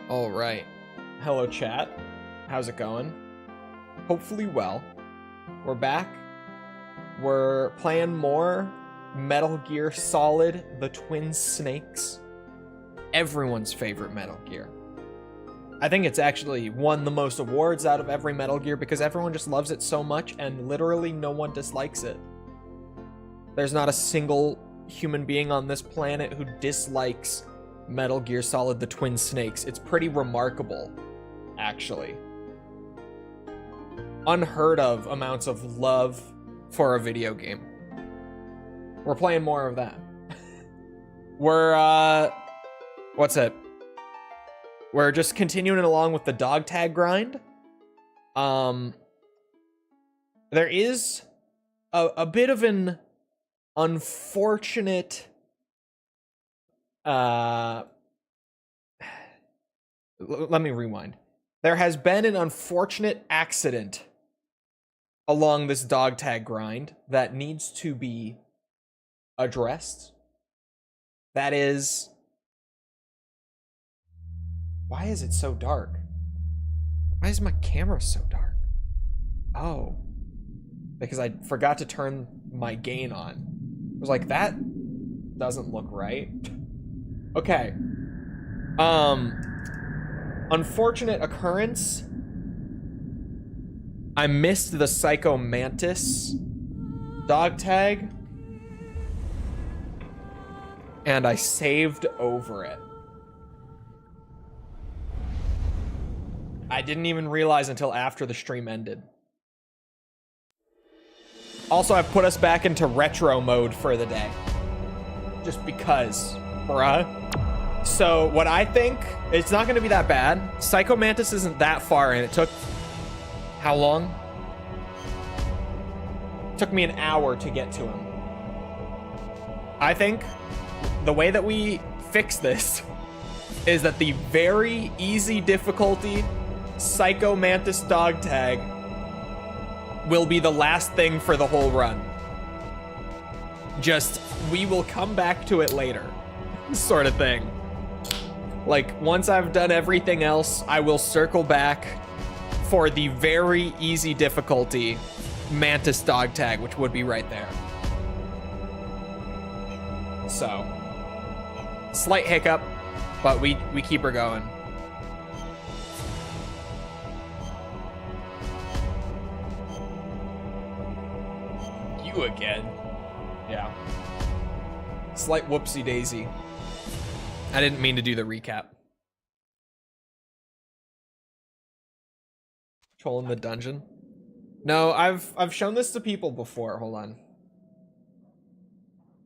All right. Hello, chat. How's it going? Hopefully well. We're back. We're playing more Metal Gear Solid: The Twin Snakes. Everyone's favorite Metal Gear. I think it's actually won the most awards out of every Metal Gear because everyone just loves it so much and literally no one dislikes it. There's not a single human being on this planet who dislikes Metal Gear Solid: The Twin Snakes. It's pretty remarkable, actually. Unheard of amounts of love for a video game. We're playing more of that. What's it? We're just continuing along with the dog tag grind. There is a bit of an unfortunate let me rewind. There has been an unfortunate accident along this dog tag grind that needs to be addressed. That is, why is it so dark? Why is my camera so dark? Oh, because I forgot to turn my gain on. I was like, that doesn't look right. Okay. Unfortunate occurrence. I missed the Psycho Mantis dog tag. And I saved over it. I didn't even realize until after the stream ended. Also, I've put us back into retro mode for the day. Just because, bruh. So, what I think, it's not going to be that bad. Psycho Mantis isn't that far, and it took... how long? It took me an hour to get to him. I think the way that we fix this is that the very easy difficulty Psycho Mantis dog tag will be the last thing for the whole run. Just, we will come back to it later, sort of thing. Like, once I've done everything else, I will circle back for the very easy difficulty Mantis dog tag, which would be right there. So, slight hiccup, but we keep her going. You again. Yeah. Slight whoopsie daisy. I didn't mean to do the recap. Trolling the dungeon. No, I've shown this to people before. Hold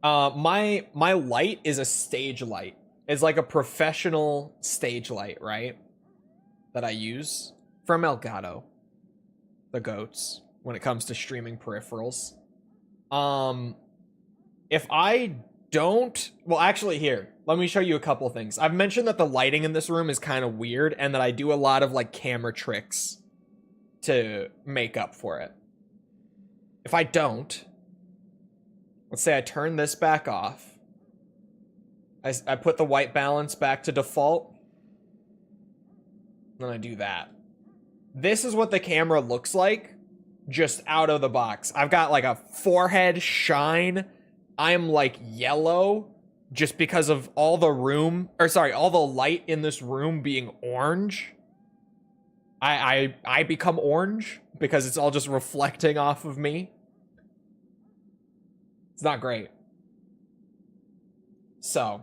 on. My light is a stage light. It's like a professional stage light, right? That I use from Elgato, the goats, when it comes to streaming peripherals. If I don't, well, actually, here, let me show you a couple things. I've mentioned that the lighting in this room is kind of weird and that I do a lot of like camera tricks to make up for it. If I don't, let's say I turn this back off. I put the white balance back to default. Then I do that. This is what the camera looks like just out of the box. I've got like a forehead shine. I'm like yellow just because of all the all the light in this room being orange. I become orange because it's all just reflecting off of me. It's not great. So,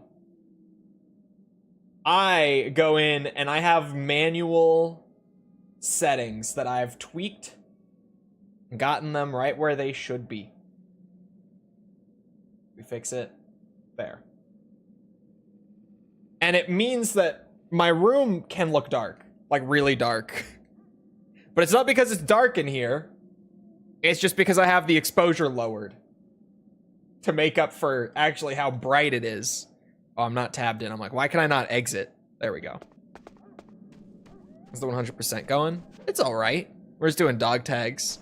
I go in and I have manual settings that I've tweaked and gotten them right where they should be. We fix it. There. And it means that my room can look dark. Like, really dark. But it's not because it's dark in here. It's just because I have the exposure lowered to make up for actually how bright it is. Oh, I'm not tabbed in. I'm like, why can I not exit? There we go. Is the 100% going? It's all right. We're just doing dog tags.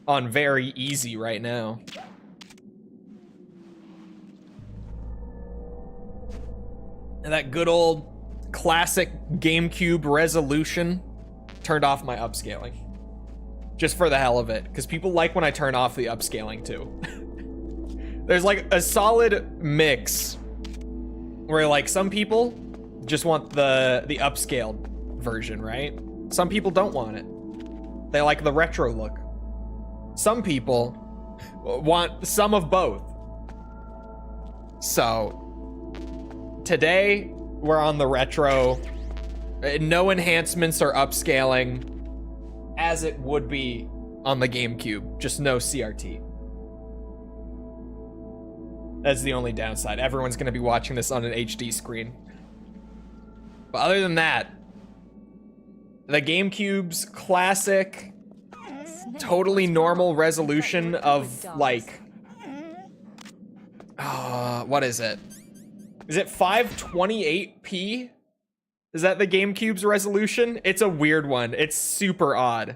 On very easy right now. And that good old classic GameCube resolution. Turned off my upscaling. Just for the hell of it. Because people like when I turn off the upscaling too. There's like a solid mix where like some people just want the upscaled version, right? Some people don't want it. They like the retro look. Some people want some of both. So today we're on the retro. No enhancements or upscaling as it would be on the GameCube. Just no CRT. That's the only downside. Everyone's going to be watching this on an HD screen. But other than that, the GameCube's classic, totally normal resolution of like, what is it? Is it 528p? Is that the GameCube's resolution? It's a weird one. It's super odd.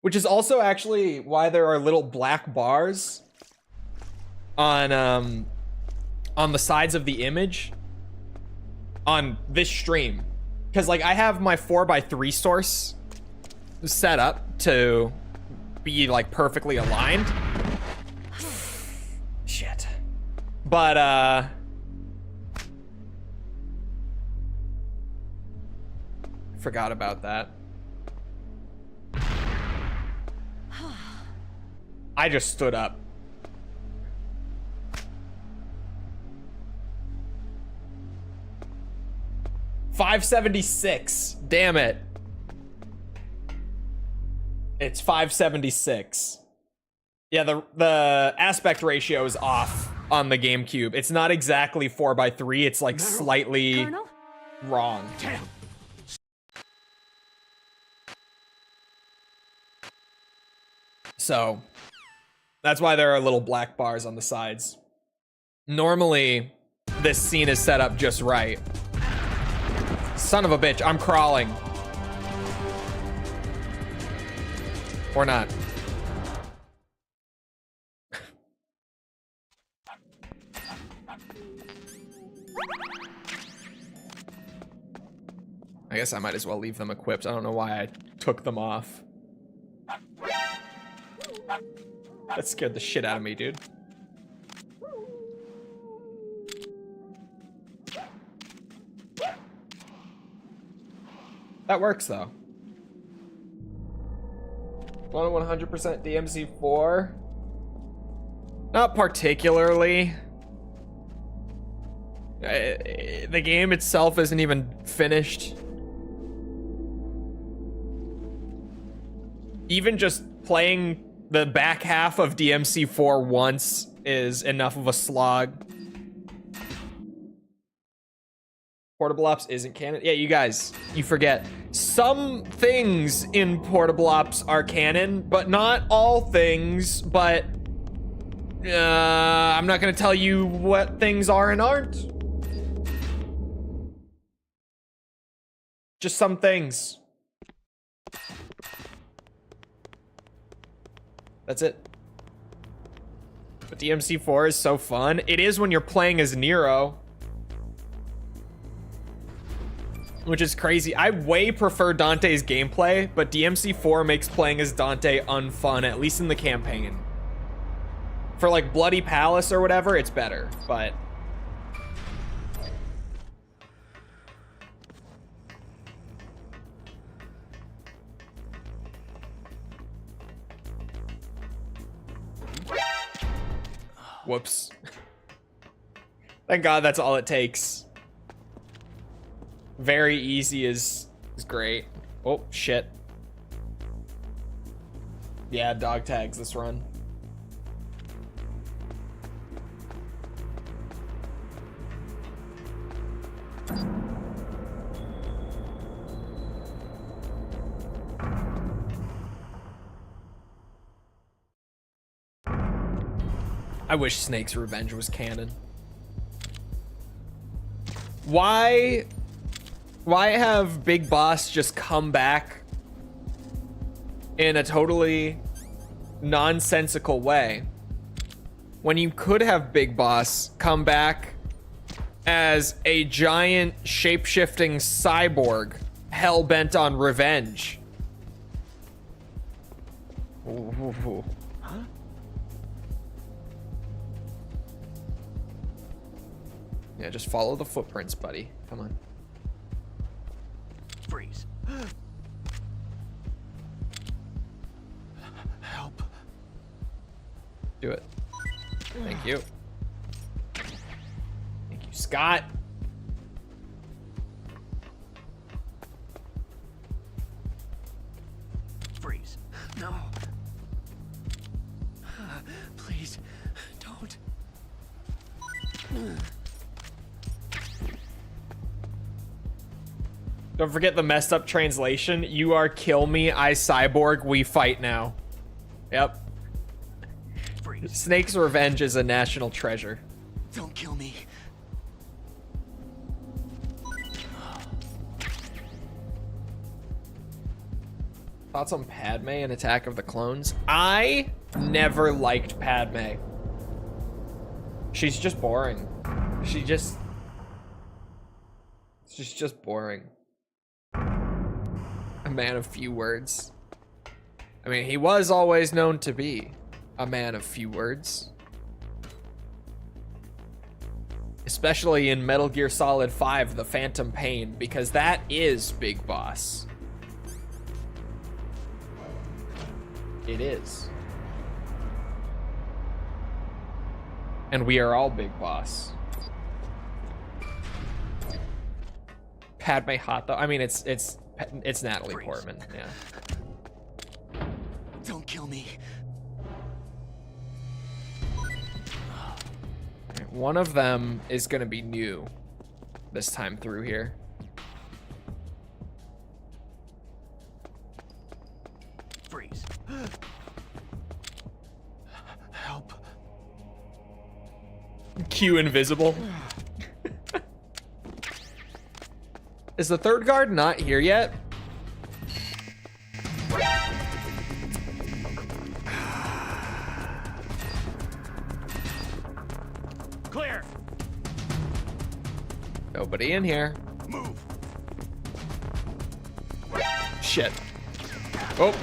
Which is also actually why there are little black bars on the sides of the image on this stream. Because like I have my 4x3 source set up to be like perfectly aligned. Shit. But forgot about that. I just stood up. $576. Damn it. It's 576. Yeah, the aspect ratio is off on the GameCube. It's not exactly 4x3. It's like slightly wrong. Damn. So that's why there are little black bars on the sides. Normally, this scene is set up just right. Son of a bitch, I'm crawling. Or not. I guess I might as well leave them equipped. I don't know why I took them off. That scared the shit out of me, dude. That works, though. 100% DMC4? Not particularly. The game itself isn't even finished. Even just playing the back half of DMC4 once is enough of a slog. Portable Ops isn't canon. Yeah, you guys, you forget. Some things in Portable Ops are canon, but not all things. But I'm not gonna tell you what things are and aren't. Just some things. That's it. But DMC4 is so fun. It is when you're playing as Nero. Which is crazy. I way prefer Dante's gameplay, but DMC4 makes playing as Dante unfun, at least in the campaign. For like Bloody Palace or whatever, it's better, but... Whoops. Thank God that's all it takes. Very easy is great. Oh, shit. Yeah, dog tags this run. I wish Snake's Revenge was canon. Why have Big Boss just come back in a totally nonsensical way when you could have Big Boss come back as a giant shape-shifting cyborg hell-bent on revenge. Ooh. Huh? Yeah, just follow the footprints, buddy. Come on. Freeze. Help. Do it. Thank you. Thank you, Scott. Freeze. No. Please, don't. Don't forget the messed up translation. You are kill me, I cyborg, we fight now. Yep. Freeze. Snake's revenge is a national treasure. Don't kill me. Thoughts on Padme and Attack of the Clones? I never liked Padme. She's just boring. She's just boring. A man of few words. I mean, he was always known to be a man of few words. Especially in Metal Gear Solid 5, The Phantom Pain, because that is Big Boss. It is. And we are all Big Boss. Padme hot though. I mean, it's Natalie Freeze. Portman. Yeah. Don't kill me. One of them is gonna be new this time through here. Freeze. Help. Q invisible. Is the third guard not here yet? Clear. Nobody in here. Move. Shit. Oh.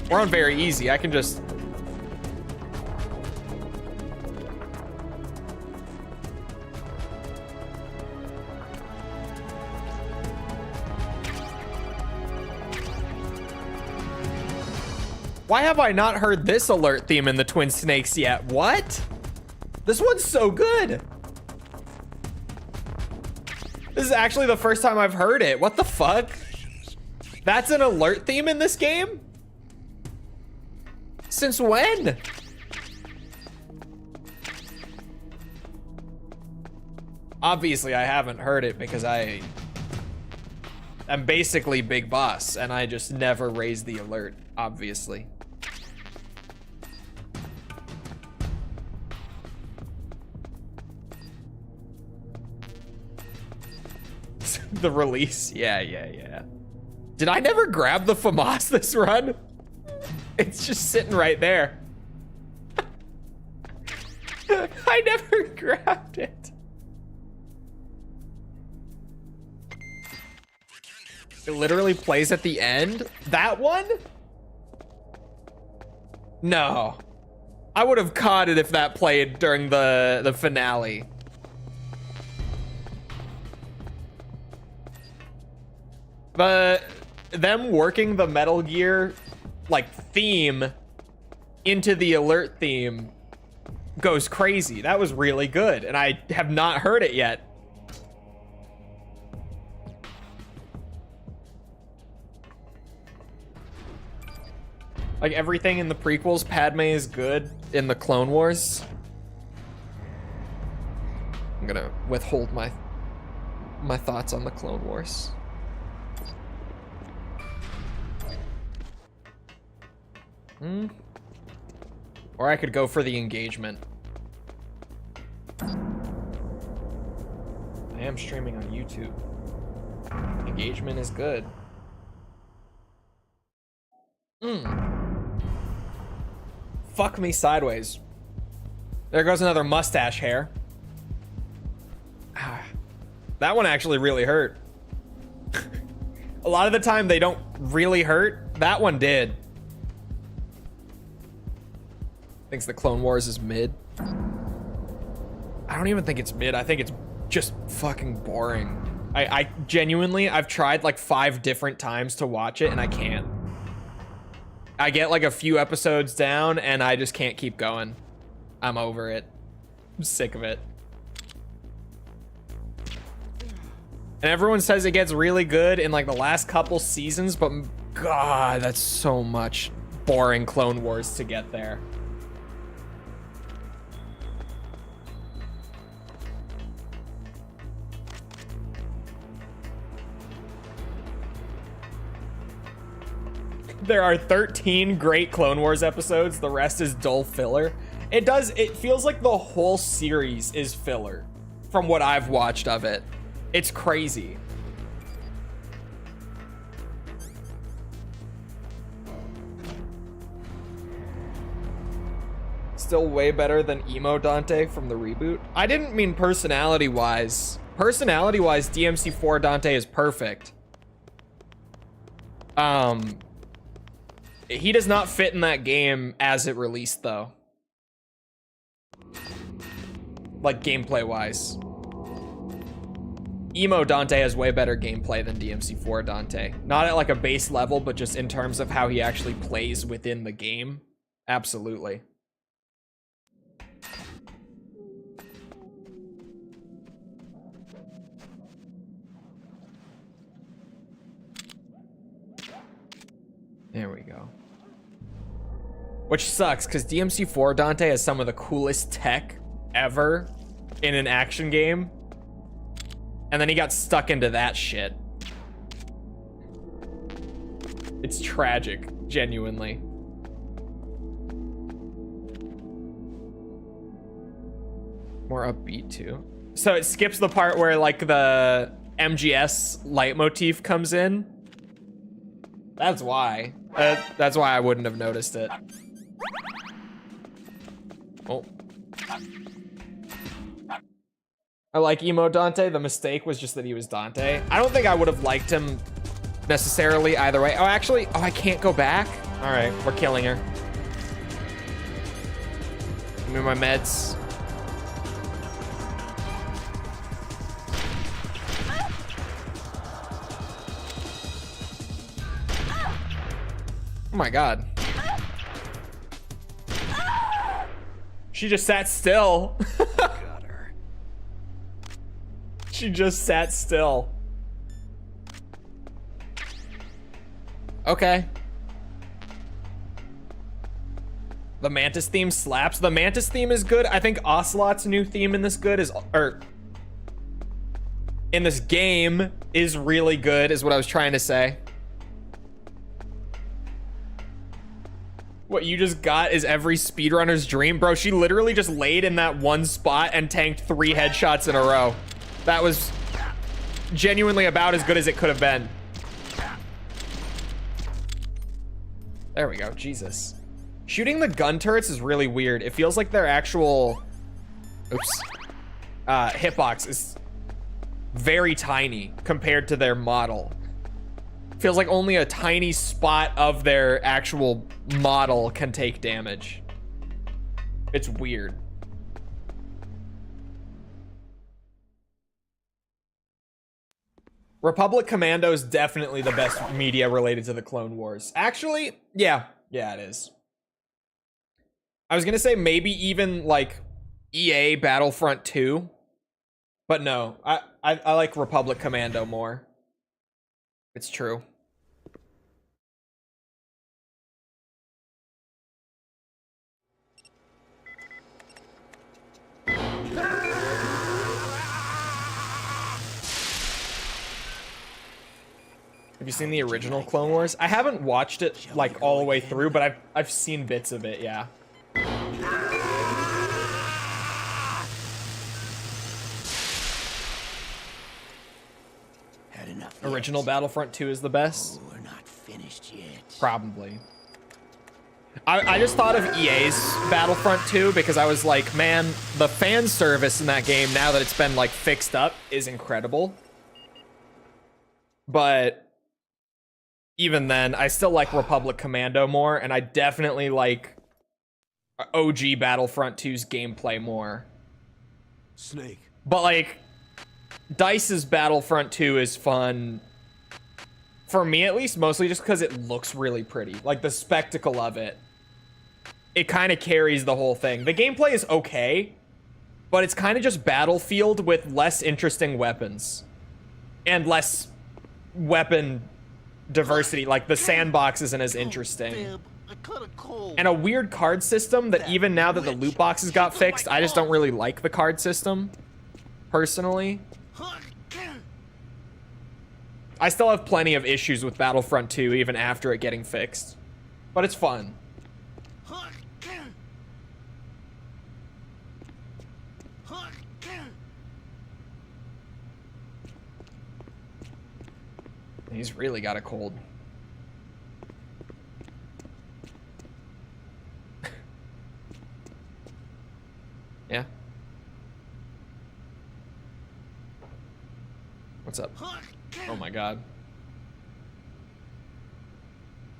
We're on very easy. I can just... Why have I not heard this alert theme in the Twin Snakes yet? What? This one's so good. This is actually the first time I've heard it. What the fuck? That's an alert theme in this game? Since when? Obviously, I haven't heard it because I'm basically Big Boss and I just never raise the alert, obviously. The release? Yeah. Did I never grab the FAMAS this run? It's just sitting right there. I never grabbed it. It literally plays at the end? That one? No. I would have caught it if that played during the finale. But them working the Metal Gear like theme into the alert theme goes crazy. That was really good, and I have not heard it yet. Like everything in the prequels, Padme is good in the Clone Wars. I'm gonna withhold my thoughts on the Clone Wars. Or I could go for the engagement. I am streaming on YouTube. Engagement is good. Fuck me sideways. There goes another mustache hair. That one actually really hurt. A lot of the time they don't really hurt. That one did. Thinks the Clone Wars is mid. I don't even think it's mid. I think it's just fucking boring. I genuinely, I've tried like 5 different times to watch it and I can't. I get like a few episodes down and I just can't keep going. I'm over it. I'm sick of it. And everyone says it gets really good in like the last couple seasons, but God, that's so much boring Clone Wars to get there. There are 13 great Clone Wars episodes. The rest is dull filler. It feels like the whole series is filler from what I've watched of it. It's crazy. Still way better than Emo Dante from the reboot. I didn't mean personality-wise. Personality-wise, DMC4 Dante is perfect. He does not fit in that game as it released, though. Like, gameplay-wise. Emo Dante has way better gameplay than DMC4 Dante. Not at, like, a base level, but just in terms of how he actually plays within the game. Absolutely. There we go. Which sucks, because DMC4 Dante has some of the coolest tech ever in an action game. And then he got stuck into that shit. It's tragic, genuinely. More upbeat, too. So it skips the part where, like, the MGS leitmotif comes in. That's why. That's why I wouldn't have noticed it. Oh. I like Emo Dante. The mistake was just that he was Dante. I don't think I would have liked him necessarily either way. Oh, actually, I can't go back. All right, we're killing her. Give me my meds. Oh my God. She just sat still. Got her. She just sat still. Okay. The Mantis theme slaps. The Mantis theme is good. I think Ocelot's new theme in this in this game is really good, is what I was trying to say. What you just got is every speedrunner's dream. Bro, she literally just laid in that one spot and tanked 3 headshots in a row. That was genuinely about as good as it could have been. There we go, Jesus. Shooting the gun turrets is really weird. It feels like their actual, hitbox is very tiny compared to their model. Feels like only a tiny spot of their actual model can take damage. It's weird. Republic Commando is definitely the best media related to the Clone Wars. Actually, yeah, it is. I was gonna say maybe even like EA Battlefront 2, but no, I like Republic Commando more. It's true. Have you seen the original Clone Wars? I haven't watched it like all the way through, but I've seen bits of it, yeah. Had enough. Original Battlefront 2 is the best? Oh, we're not finished yet. Probably. I just thought of EA's Battlefront 2 because I was like, man, the fan service in that game, now that it's been like fixed up, is incredible. But even then, I still like Republic Commando more, and I definitely like OG Battlefront 2's gameplay more. Snake. But like, DICE's Battlefront 2 is fun, for me at least, mostly just because it looks really pretty. Like, the spectacle of it. It kind of carries the whole thing. The gameplay is okay, but it's kind of just Battlefield with less interesting weapons. And less weapon diversity. Like, the sandbox isn't as interesting. And a weird card system that even now that the loot boxes got fixed, I just don't really like the card system, personally. I still have plenty of issues with Battlefront 2 even after it getting fixed. But it's fun. He's really got a cold. Yeah. What's up? Oh my god.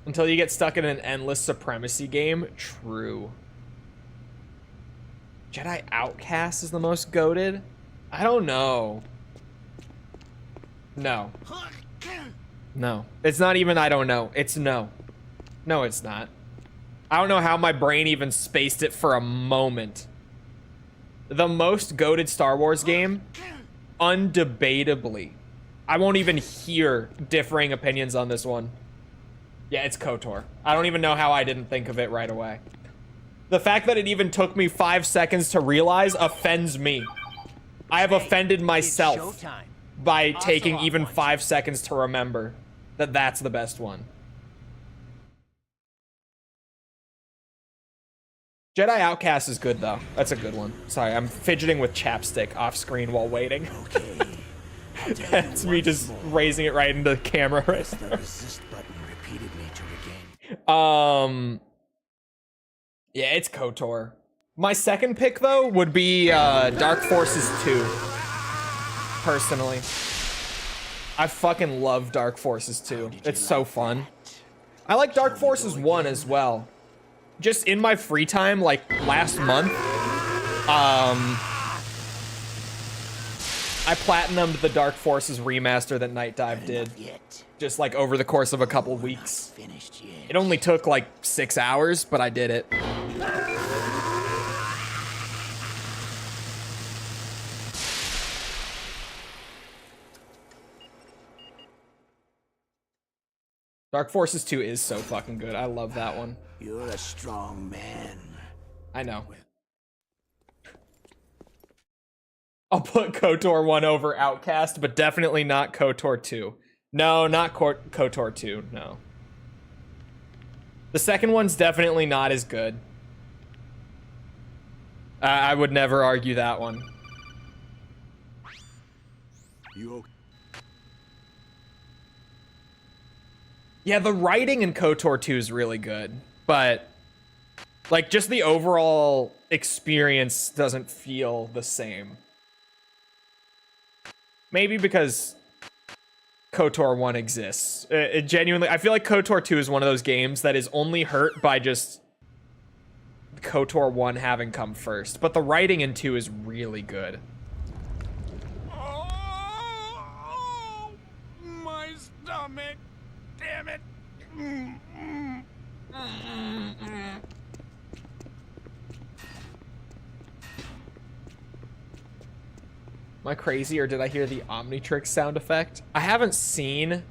Until you get stuck in an endless supremacy game? True. Jedi Outcast is the most goated? I don't know. No. No. It's not even I don't know. It's no. No, it's not. I don't know how my brain even spaced it for a moment. The most goated Star Wars game? Undebatably. I won't even hear differing opinions on this one. Yeah, it's KOTOR. I don't even know how I didn't think of it right away. The fact that it even took me 5 seconds to realize offends me. I have offended myself by taking even 5 seconds to remember that that's the best one. Jedi Outcast is good, though. That's a good one. Sorry, I'm fidgeting with chapstick off screen while waiting. Okay. That's me just raising it right into the camera right Press the resist button repeatedly to regain. Yeah, it's KOTOR. My second pick, though, would be Dark Forces 2. Personally. I fucking love Dark Forces 2. It's so fun. I like Dark Forces 1 as well. Just in my free time, like last month, I platinumed the Dark Forces remaster that Night Dive did. Just like over the course of a couple weeks. It only took like 6 hours, but I did it. Dark Forces 2 is so fucking good. I love that one. You're a strong man. I know. I'll put KOTOR 1 over Outcast, but definitely not KOTOR 2. No, not KOTOR 2, no. The second one's definitely not as good. I would never argue that one. You okay? Yeah, the writing in KOTOR 2 is really good, but like just the overall experience doesn't feel the same. Maybe because KOTOR 1 exists. It genuinely, I feel like KOTOR 2 is one of those games that is only hurt by just KOTOR 1 having come first, but the writing in 2 is really good. Oh, my stomach. Damn it. Am I crazy, or did I hear the Omnitrix sound effect? I haven't seen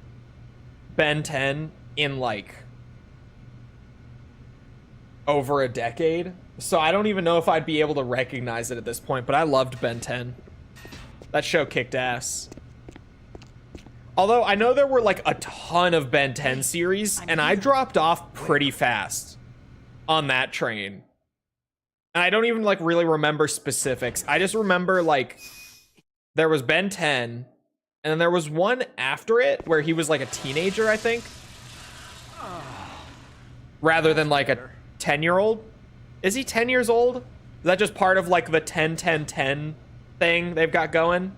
Ben 10 in like over a decade, so I don't even know if I'd be able to recognize it at this point, but I loved Ben 10. That show kicked ass. Although I know there were like a ton of Ben 10 series, and I dropped off pretty fast on that train. And I don't even like really remember specifics. I just remember like there was Ben 10, and then there was one after it where he was like a teenager, I think. Rather than like 10-year-old? Is he 10 years old? Is that just part of like the 10-10-10 thing they've got going?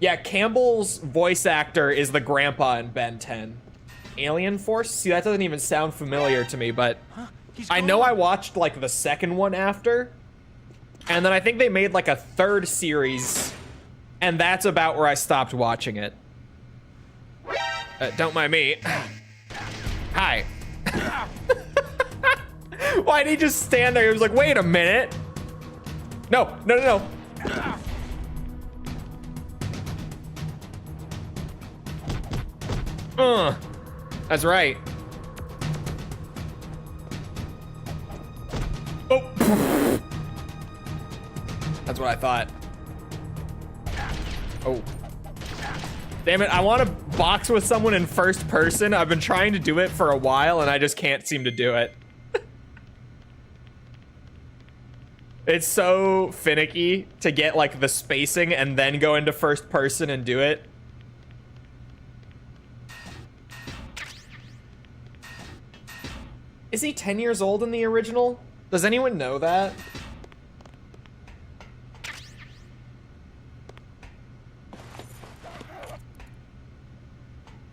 Yeah, Campbell's voice actor is the grandpa in Ben 10. Alien Force? See, that doesn't even sound familiar to me, but I know I watched like the second one after, and then I think they made like a third series, and that's about where I stopped watching it. Don't mind me. Hi. Why'd he just stand there? He was like, wait a minute. No, no, no, no. That's right. Oh. That's what I thought. Oh. Damn it, I want to box with someone in first person. I've been trying to do it for a while and I just can't seem to do it. It's so finicky to get like the spacing and then go into first person and do it. Is he 10 years old in the original? Does anyone know that?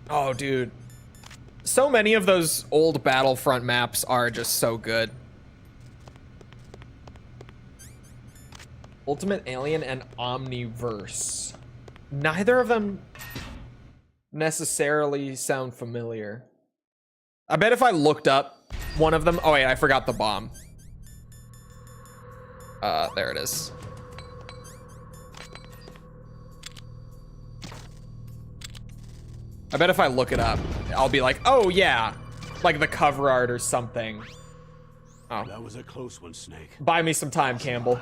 Oh, dude. So many of those old Battlefront maps are just so good. Ultimate Alien and Omniverse. Neither of them necessarily sound familiar. I bet if I looked up one of them... Oh, wait, I forgot the bomb. There it is. I bet if I look it up, I'll be like, oh, yeah. Like the cover art or something. Oh. That was a close one, Snake. Buy me some time, Campbell.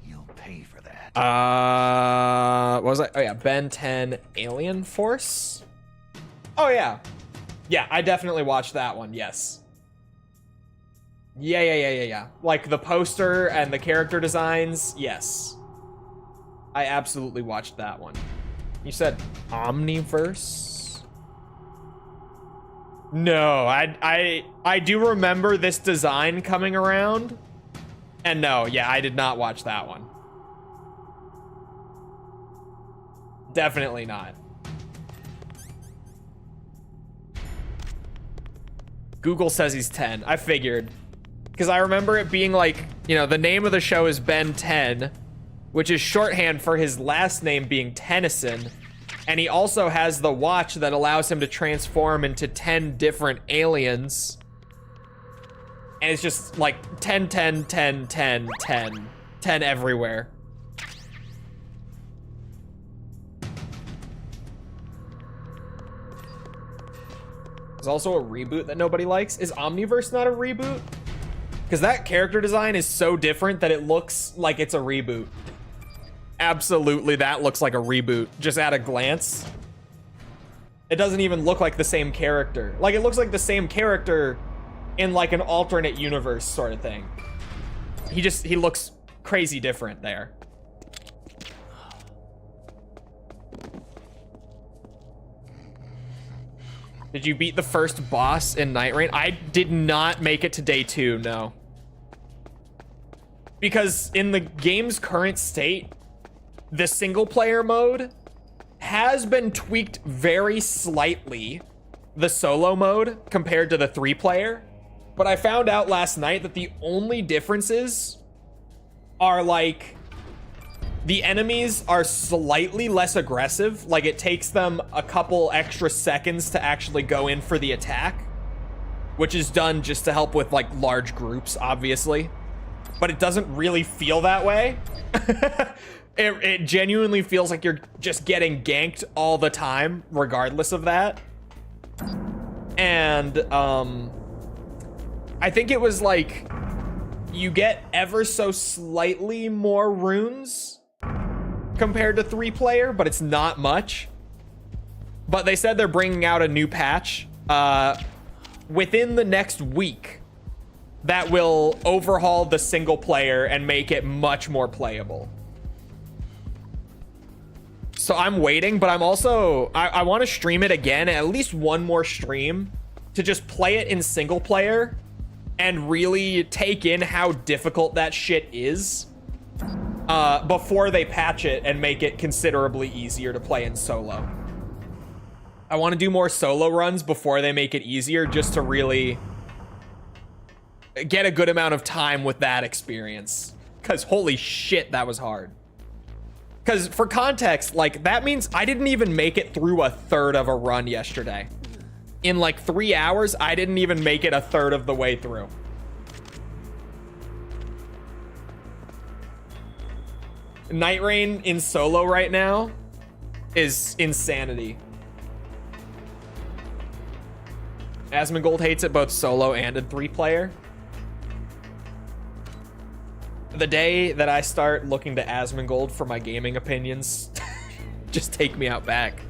You'll pay for that. What was I? Oh, yeah. Ben 10 Alien Force? Oh, yeah. Yeah, I definitely watched that one, yes. Yeah. Like the poster and the character designs, yes. I absolutely watched that one. You said Omniverse? No, I do remember this design coming around. And no, yeah, I did not watch that one. Definitely not. Google says he's 10. I figured. Because I remember it being like, you know, the name of the show is Ben 10, which is shorthand for his last name being Tennyson. And he also has the watch that allows him to transform into 10 different aliens. And it's just like 10, 10, 10, 10, 10. 10 everywhere. There's also a reboot that nobody likes. Is Omniverse not a reboot? Because that character design is so different that it looks like it's a reboot. Absolutely, that looks like a reboot, just at a glance. It doesn't even look like the same character. Like, it looks like the same character in like an alternate universe sort of thing. He looks crazy different there. Did you beat the first boss in Night Rain? I did not make it to day 2, no. Because in the game's current state, the single player mode has been tweaked very slightly, the solo mode, compared to the 3-player. But I found out last night that the only differences are like, the enemies are slightly less aggressive. Like, it takes them a couple extra seconds to actually go in for the attack, which is done just to help with like large groups, obviously. But it doesn't really feel that way. It genuinely feels like you're just getting ganked all the time, regardless of that. And I think it was like you get ever so slightly more runes compared to 3-player, but it's not much. But they said they're bringing out a new patch within the next week that will overhaul the single player and make it much more playable. So I'm waiting, but I'm also, I want to stream it again, at least one more stream, to just play it in single player and really take in how difficult that shit is before they patch it and make it considerably easier to play in solo. I want to do more solo runs before they make it easier, just to really get a good amount of time with that experience. Because holy shit, that was hard. Because for context, like, that means I didn't even make it through a third of a run yesterday. In like 3 hours, I didn't even make it a third of the way through. Night Rain in solo right now is insanity. Asmongold hates it both solo and in 3-player. The day that I start looking to Asmongold for my gaming opinions, just take me out back.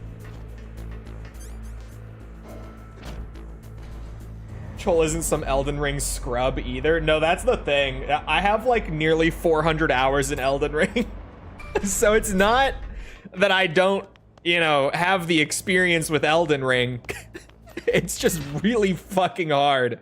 Chol isn't some Elden Ring scrub either. No, that's the thing. I have like nearly 400 hours in Elden Ring. So it's not that I don't, you know, have the experience with Elden Ring. It's just really fucking hard.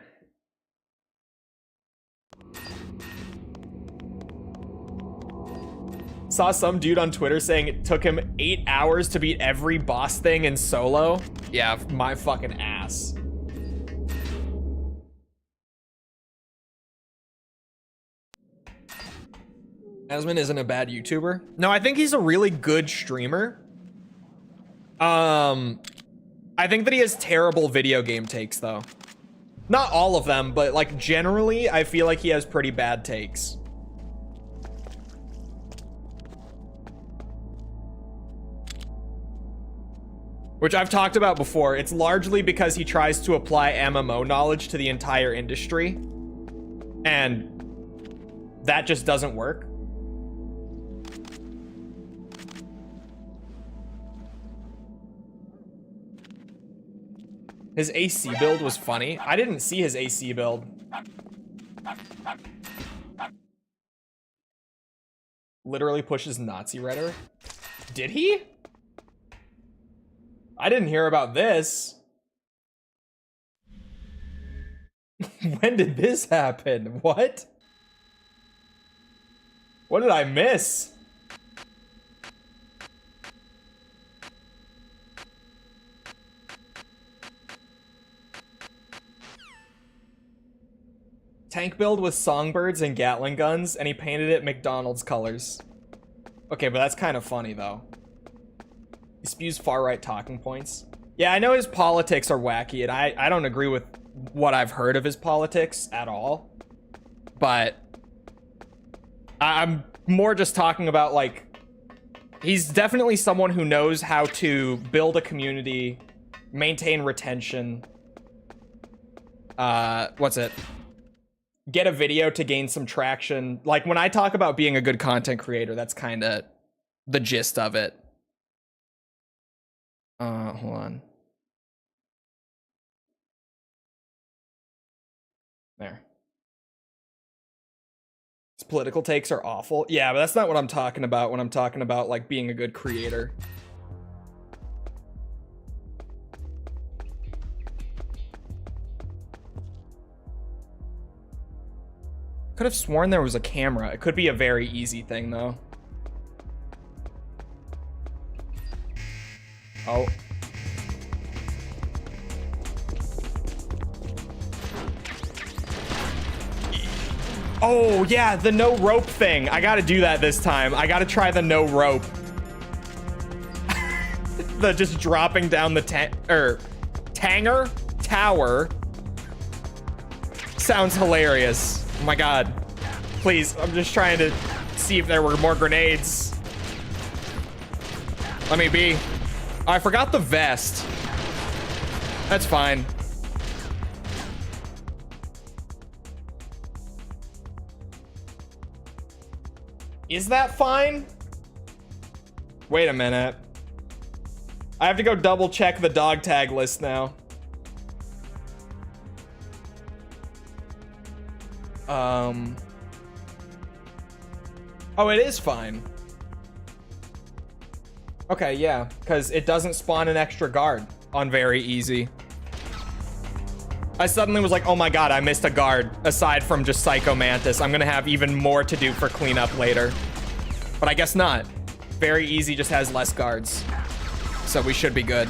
Saw some dude on Twitter saying it took him 8 hours to beat every boss thing in solo. Yeah, my fucking ass. Asmon isn't a bad YouTuber. No, I think he's a really good streamer. I think that he has terrible video game takes, though. Not all of them, but like generally, I feel like he has pretty bad takes. Which I've talked about before. It's largely because he tries to apply MMO knowledge to the entire industry. And that just doesn't work. His AC build was funny. I didn't see his AC build. Literally pushes Nazi rhetoric. Did he? I didn't hear about this. When did this happen? What? What did I miss? Tank build with songbirds and Gatling guns, and he painted it McDonald's colors. Okay, but that's kind of funny, though. He spews far-right talking points. Yeah, I know his politics are wacky, and I don't agree with what I've heard of his politics at all. But I'm more just talking about, like, he's definitely someone who knows how to build a community, maintain retention. Get a video to gain some traction. Like, when I talk about being a good content creator, that's kind of the gist of it. Hold on. There. His political takes are awful. Yeah, but that's not what I'm talking about when I'm talking about, like, being a good creator. Could have sworn there was a camera. It could be a very easy thing, though. Oh. Oh, yeah, the no rope thing. I gotta do that this time. I gotta try the no rope. The just dropping down the Tanger Tower. Sounds hilarious. Oh my god. Please, I'm just trying to see if there were more grenades. Let me be. Oh, I forgot the vest. That's fine. Is that fine? Wait a minute. I have to go double check the dog tag list now. Oh, it is fine. Okay, yeah, because it doesn't spawn an extra guard on very easy. I suddenly was like, oh my god, I missed a guard. Aside from just Psycho Mantis, I'm gonna have even more to do for cleanup later. But I guess not. Very easy, just has less guards. So we should be good.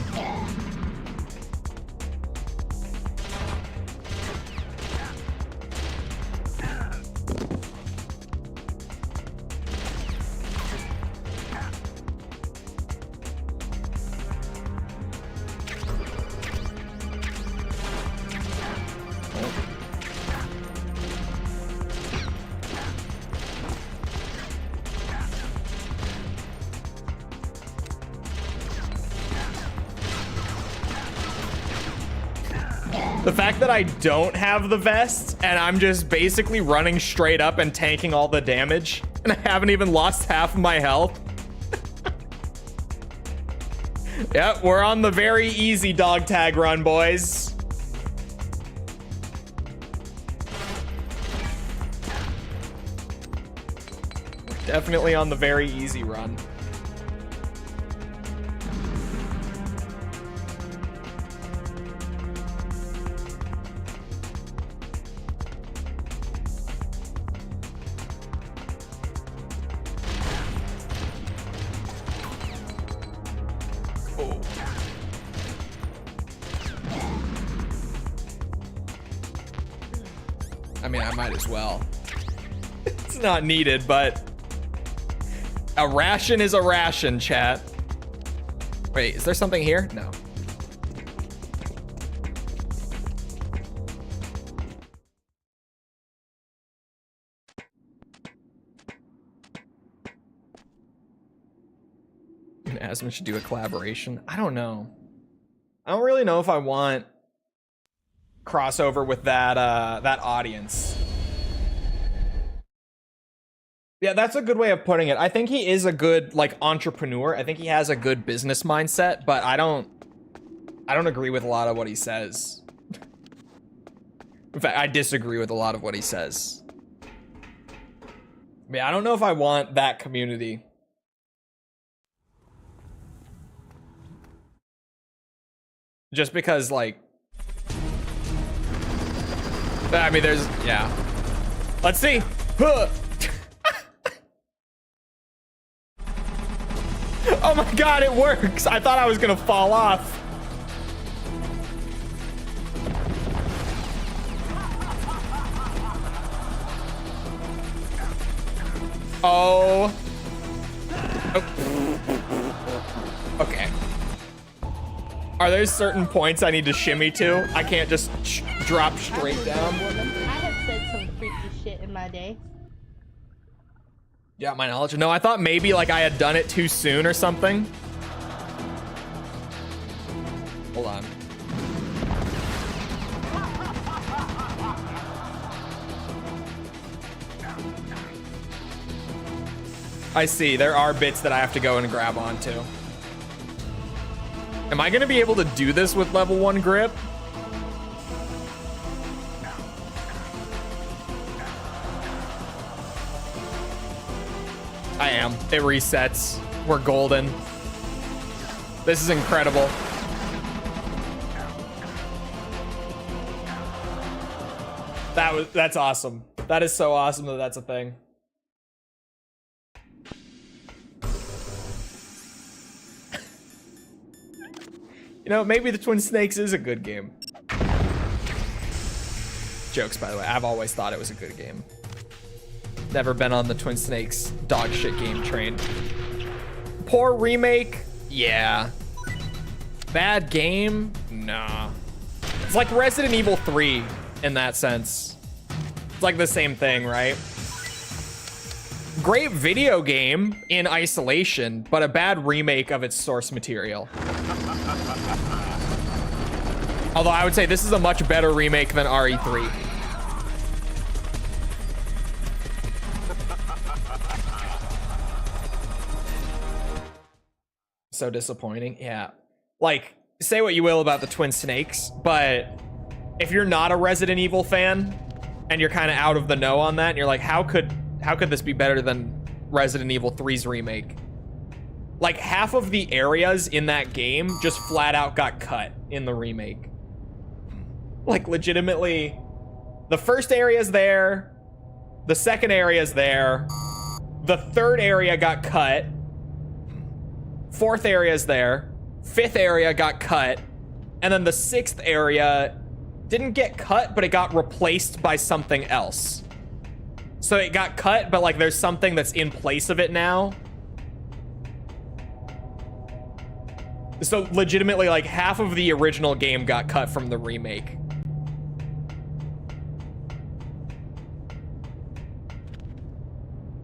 The fact that I don't have the vest and I'm just basically running straight up and tanking all the damage and I haven't even lost half of my health. Yep, we're on the very easy dog tag run, boys. We're definitely on the very easy run. I mean, I might as well. It's not needed, but a ration is a ration, chat. Wait, is there something here? No. And Asmon should do a collaboration. I don't know. I don't really know if I want crossover with that that audience. Yeah, that's a good way of putting it. I think he is a good like entrepreneur. I think he has a good business mindset, but I don't agree with a lot of what he says. In fact, I disagree with a lot of what he says. I mean, I don't know if I want that community. Just because, like, I mean, there's, yeah. Let's see. Huh. Oh my god, it works. I thought I was gonna fall off. Oh. Oh. Okay. Are there certain points I need to shimmy to? I can't just drop straight down. I have said some freaky shit in my day. Yeah, my knowledge. No, I thought maybe like I had done it too soon or something. Hold on. I see. There are bits that I have to go and grab onto. Am I going to be able to do this with level 1 grip? I am. It resets. We're golden. This is incredible. That's awesome. That is so awesome that that's a thing. You know, maybe the Twin Snakes is a good game. Jokes, by the way. I've always thought it was a good game. Never been on the Twin Snakes dog shit game train. Poor remake? Yeah. Bad game? Nah. It's like Resident Evil 3 in that sense. It's like the same thing, right? Great video game in isolation, but a bad remake of its source material. Although I would say this is a much better remake than RE3. So disappointing. Yeah. Like, say what you will about the Twin Snakes, but if you're not a Resident Evil fan and you're kind of out of the know on that, and you're like, how could this be better than Resident Evil 3's remake? Like, half of the areas in that game just flat out got cut in the remake. Like, legitimately, the first area's there, the second area's there, the third area got cut, fourth area's there, fifth area got cut, and then the sixth area didn't get cut, but it got replaced by something else. So it got cut, but like there's something that's in place of it now. So legitimately, like half of the original game got cut from the remake.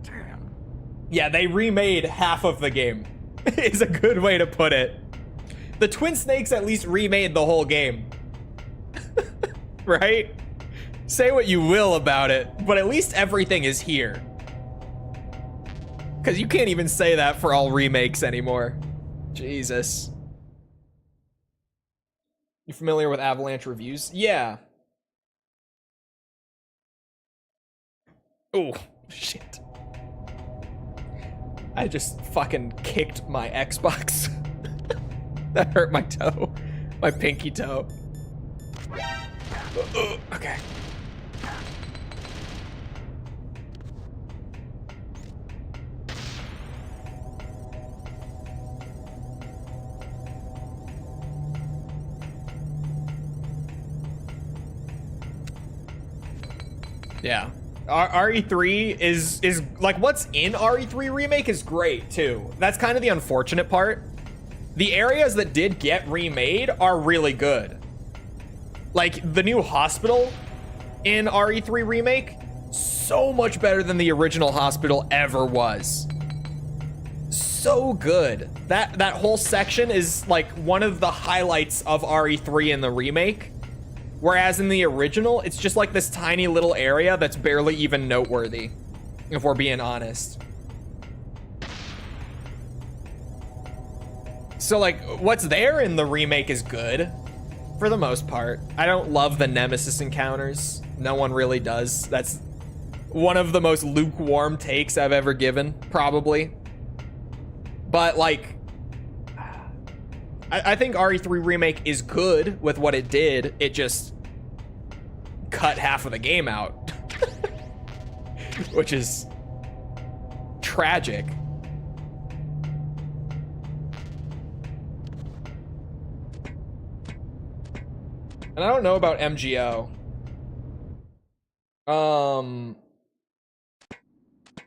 Damn. Yeah, they remade half of the game. Is a good way to put it. The Twin Snakes at least remade the whole game. Right? Say what you will about it, but at least everything is here. Because you can't even say that for all remakes anymore. Jesus. You familiar with Avalanche Reviews? Yeah. Oh, shit. I just fucking kicked my Xbox. That hurt my toe. My pinky toe. Okay. Yeah. RE3 is like, what's in RE3 remake is great too. That's kind of the unfortunate part. The areas that did get remade are really good. Like the new hospital in RE3 remake, so much better than the original hospital ever was. So good. That whole section is like one of the highlights of RE3 in the remake. Whereas in the original, it's just like this tiny little area that's barely even noteworthy, if we're being honest. So like, what's there in the remake is good, for the most part. I don't love the Nemesis encounters. No one really does. That's one of the most lukewarm takes I've ever given, probably. But like, I think RE3 Remake is good with what it did. It just cut half of the game out, which is tragic. And I don't know about MGO.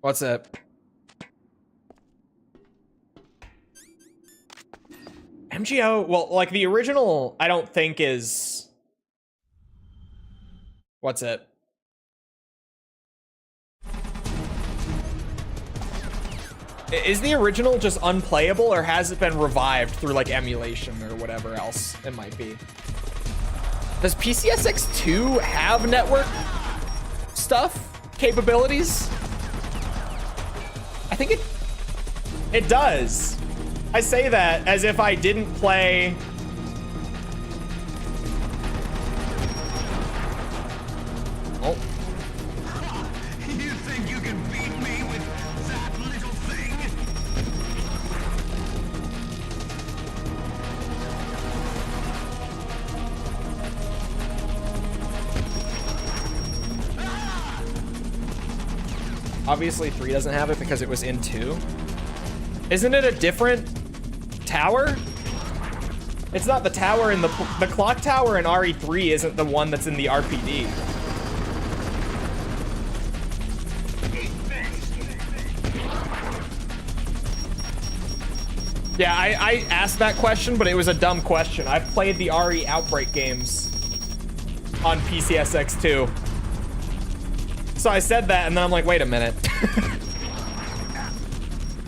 What's it? MGO, well, like the original, I don't think is... What's it? Is the original just unplayable, or has it been revived through like emulation or whatever else it might be? Does PCSX2 have network stuff, capabilities? I think it does. I say that as if I didn't play... Oh. You think you can beat me with that little thing? Obviously 3 doesn't have it because it was in 2. Isn't it a different tower? It's not the tower in the clock tower in RE3 isn't the one that's in the RPD. Yeah, I asked that question, but it was a dumb question. I've played the RE Outbreak games on PCSX2. So I said that, and then I'm like, wait a minute.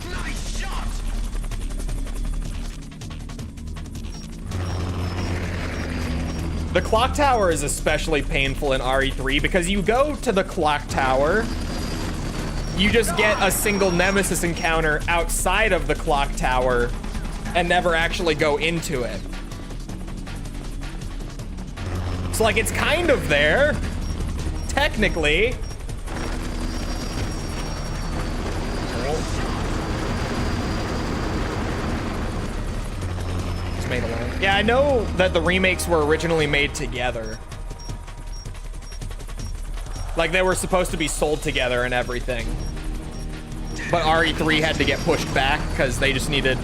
Nice shot! The clock tower is especially painful in RE3 because you go to the clock tower, you just get a single Nemesis encounter outside of the clock tower and never actually go into it. So like, it's kind of there, technically. Made alone. Yeah, I know that the remakes were originally made together. Like, they were supposed to be sold together and everything. But RE3 had to get pushed back because they just needed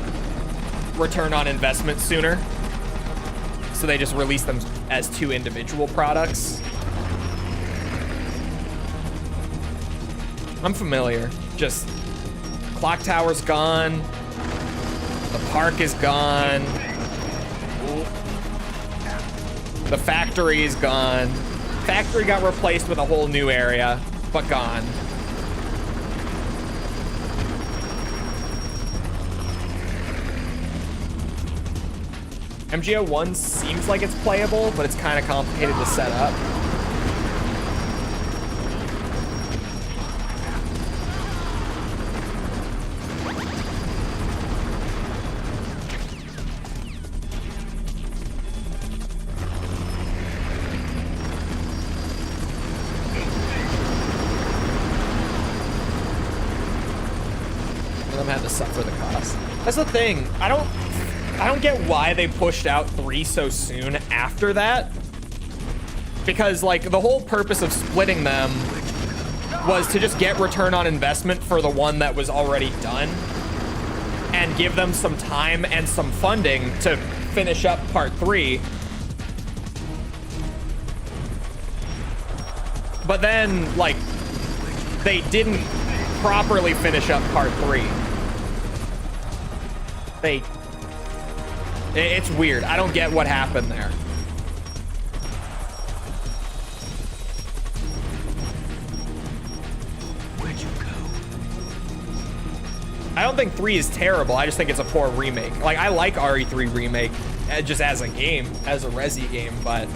return on investment sooner. So they just released them as 2 individual products. I'm familiar. Just clock tower's gone. The park is gone. The factory is gone. Factory got replaced with a whole new area, but gone. MGO1 seems like it's playable, but it's kind of complicated to set up. Had to suffer the cost. That's the thing. I don't get why they pushed out 3 so soon after that. Because like the whole purpose of splitting them was to just get return on investment for the one that was already done and give them some time and some funding to finish up part 3. But then like they didn't properly finish up part 3. It's weird. I don't get what happened there. Where'd you go? I don't think 3 is terrible. I just think it's a poor remake. Like, I like RE3 Remake just as a game, as a Resi game, but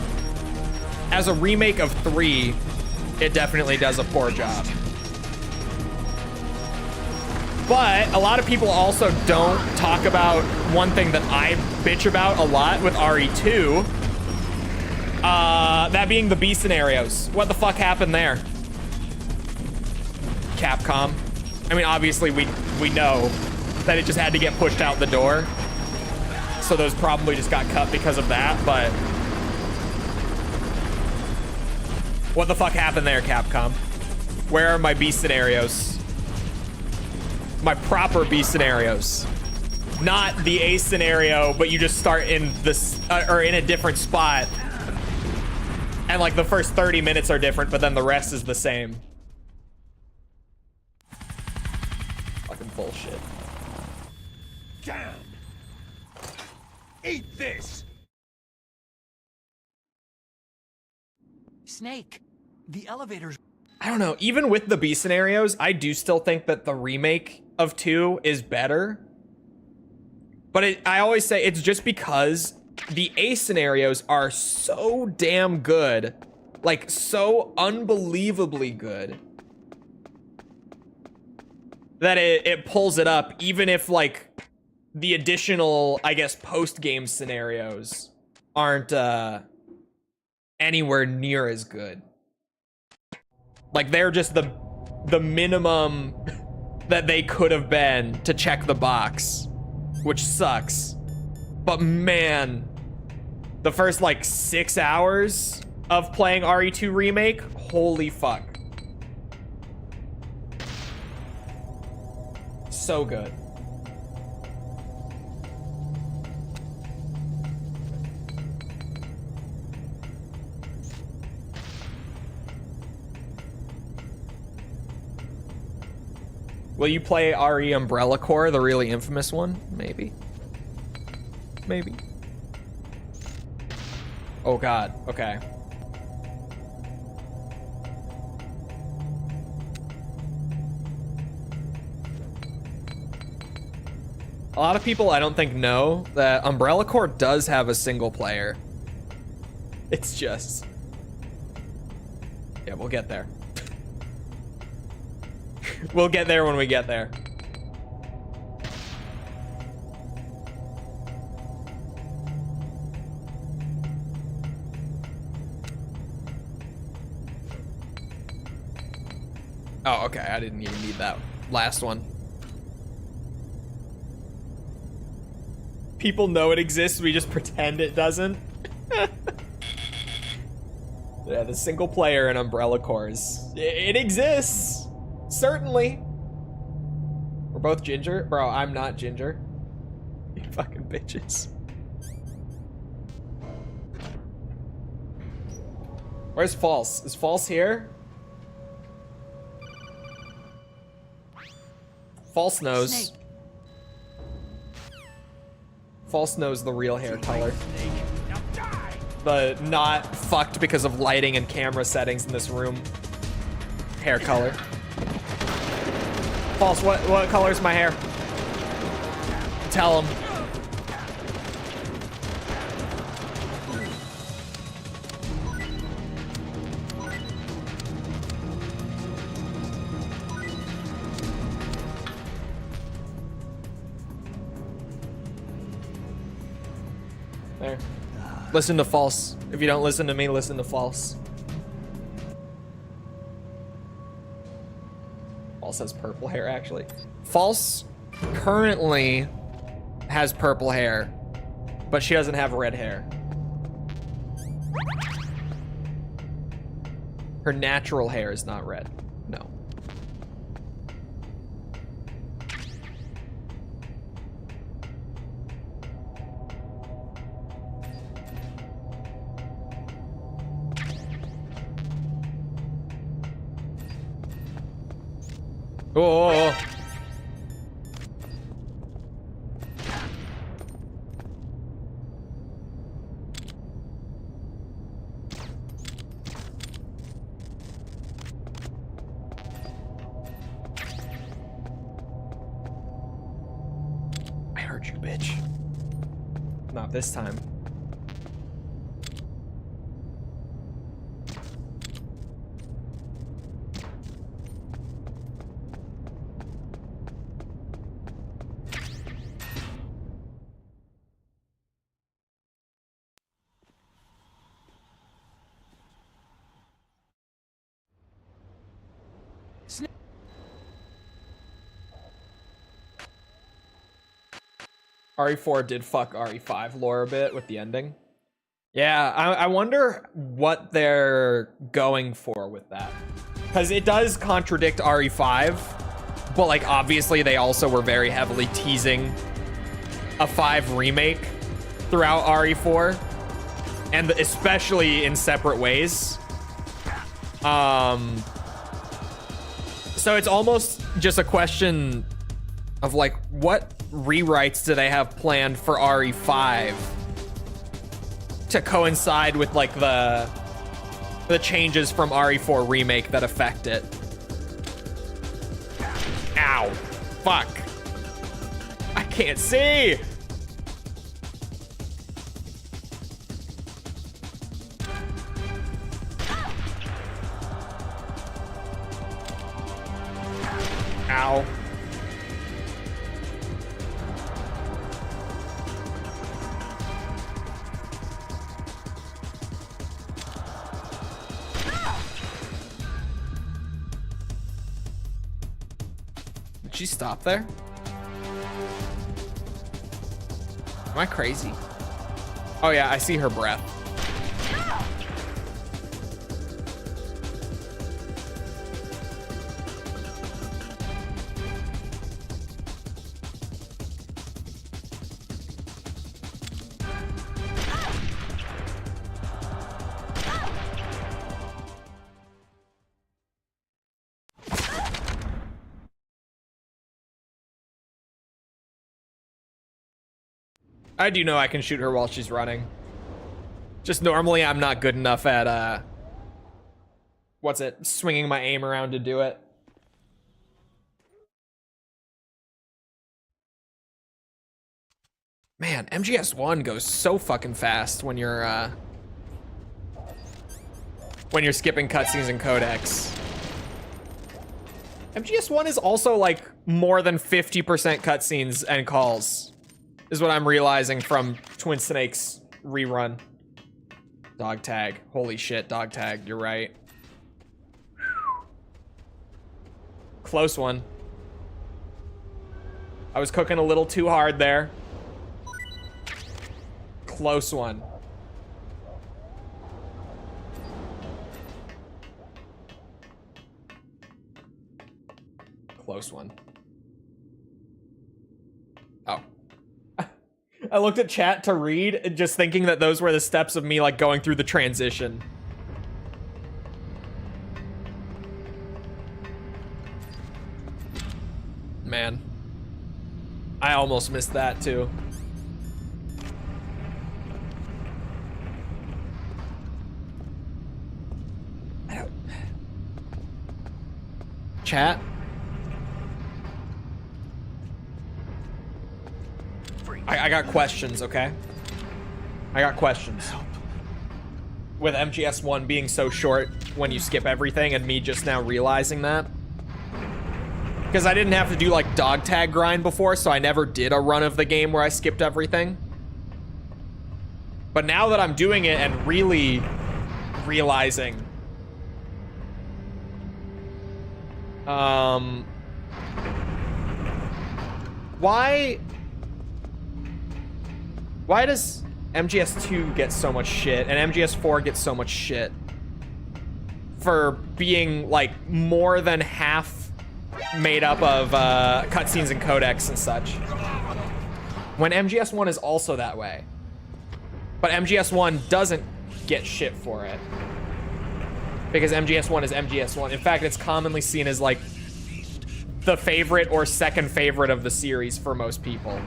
as a remake of 3, it definitely does a poor job. But a lot of people also don't talk about one thing that I bitch about a lot with RE2. That being the B scenarios. What the fuck happened there? Capcom. I mean, obviously we know that it just had to get pushed out the door. So those probably just got cut because of that, but what the fuck happened there, Capcom? Where are my B scenarios? My proper B scenarios, not the A scenario, but you just start in this or in a different spot, and like the first 30 minutes are different, but then the rest is the same. Fucking bullshit. Damn! Eat this! Snake, the elevators. I don't know. Even with the B scenarios, I do still think that the remake of 2 is better. But I always say it's just because the A scenarios are so damn good. Like, so unbelievably good. That it pulls it up, even if, like, the additional, I guess, post-game scenarios aren't anywhere near as good. Like, they're just the minimum that they could have been to check the box, which sucks. But man, the first like 6 hours of playing RE2 Remake, holy fuck. So good. Will you play RE Umbrella Corps, the really infamous one? Maybe. Maybe. Oh god, okay. A lot of people I don't think know that Umbrella Corps does have a single player. It's just... yeah, we'll get there. We'll get there when we get there. Oh, okay. I didn't even need that last one. People know it exists, we just pretend it doesn't. Yeah, the single player in Umbrella Corps. It exists! Certainly! We're both ginger? Bro, I'm not ginger. You fucking bitches. Where's False? Is False here? False knows. Snake. False knows the real hair color. The not fucked because of lighting and camera settings in this room. Hair color. False, what color's my hair? Tell him. There. Listen to False. If you don't listen to me, listen to False. False has purple hair, actually. False currently has purple hair, but she doesn't have red hair. Her natural hair is not red. No. Oh. I heard you, bitch. Not this time. RE4 did fuck RE5 lore a bit with the ending. Yeah, I wonder what they're going for with that. Because it does contradict RE5, but like obviously they also were very heavily teasing a 5 remake throughout RE4, and especially in separate ways. So it's almost just a question of like, what rewrites do they have planned for RE5 to coincide with like the changes from RE4 remake that affect it? Ow. Fuck. I can't see. Ow. Did she stop there? Am I crazy? Oh yeah, I see her breath. I do know I can shoot her while she's running. Just normally I'm not good enough at, swinging my aim around to do it. Man, MGS1 goes so fucking fast when you're skipping cutscenes and codecs. MGS1 is also like more than 50% cutscenes and calls. Is what I'm realizing from Twin Snake's rerun. Dog tag. Holy shit, dog tag. You're right. Close one. I was cooking a little too hard there. Close one. outpost one. Oh. I looked at chat to read, just thinking that those were the steps of me, like, going through the transition. Man. I almost missed that, too. Chat? I got questions, okay? I got questions. With MGS1 being so short when you skip everything and me just now realizing that. Because I didn't have to do like dog tag grind before, so I never did a run of the game where I skipped everything. But now that I'm doing it and really realizing why does MGS2 get so much shit and MGS4 get so much shit for being like more than half made up of cutscenes and codecs and such, when MGS1 is also that way, but MGS1 doesn't get shit for it because MGS1 is MGS1. In fact, it's commonly seen as like the favorite or second favorite of the series for most people.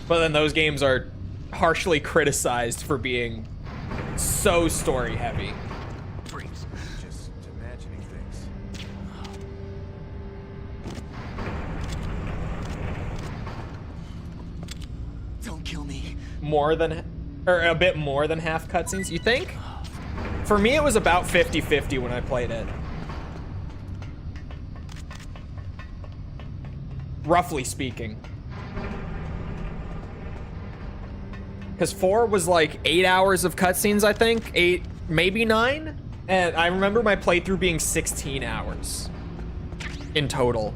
But then those games are harshly criticized for being so story heavy. Just imagining things. Don't kill me. More than, or a bit more than half cutscenes, you think? For me, it was about 50-50 when I played it. Roughly speaking. Because 4 was like 8 hours of cutscenes, I think. 8, maybe 9? And I remember my playthrough being 16 hours in total.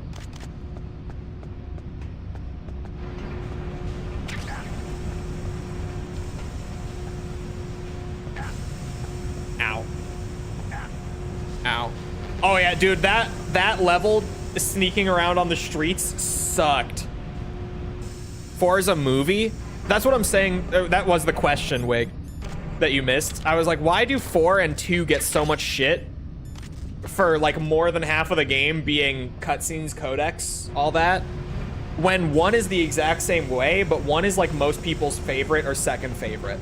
Ow. Ow. Oh yeah, dude, that level sneaking around on the streets sucked. 4 is a movie? That's what I'm saying. That was the question, Wig, that you missed. I was like, why do 4 and 2 get so much shit for like more than half of the game being cutscenes, codecs, all that, when 1 is the exact same way, but 1 is like most people's favorite or second favorite.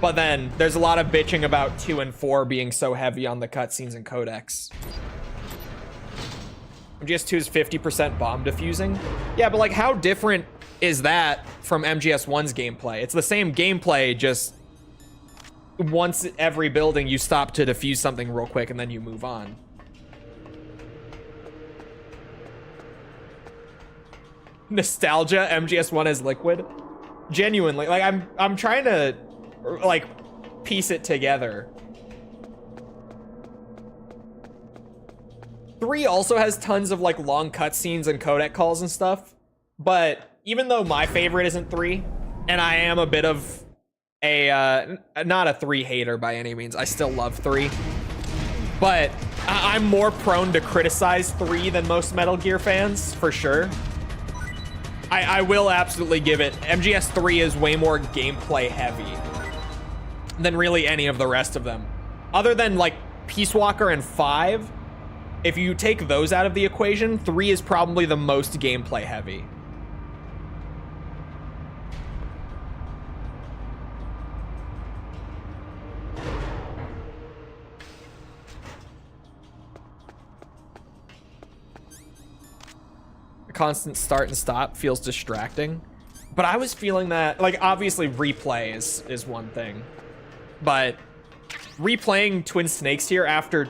But then there's a lot of bitching about 2 and 4 being so heavy on the cutscenes and codecs. MGS2 is 50% bomb defusing. Yeah, but like how different is that from MGS1's gameplay? It's the same gameplay, just once every building you stop to defuse something real quick and then you move on. Nostalgia, MGS1 as liquid. Genuinely, like I'm trying to like piece it together. 3 also has tons of like long cutscenes and codec calls and stuff, but even though my favorite isn't 3, and I am a bit of a, not a 3 hater by any means, I still love 3, but I'm more prone to criticize 3 than most Metal Gear fans, for sure. I will absolutely give it, MGS3 is way more gameplay heavy than really any of the rest of them. Other than like Peace Walker and 5, if you take those out of the equation, 3 is probably the most gameplay heavy. Constant start and stop feels distracting, but I was feeling that, like, obviously replay is one thing, but replaying Twin Snakes here after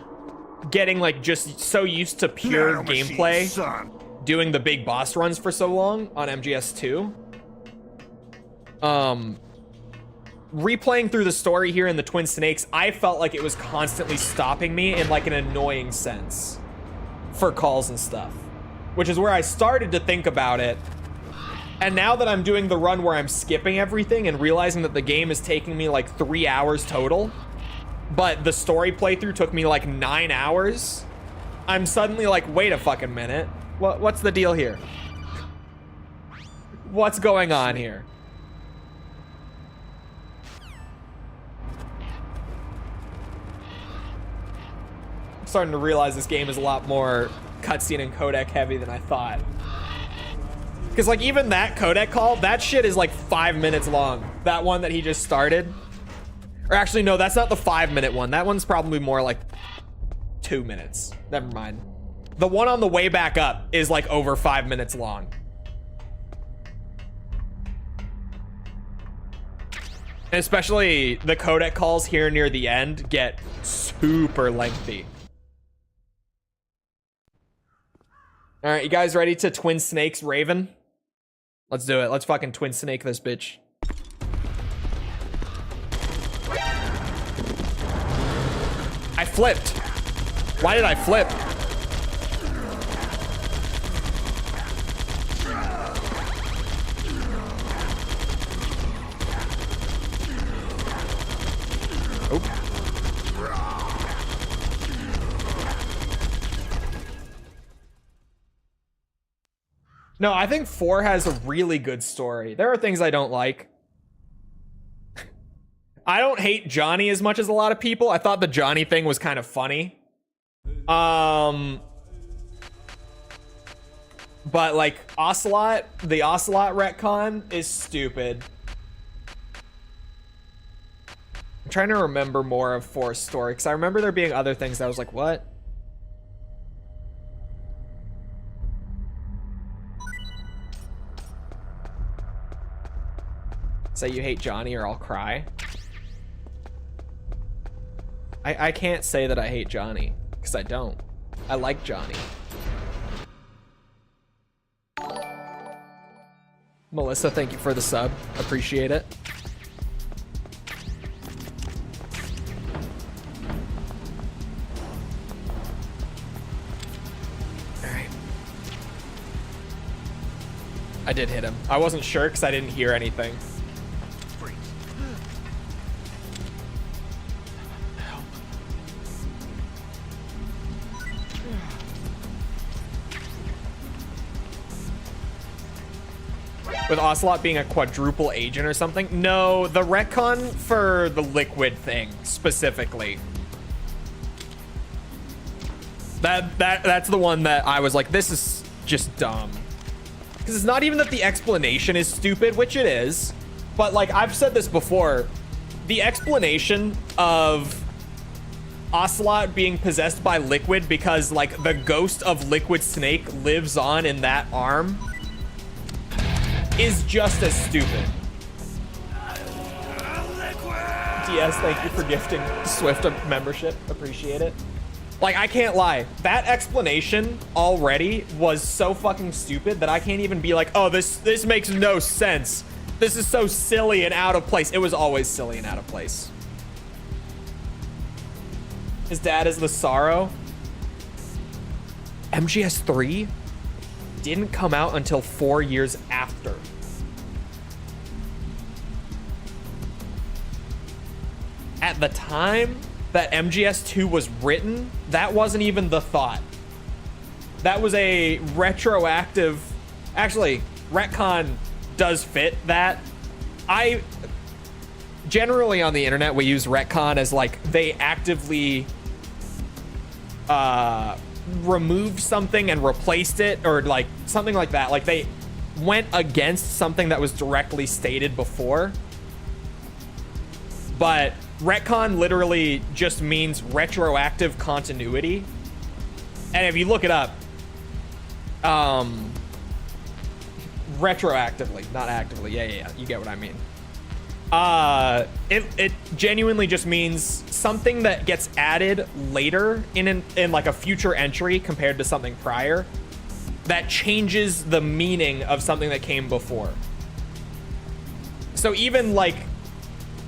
getting like just so used to pure gameplay, doing the big boss runs for so long on MGS2, replaying through the story here in the Twin Snakes, I felt like it was constantly stopping me in like an annoying sense for calls and stuff, which is where I started to think about it. And now that I'm doing the run where I'm skipping everything and realizing that the game is taking me like 3 hours total, but the story playthrough took me like 9 hours, I'm suddenly like, wait a fucking minute. What's the deal here? What's going on here? I'm starting to realize this game is a lot more cutscene and codec heavy than I thought. Because like even that codec call, that shit is like 5 minutes long. That one that he just started. Or actually, no, that's not the 5-minute one. That one's probably more like 2 minutes. Never mind. The one on the way back up is like over 5 minutes long. And especially the codec calls here near the end get super lengthy. All right, you guys ready to Twin Snakes Raven? Let's do it. Let's fucking Twin Snake this bitch. I flipped. Why did I flip? Oh. No, I think 4 has a really good story. There are things I don't like. I don't hate Johnny as much as a lot of people. I thought the Johnny thing was kind of funny. But like Ocelot, the Ocelot retcon is stupid. I'm trying to remember more of 4's story because I remember there being other things that I was like, what? Say you hate Johnny or I'll cry. I can't say that I hate Johnny because I don't. I like Johnny. Melissa, thank you for the sub. Appreciate it. All right. I did hit him. I wasn't sure because I didn't hear anything. With Ocelot being a quadruple agent or something? No, the retcon for the liquid thing specifically. That's the one that I was like, this is just dumb. Because it's not even that the explanation is stupid, which it is, but like I've said this before, the explanation of Ocelot being possessed by Liquid because like the ghost of Liquid Snake lives on in that arm is just as stupid. DS, thank you for gifting Swift a membership. Appreciate it. Like, I can't lie. That explanation already was so fucking stupid that I can't even be like, oh, this makes no sense. This is so silly and out of place. It was always silly and out of place. His dad is the Sorrow. MGS3 didn't come out until 4 years after. At the time that MGS2 was written, that wasn't even the thought. That was a retroactive... Actually, retcon does fit that. I... Generally on the internet, we use retcon as like they actively removed something and replaced it, or like something like that. Like they went against something that was directly stated before. But retcon literally just means retroactive continuity. And if you look it up, retroactively, not actively. Yeah, you get what I mean. It genuinely just means something that gets added later in like a future entry compared to something prior that changes the meaning of something that came before. So even like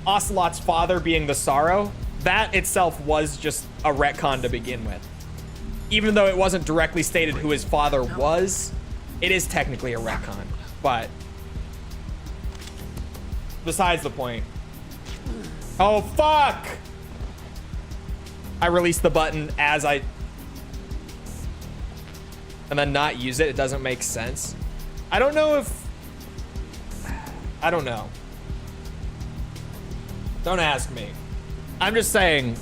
Ocelot's father being the Sorrow, that itself was just a retcon to begin with. Even though it wasn't directly stated who his father was, it is technically a retcon, but besides the point. Oh, fuck! I release the button as I... and then not use it. It doesn't make sense. I don't know if... I don't know. Don't ask me. I'm just saying,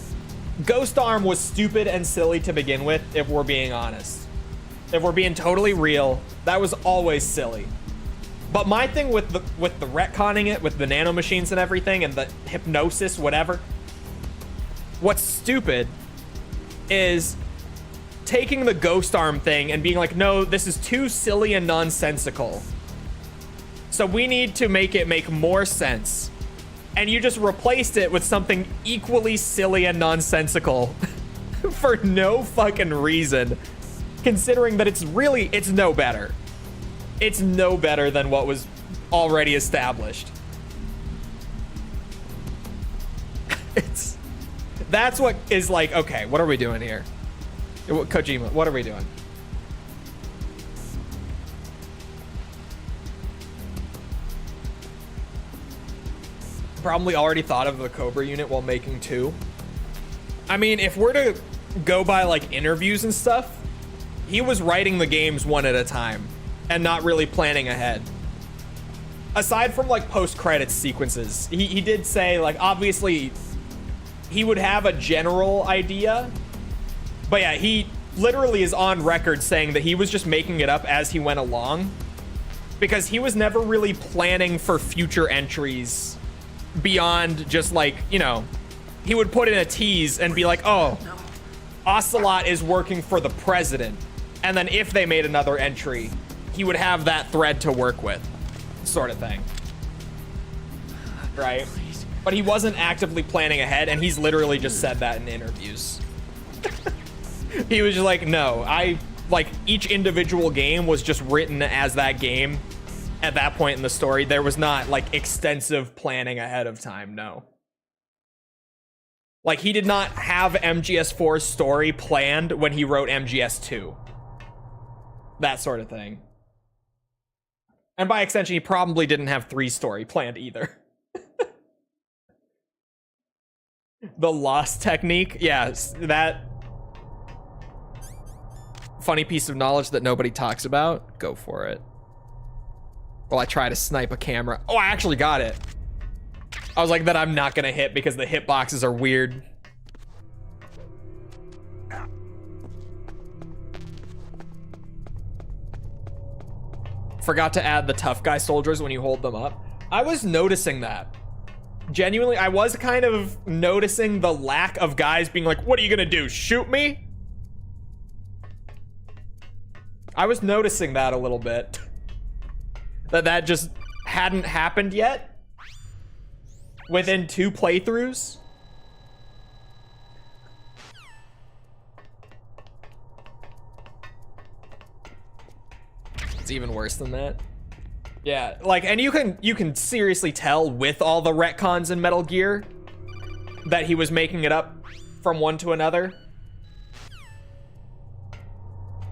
Ghost Arm was stupid and silly to begin with, if we're being honest. If we're being totally real, that was always silly. But my thing with the retconning it, with the nanomachines and everything, and the hypnosis, whatever, what's stupid is taking the Ghost Arm thing and being like, no, this is too silly and nonsensical. So we need to make it make more sense. And you just replaced it with something equally silly and nonsensical for no fucking reason, considering that it's no better. It's no better than what was already established. That's what is like, okay, what are we doing here? Kojima, what are we doing? Probably already thought of the Cobra unit while making 2. I mean, if we're to go by like interviews and stuff, he was writing the games one at a time and not really planning ahead. Aside from like post-credits sequences, he did say like, obviously he would have a general idea, but yeah, he literally is on record saying that he was just making it up as he went along because he was never really planning for future entries beyond just like, you know, he would put in a tease and be like, oh, Ocelot is working for the president. And then if they made another entry, he would have that thread to work with, sort of thing. Right? But he wasn't actively planning ahead, and he's literally just said that in interviews. He was just like, no, like, each individual game was just written as that game at that point in the story. There was not, like, extensive planning ahead of time, no. Like, he did not have MGS4's story planned when he wrote MGS2. That sort of thing. And by extension, he probably didn't have 3's story planned either. The lost technique, yes, that funny piece of knowledge that nobody talks about. Go for it. While I try to snipe a camera. Oh, I actually got it. I was like, that I'm not gonna hit because the hitboxes are weird. Forgot to add the tough guy soldiers when you hold them up. I was noticing that. Genuinely, I was kind of noticing the lack of guys being like, what are you gonna do, shoot me? I was noticing that a little bit. That just hadn't happened yet. Within 2 playthroughs. It's even worse than that. Yeah, like, and you can seriously tell with all the retcons in Metal Gear that he was making it up from one to another.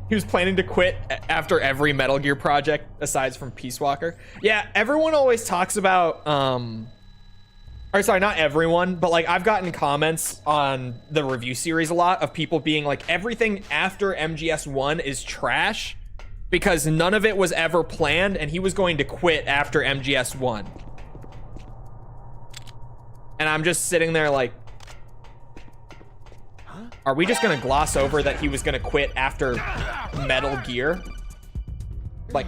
He was planning to quit after every Metal Gear project aside from Peace Walker. Yeah, everyone always talks about, or sorry, not everyone, but like I've gotten comments on the review series a lot of people being like, everything after MGS1 is trash because none of it was ever planned and he was going to quit after MGS1. And I'm just sitting there like, are we just gonna gloss over that he was gonna quit after Metal Gear? Like,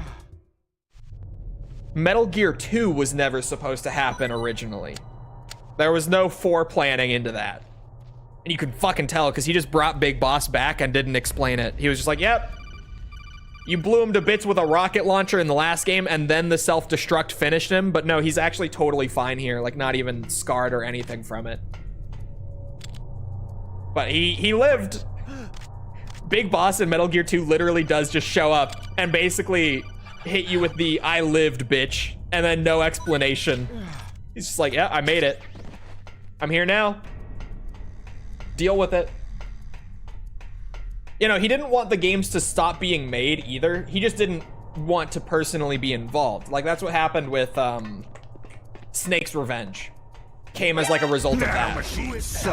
Metal Gear 2 was never supposed to happen originally. There was no foreplanning into that. And you can fucking tell because he just brought Big Boss back and didn't explain it. He was just like, yep. You blew him to bits with a rocket launcher in the last game and then the self-destruct finished him. But no, he's actually totally fine here. Like, not even scarred or anything from it. But he lived. Big Boss in Metal Gear 2 literally does just show up and basically hit you with the I lived, bitch. And then no explanation. He's just like, yeah, I made it. I'm here now. Deal with it. You know, he didn't want the games to stop being made either. He just didn't want to personally be involved. Like, that's what happened with Snake's Revenge. came as like a result of that.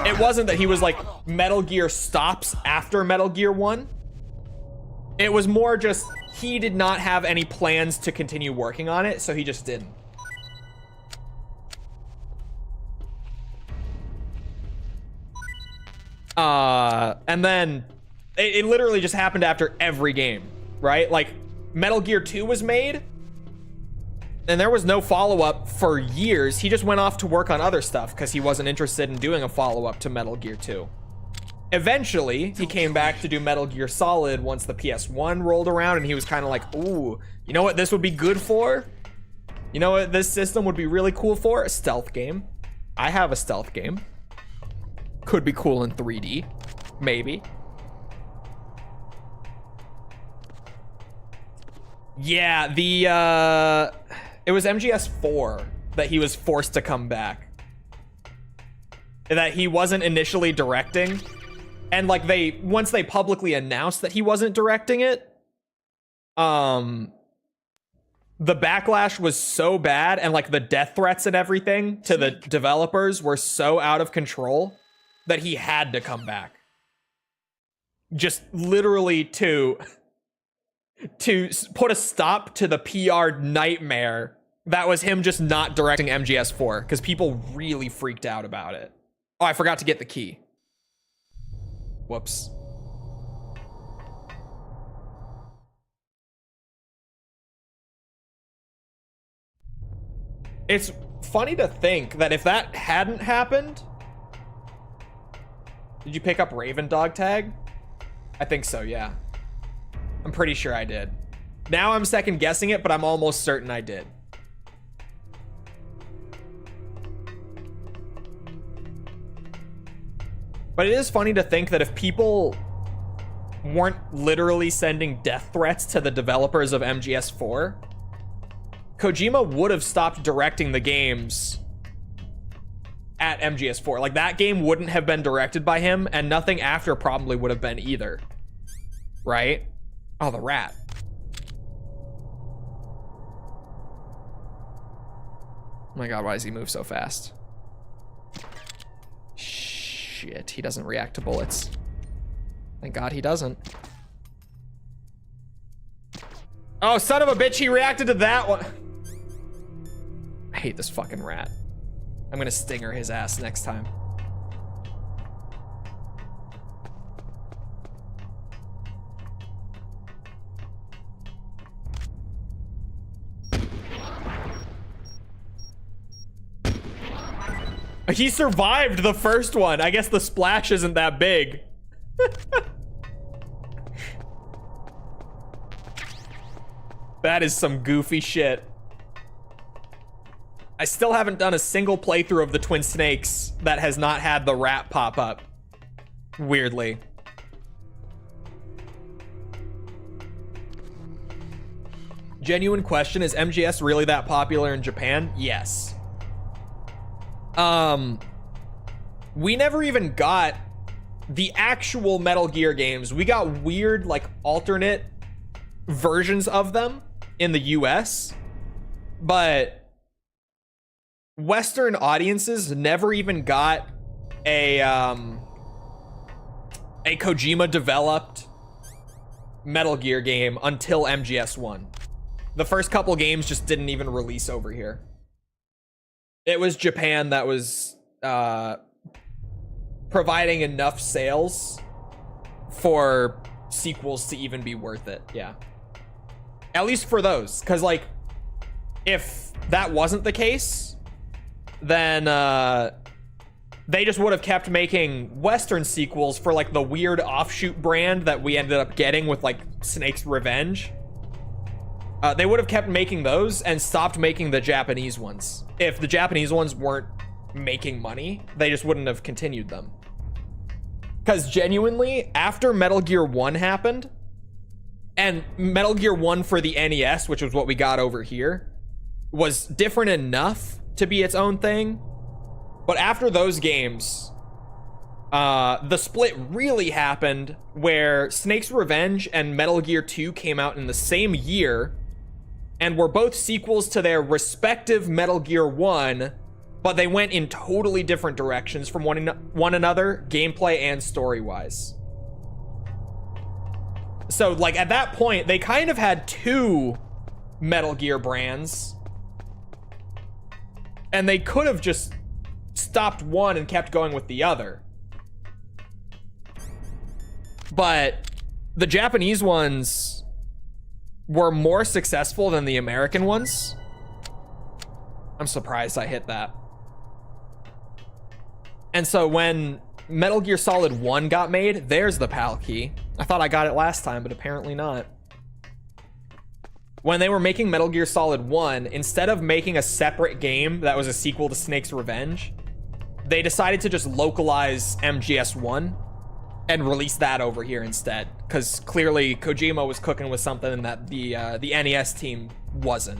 It wasn't that he was like, Metal Gear stops after Metal Gear 1. It was more just he did not have any plans to continue working on it, so he just didn't. And then it literally just happened after every game, right? Like Metal Gear 2 was made and there was no follow-up for years. He just went off to work on other stuff because he wasn't interested in doing a follow-up to Metal Gear 2. Eventually, he came back to do Metal Gear Solid once the PS1 rolled around, and he was kind of like, ooh, you know what this would be good for? You know what this system would be really cool for? A stealth game. I have a stealth game. Could be cool in 3D. Maybe. Yeah, it was MGS4 that he was forced to come back. That he wasn't initially directing. And like once they publicly announced that he wasn't directing it, the backlash was so bad, and like the death threats and everything to the developers were so out of control that he had to come back. Just literally to put a stop to the PR nightmare that was him just not directing MGS4, because people really freaked out about it. Oh, I forgot to get the key. Whoops. It's funny to think that if that hadn't happened... Did you pick up Raven dog tag? I think so, yeah. I'm pretty sure I did. Now I'm second guessing it, but I'm almost certain I did. But it is funny to think that if people weren't literally sending death threats to the developers of MGS4, Kojima would have stopped directing the games at MGS4. Like, that game wouldn't have been directed by him, and nothing after probably would have been either. Right? Oh, the rat. Oh my god, why does he move so fast? Shit, he doesn't react to bullets. Thank god he doesn't. Oh, son of a bitch, he reacted to that one. I hate this fucking rat. I'm gonna stinger his ass next time. He survived the first one. I guess the splash isn't that big. That is some goofy shit. I still haven't done a single playthrough of the Twin Snakes that has not had the rat pop up. Weirdly. Genuine question, is MGS really that popular in Japan? Yes. We never even got the actual Metal Gear games. We got weird, like, alternate versions of them in the US, but Western audiences never even got a Kojima developed Metal Gear game until MGS1. The first couple games just didn't even release over here. It was Japan that was providing enough sales for sequels to even be worth it. Yeah. At least for those. Because, like, if that wasn't the case, then they just would have kept making Western sequels for, like, the weird offshoot brand that we ended up getting with, like, Snake's Revenge. They would have kept making those and stopped making the Japanese ones. If the Japanese ones weren't making money, they just wouldn't have continued them. Because genuinely, after Metal Gear 1 happened, and Metal Gear 1 for the NES, which was what we got over here, was different enough to be its own thing. But after those games, the split really happened where Snake's Revenge and Metal Gear 2 came out in the same year, and were both sequels to their respective Metal Gear 1, but they went in totally different directions from one another, gameplay and story-wise. So, like, at that point, they kind of had two Metal Gear brands, and they could have just stopped one and kept going with the other. But the Japanese ones were more successful than the American ones. I'm surprised I hit that. And so when Metal Gear Solid 1 got made, there's the PAL key. I thought I got it last time, but apparently not. When they were making Metal Gear Solid 1, instead of making a separate game that was a sequel to Snake's Revenge, they decided to just localize MGS1 and release that over here instead, because clearly Kojima was cooking with something that the NES team wasn't.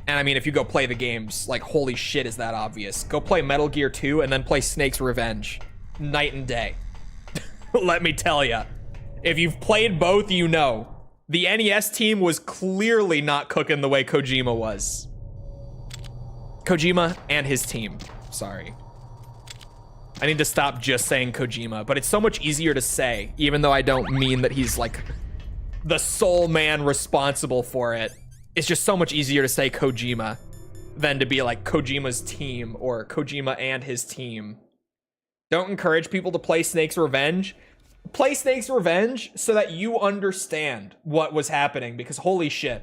And I mean, if you go play the games, like, holy shit, is that obvious. Go play Metal Gear 2 and then play Snake's Revenge. Night and day. Let me tell ya. If you've played both, you know. The NES team was clearly not cooking the way Kojima was. Kojima and his team. Sorry. I need to stop just saying Kojima, but it's so much easier to say, even though I don't mean that he's like the sole man responsible for it. It's just so much easier to say Kojima than to be like Kojima's team or Kojima and his team. Don't encourage people to play Snake's Revenge. Play Snake's Revenge so that you understand what was happening, because holy shit.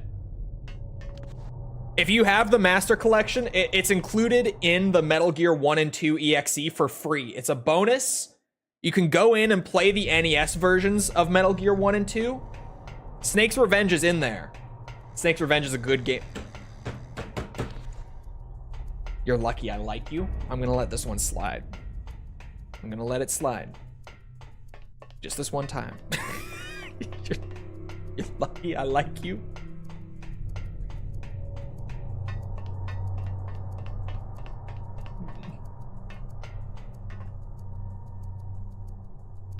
If you have the Master Collection, it's included in the Metal Gear 1 and 2 EXE for free. It's a bonus. You can go in and play the NES versions of Metal Gear 1 and 2. Snake's Revenge is in there. Snake's Revenge is a good game. You're lucky I like you. I'm gonna let this one slide. I'm gonna let it slide. Just this one time. You're lucky I like you.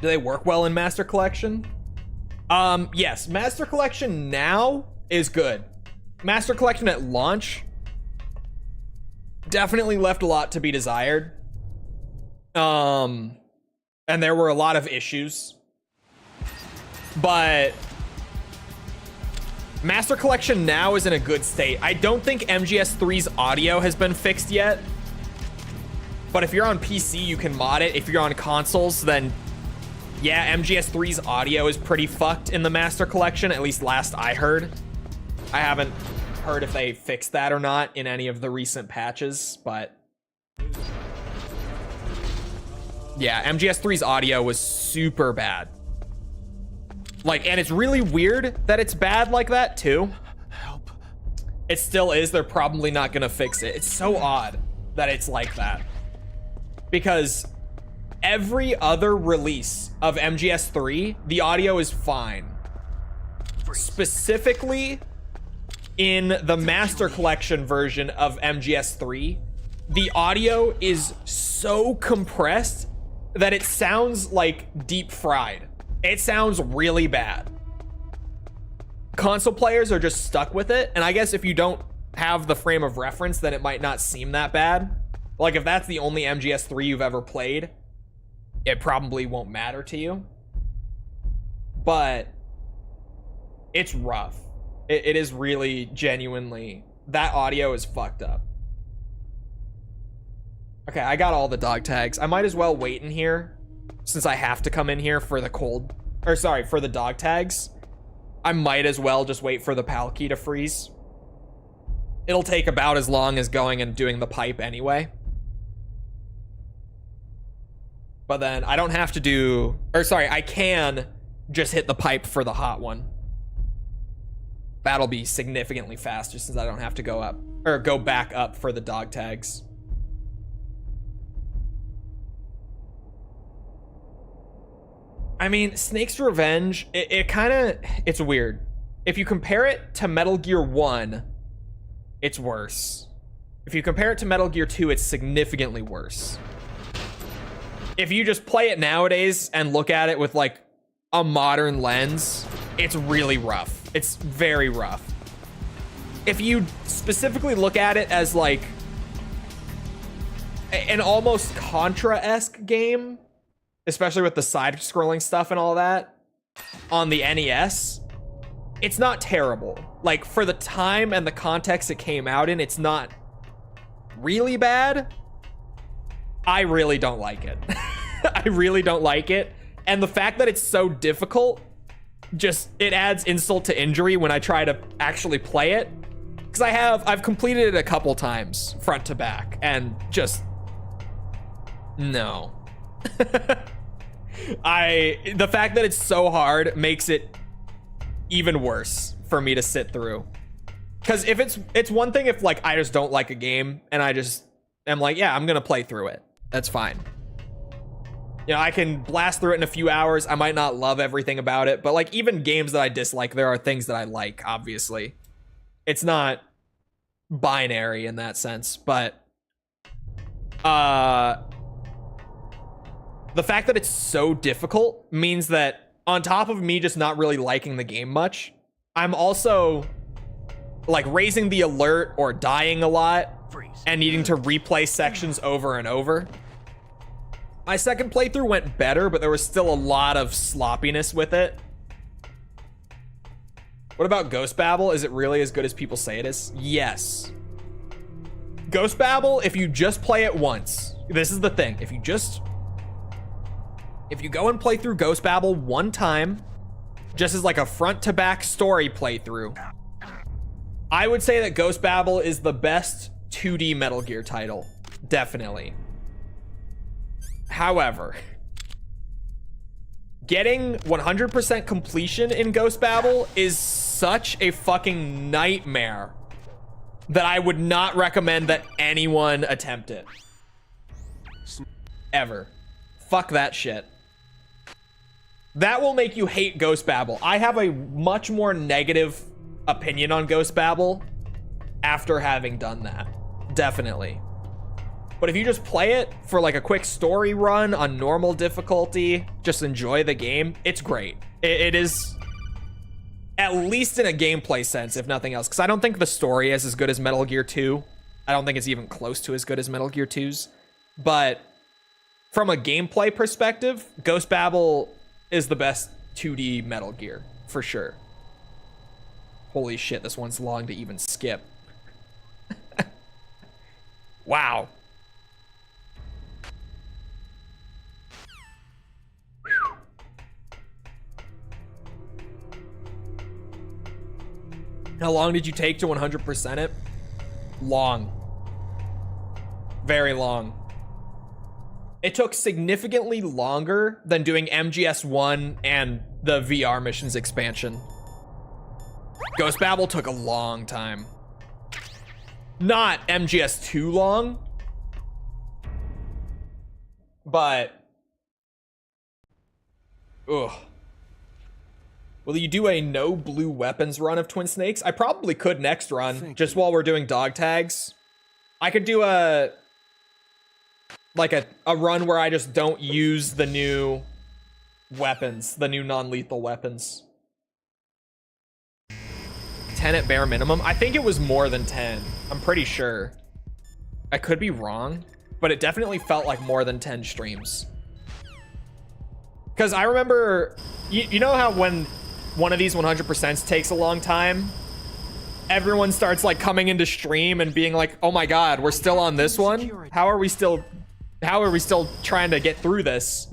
Do they work well in Master Collection? Yes, Master Collection now is good. Master Collection at launch definitely left a lot to be desired. And there were a lot of issues. But Master Collection now is in a good state. I don't think MGS3's audio has been fixed yet. But if you're on PC, you can mod it. If you're on consoles, then yeah, MGS3's audio is pretty fucked in the Master Collection, at least last I heard. I haven't heard if they fixed that or not in any of the recent patches, but yeah, MGS3's audio was super bad. Like, and it's really weird that it's bad like that too. Help. It still is. They're probably not gonna fix it. It's so odd that it's like that, because every other release of MGS3, the audio is fine. Specifically in the Master Collection version of MGS3, the audio is so compressed that it sounds like deep fried. It sounds really bad. Console players are just stuck with it, and I guess if you don't have the frame of reference, then it might not seem that bad. Like, if that's the only MGS3 you've ever played, it probably won't matter to you. But it's rough. It is really genuinely, that audio is fucked up. Okay, I got all the dog tags. I might as well wait in here, since I have to come in here for the for the dog tags. I might as well just wait for the PAL key to freeze. It'll take about as long as going and doing the pipe anyway. But then I don't have to do, I can just hit the pipe for the hot one. That'll be significantly faster since I don't have to go up, or go back up for the dog tags. I mean, Snake's Revenge, it's weird. If you compare it to Metal Gear 1, it's worse. If you compare it to Metal Gear 2, it's significantly worse. If you just play it nowadays and look at it with like a modern lens, it's really rough. It's very rough. If you specifically look at it as like an almost Contra-esque game, especially with the side-scrolling stuff and all that, on the NES, it's not terrible. Like, for the time and the context it came out in, it's not really bad. I really don't like it. I really don't like it. And the fact that it's so difficult, it adds insult to injury when I try to actually play it. Because I've completed it a couple times, front to back, and just, no. The fact that it's so hard makes it even worse for me to sit through. Because if it's one thing if like I just don't like a game and I just am like, yeah, I'm gonna play through it. That's fine. You know, I can blast through it in a few hours. I might not love everything about it, but like even games that I dislike, there are things that I like, obviously. It's not binary in that sense, but the fact that it's so difficult means that on top of me just not really liking the game much, I'm also like raising the alert or dying a lot and needing to replay sections over and over. My second playthrough went better, but there was still a lot of sloppiness with it. What about Ghost Babel? Is it really as good as people say it is? Yes. Ghost Babel, if you just play it once, this is the thing. If you go and play through Ghost Babel one time, just as like a front to back story playthrough, I would say that Ghost Babel is the best 2D Metal Gear title. Definitely. However, getting 100% completion in Ghost Babel is such a fucking nightmare that I would not recommend that anyone attempt it. Ever. Fuck that shit. That will make you hate Ghost Babel. I have a much more negative opinion on Ghost Babel after having done that. Definitely. But if you just play it for like a quick story run on normal difficulty, just enjoy the game, it's great. It is, at least in a gameplay sense, if nothing else. Because I don't think the story is as good as Metal Gear 2. I don't think it's even close to as good as Metal Gear 2's. But from a gameplay perspective, Ghost Babel is the best 2D Metal Gear, for sure. Holy shit, this one's long to even skip. Wow. How long did you take to 100% it? Long. Very long. It took significantly longer than doing MGS1 and the VR missions expansion. Ghost Babel took a long time. Not MGS2 long, but ugh. Will you do a no blue weapons run of Twin Snakes? I probably could next run, just while we're doing dog tags. I could do a run where I just don't use the new weapons, the new non-lethal weapons. 10 at bare minimum? I think it was more than 10. I'm pretty sure. I could be wrong, but it definitely felt like more than 10 streams. Because I remember, you know how when one of these 100% takes a long time, everyone starts like coming into stream and being like, oh my god, we're still on this one? How are we still trying to get through this?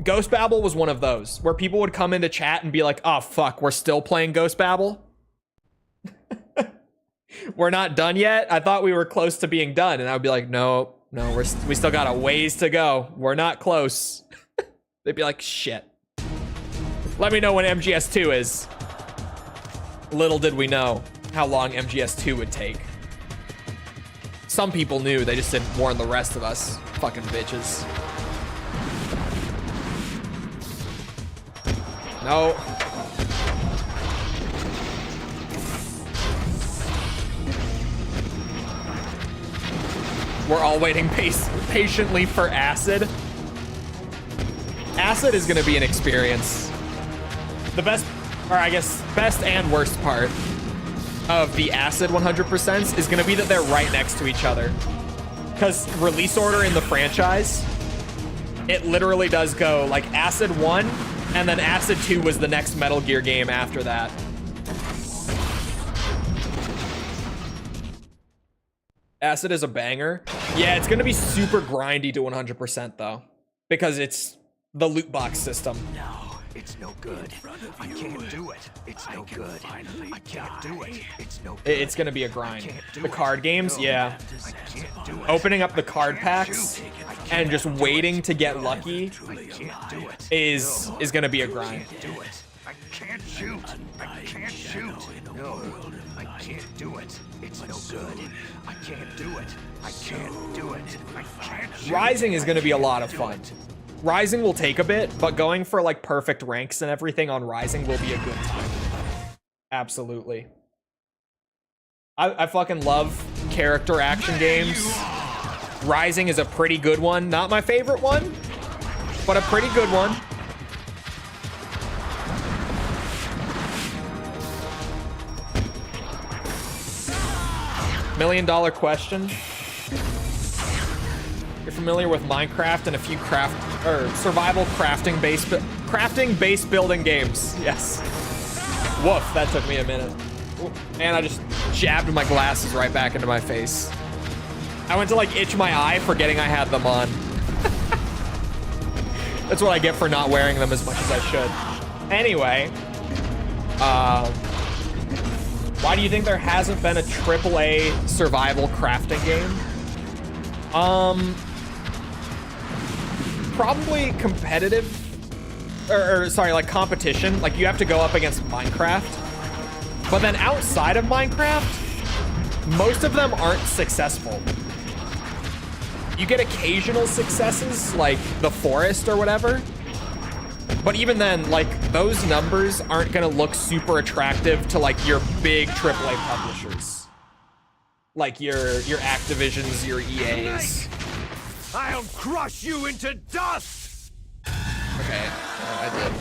Ghost Babel was one of those, where people would come into chat and be like, oh fuck, we're still playing Ghost Babel? We're not done yet? I thought we were close to being done. And I would be like, no, we still got a ways to go. We're not close. They'd be like, shit. Let me know when MGS2 is. Little did we know how long MGS2 would take. Some people knew, they just didn't warn the rest of us. Fucking bitches. No. We're all waiting patiently for Acid. Acid is gonna be an experience. The best, or I guess best and worst part of the Acid 100% is gonna be that they're right next to each other. because release order in the franchise, it literally does go like Acid 1, and then Acid 2 was the next Metal Gear game after that. Acid is a banger. Yeah, it's gonna be super grindy to 100% though, because it's the loot box system. No, it's no good. I can't do it. It's no good. I can't do it. It's no good. It's gonna be a grind. The card games, yeah. I can't do it. Opening up the card packs and just waiting to get lucky is gonna be a grind. I can't shoot. I can't shoot. No, I can't do it. It's no good. I can't do it. I can't do it. I can't shoot. Rising is gonna be a lot of fun. Rising will take a bit, but going for like perfect ranks and everything on Rising will be a good time. Absolutely. I fucking love character action games. Rising is a pretty good one. Not my favorite one, but a pretty good one. $1 million question. You're familiar with Minecraft and a few survival crafting based building games. Yes. Woof, that took me a minute. And I just jabbed my glasses right back into my face. I went to like itch my eye forgetting I had them on. That's what I get for not wearing them as much as I should. Anyway, why do you think there hasn't been a AAA survival crafting game? Probably competitive, or sorry, like competition. Like you have to go up against Minecraft. But then outside of Minecraft, most of them aren't successful. You get occasional successes like the forest or whatever. But even then, like those numbers aren't gonna look super attractive to like your big AAA publishers. Like your Activisions, your EAs. I'll crush you into dust! Okay, I did.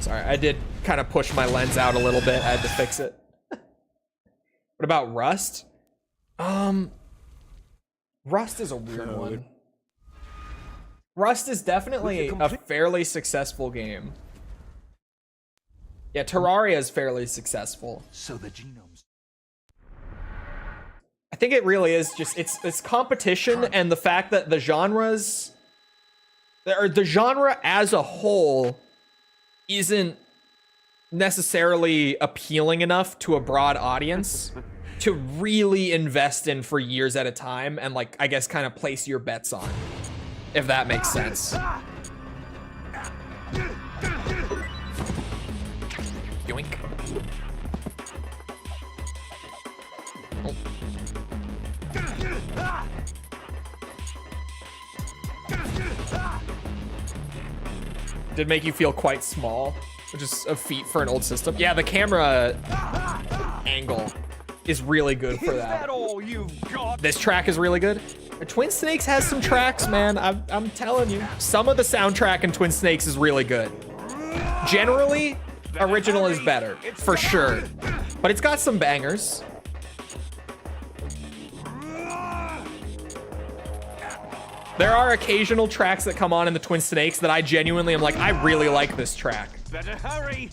Sorry, I did kind of push my lens out a little bit. I had to fix it. What about Rust? Rust is a weird one. Rust is definitely a fairly successful game. Yeah, Terraria is fairly successful. So the genomes. I think it really is just it's competition and the fact that the genres or the genre as a whole isn't necessarily appealing enough to a broad audience to really invest in for years at a time and like I guess kind of place your bets on, if that makes sense. Yoink. Oh. Did make you feel quite small, which is a feat for an old system. Yeah, the camera angle is really good for that. All you've got? This track is really good. Twin Snakes has some tracks, man. I'm telling you. Some of the soundtrack in Twin Snakes is really good. Generally, original is better, for sure. But it's got some bangers. There are occasional tracks that come on in the Twin Snakes that I genuinely am like, I really like this track. Better hurry!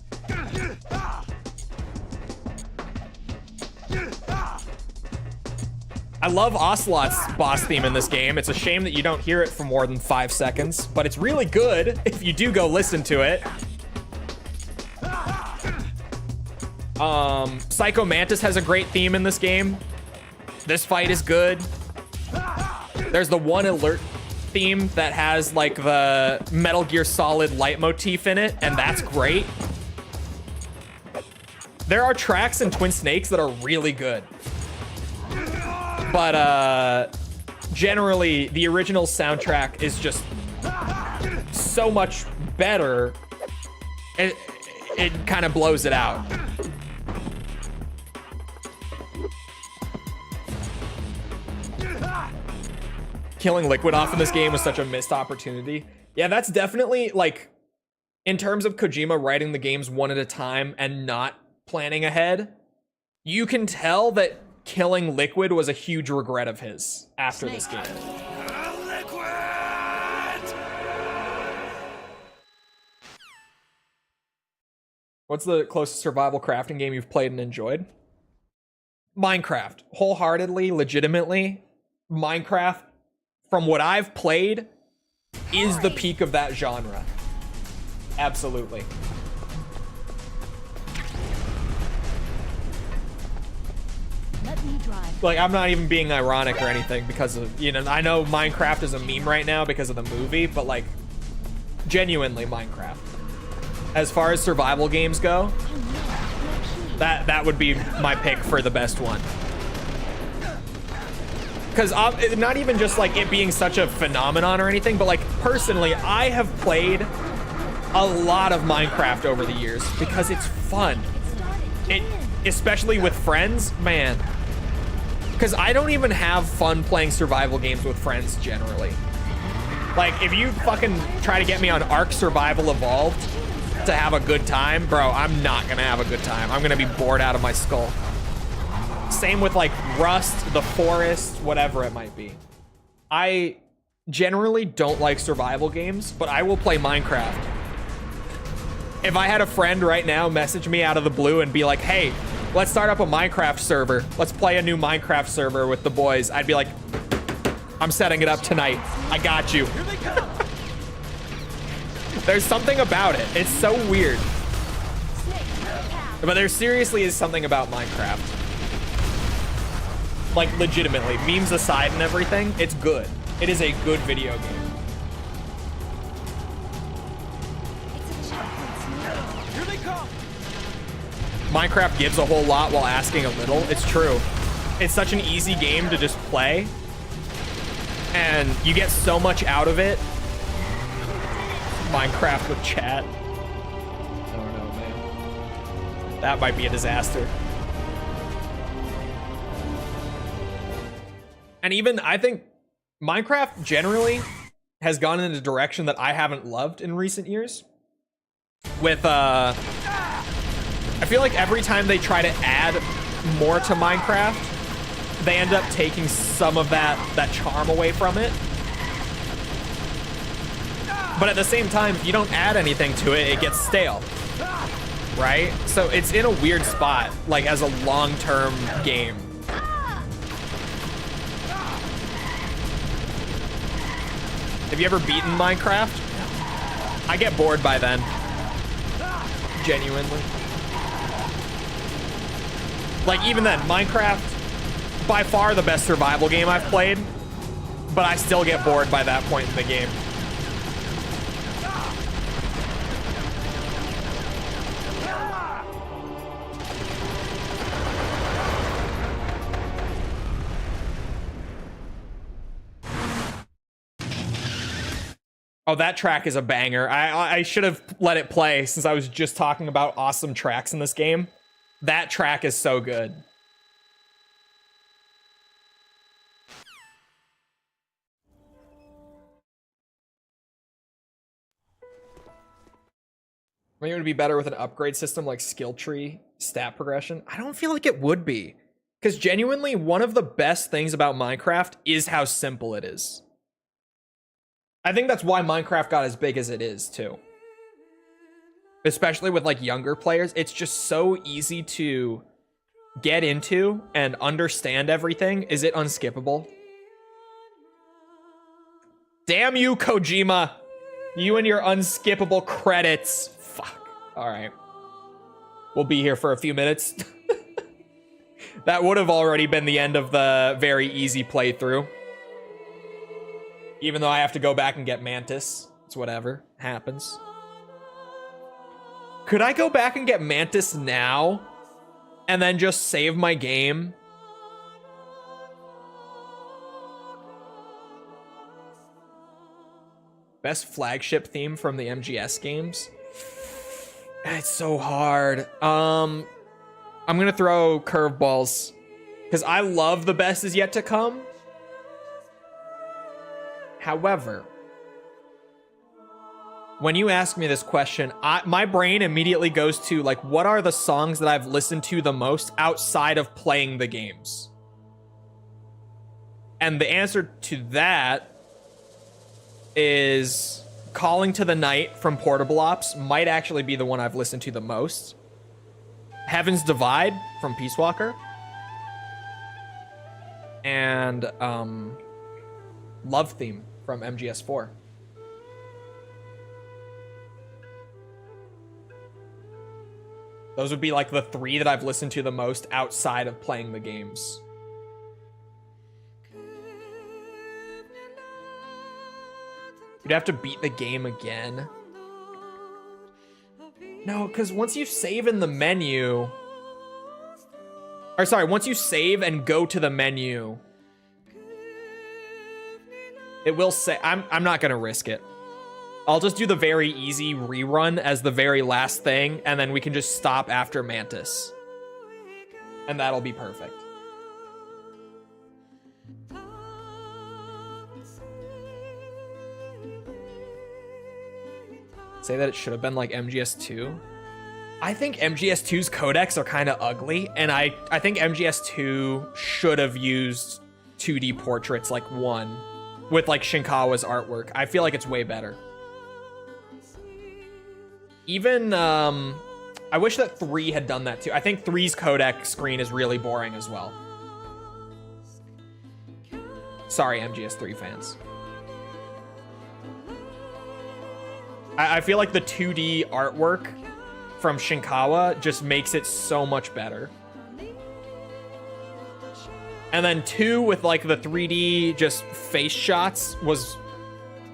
I love Ocelot's boss theme in this game. It's a shame that you don't hear it for more than 5 seconds, but it's really good if you do go listen to it. Psycho Mantis has a great theme in this game. This fight is good. There's the one alert theme that has like the Metal Gear Solid leitmotif in it, and that's great. There are tracks in Twin Snakes that are really good. But generally, the original soundtrack is just so much better. It kind of blows it out. Killing Liquid off in this game was such a missed opportunity. Yeah, that's definitely, like, in terms of Kojima writing the games one at a time and not planning ahead, you can tell that killing Liquid was a huge regret of his after this game. What's the closest survival crafting game you've played and enjoyed? Minecraft. Wholeheartedly, legitimately, Minecraft, from what I've played, is the peak of that genre. Absolutely. Let me drive. Like, I'm not even being ironic or anything because of, you know, I know Minecraft is a meme right now because of the movie, but like, genuinely Minecraft. As far as survival games go, that would be my pick for the best one. Because not even just like it being such a phenomenon or anything, but like personally, I have played a lot of Minecraft over the years because it's fun. Especially with friends, man. Because I don't even have fun playing survival games with friends generally. Like, if you fucking try to get me on Ark Survival Evolved to have a good time, bro, I'm not gonna have a good time. I'm gonna be bored out of my skull. Same with like Rust, The Forest, whatever it might be. I generally don't like survival games, but I will play Minecraft. If I had a friend right now message me out of the blue and be like, hey, let's start up a Minecraft server. Let's play a new Minecraft server with the boys. I'd be like, I'm setting it up tonight. I got you. There's something about it. It's so weird. But there seriously is something about Minecraft. Like, legitimately. Memes aside and everything, it's good. It is a good video game. Minecraft gives a whole lot while asking a little. It's true. It's such an easy game to just play. And you get so much out of it. Minecraft with chat. I don't know, man. That might be a disaster. And even, I think Minecraft generally has gone in a direction that I haven't loved in recent years. With, I feel like every time they try to add more to Minecraft, they end up taking some of that charm away from it. But at the same time, if you don't add anything to it, it gets stale, right? So it's in a weird spot, like as a long-term game. Have you ever beaten Minecraft? I get bored by then. Genuinely. Like, even then, Minecraft, by far the best survival game I've played, but I still get bored by that point in the game. Oh, that track is a banger. I should have let it play since I was just talking about awesome tracks in this game. That track is so good. I think it would be better with an upgrade system like skill tree, stat progression. I don't feel like it would be. Because genuinely, one of the best things about Minecraft is how simple it is. I think that's why Minecraft got as big as it is, too. Especially with, like, younger players. It's just so easy to get into and understand everything. Is it unskippable? Damn you, Kojima! You and your unskippable credits. Fuck. Alright. We'll be here for a few minutes. That would have already been the end of the very easy playthrough. Even though I have to go back and get Mantis. It's whatever. Happens. Could I go back and get Mantis now? And then just save my game? Best flagship theme from the MGS games? It's so hard. I'm gonna throw curveballs. Because I love The Best Is Yet to Come. However, when you ask me this question, my brain immediately goes to, like, what are the songs that I've listened to the most outside of playing the games? And the answer to that is Calling to the Night from Portable Ops might actually be the one I've listened to the most. Heaven's Divide from Peace Walker. And Love Theme from MGS4. Those would be like the 3 that I've listened to the most outside of playing the games. You'd have to beat the game again. No, because once you save in the menu... Or sorry, once you save and go to the menu... It will say... I'm not going to risk it. I'll just do the very easy rerun as the very last thing, and then we can just stop after Mantis. And that'll be perfect. Say that it should have been like MGS2. I think MGS2's codecs are kind of ugly, and I think MGS2 should have used 2D portraits like 1 with like Shinkawa's artwork. I feel like it's way better. Even, I wish that 3 had done that too. I think 3's codec screen is really boring as well. Sorry, MGS3 fans. I feel like the 2D artwork from Shinkawa just makes it so much better. And then 2 with like the 3D just face shots was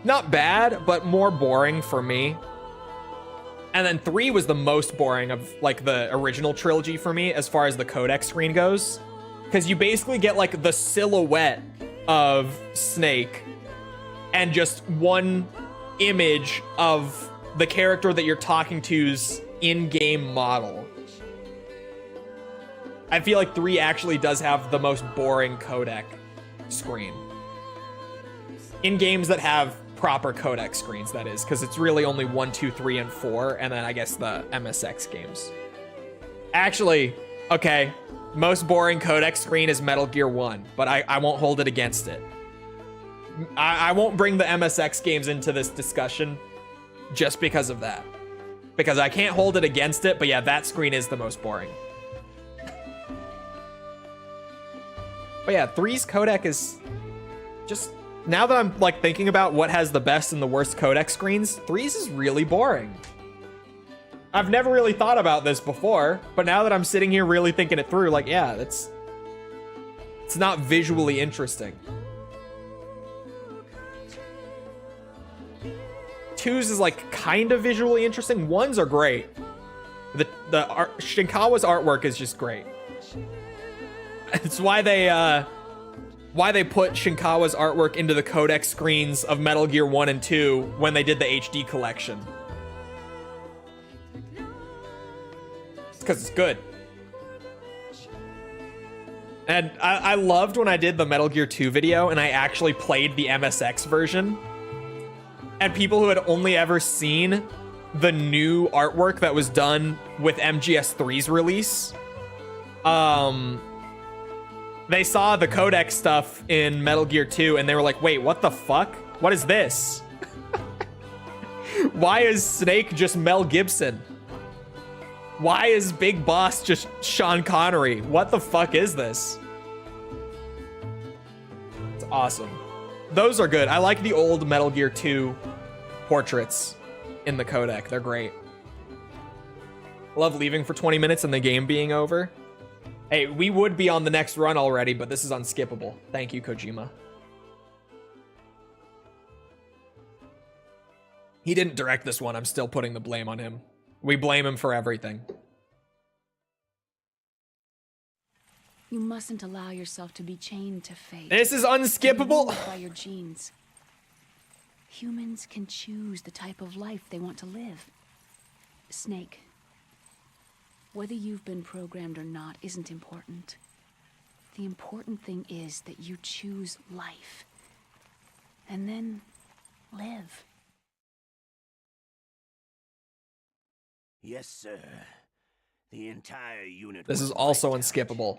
not bad, but more boring for me. And then 3 was the most boring of like the original trilogy for me as far as the codec screen goes. Because you basically get like the silhouette of Snake and just one image of the character that you're talking to's in-game model. I feel like 3 actually does have the most boring codec screen. In games that have proper codec screens, that is, because it's really only 1, 2, 3, and 4, and then I guess the MSX games. Actually, okay, most boring codec screen is Metal Gear 1, but I won't hold it against it. I won't bring the MSX games into this discussion just because of that. Because I can't hold it against it, but yeah, that screen is the most boring. But yeah, 3's codec is just... Now that I'm like thinking about what has the best and the worst codec screens, 3's is really boring. I've never really thought about this before, but now that I'm sitting here really thinking it through, like, yeah, it's not visually interesting. 2's is like kind of visually interesting. 1's are great. The art, Shinkawa's artwork is just great. It's why they put Shinkawa's artwork into the codec screens of Metal Gear 1 and 2 when they did the HD collection. It's because it's good. And I loved when I did the Metal Gear 2 video and I actually played the MSX version. And people who had only ever seen the new artwork that was done with MGS3's release, they saw the codec stuff in Metal Gear 2 and they were like, wait, what the fuck? What is this? Why is Snake just Mel Gibson? Why is Big Boss just Sean Connery? What the fuck is this? It's awesome. Those are good. I like the old Metal Gear 2 portraits in the codec. They're great. Love leaving for 20 minutes and the game being over. Hey, we would be on the next run already, but this is unskippable. Thank you, Kojima. He didn't direct this one. I'm still putting the blame on him. We blame him for everything. You mustn't allow yourself to be chained to fate. This is unskippable. By your genes. Humans can choose the type of life they want to live. Snake, whether you've been programmed or not isn't important. The important thing is that you choose life. And then live. Yes, sir. The entire unit. This is was also wiped out. unskippable.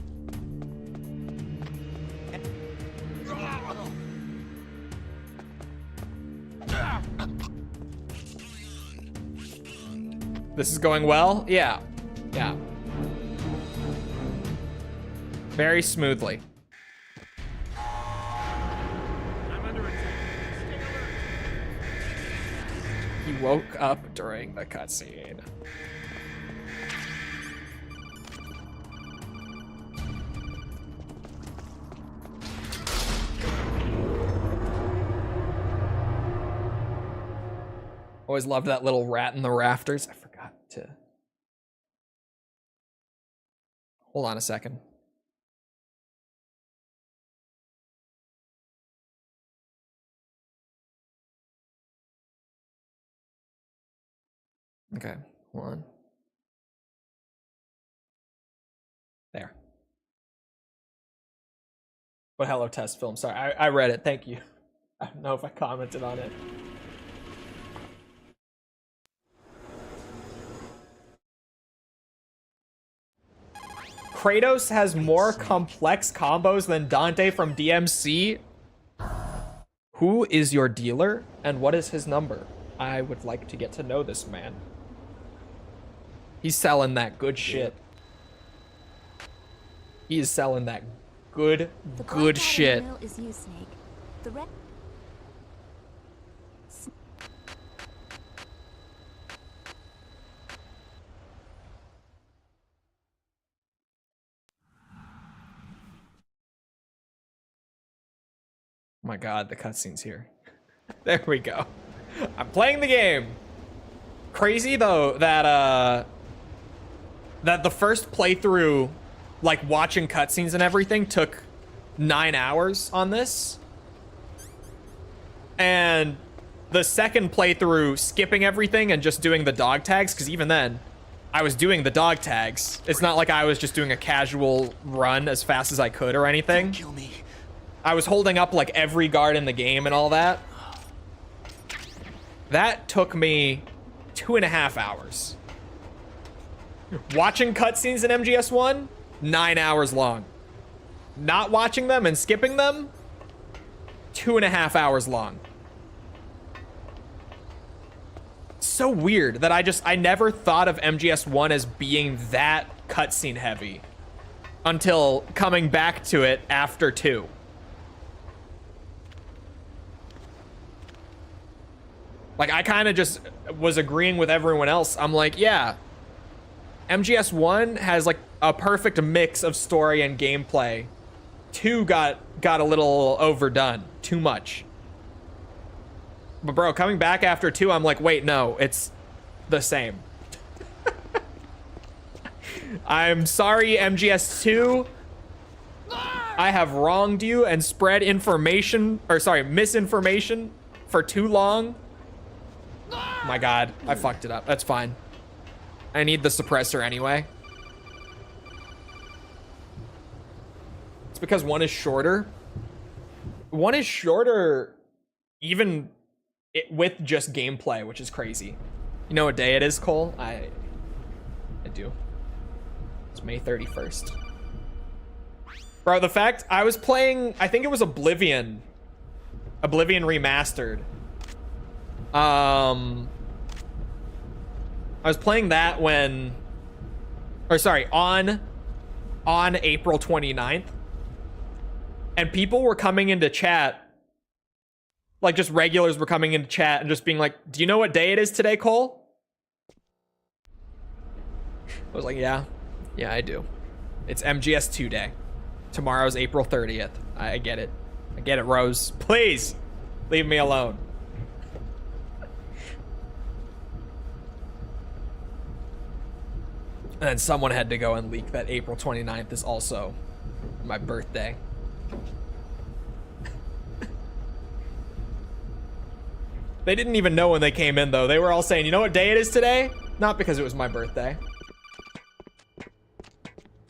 This is going well? Yeah. Yeah. Very smoothly. I'm under attack. Stay alert. He woke up during the cutscene. Always loved that little rat in the rafters. I forgot to... Hold on a second. Okay, hold on. There. But hello, test film. Sorry, I read it. Thank you. I don't know if I commented on it. Kratos has more complex combos than Dante from DMC. Who is your dealer and what is his number? I would like to get to know this man. He's selling that good shit. He is selling that good shit. Is you, Snake. The Oh my god, the cutscene's here. There we go. I'm playing the game. Crazy though that that the first playthrough, like watching cutscenes and everything, took 9 hours on this. And the second playthrough, skipping everything and just doing the dog tags, because even then, I was doing the dog tags. It's not like I was just doing a casual run as fast as I could or anything. Don't kill me. I was holding up like every guard in the game and all that. That took me 2.5 hours. Watching cutscenes in MGS1, 9 hours long. Not watching them and skipping them, 2.5 hours long. So weird that I never thought of MGS1 as being that cutscene heavy until coming back to it after 2. Like, I kind of just was agreeing with everyone else. I'm like, yeah, MGS1 has like a perfect mix of story and gameplay. 2 got a little overdone, too much. But bro, coming back after 2, I'm like, wait, no, it's the same. I'm sorry, MGS2. I have wronged you and spread information, or sorry, misinformation for too long. Oh my god, I fucked it up. That's fine. I need the suppressor anyway. It's because 1 is shorter. 1 is shorter even with just gameplay, which is crazy. You know what day it is, Cole? I do. It's May 31st. Bro, the fact I was playing, I think it was Oblivion Remastered. I was playing that when, or sorry, on April 29th, and people were coming into chat, like just regulars were coming into chat and just being like, do you know what day it is today, Cole? I was like, yeah, I do. It's MGS2 day. Tomorrow's April 30th. I get it. I get it, Rose. Please leave me alone. And then someone had to go and leak that April 29th is also my birthday. They didn't even know when they came in, though. They were all saying, you know what day it is today? Not because it was my birthday,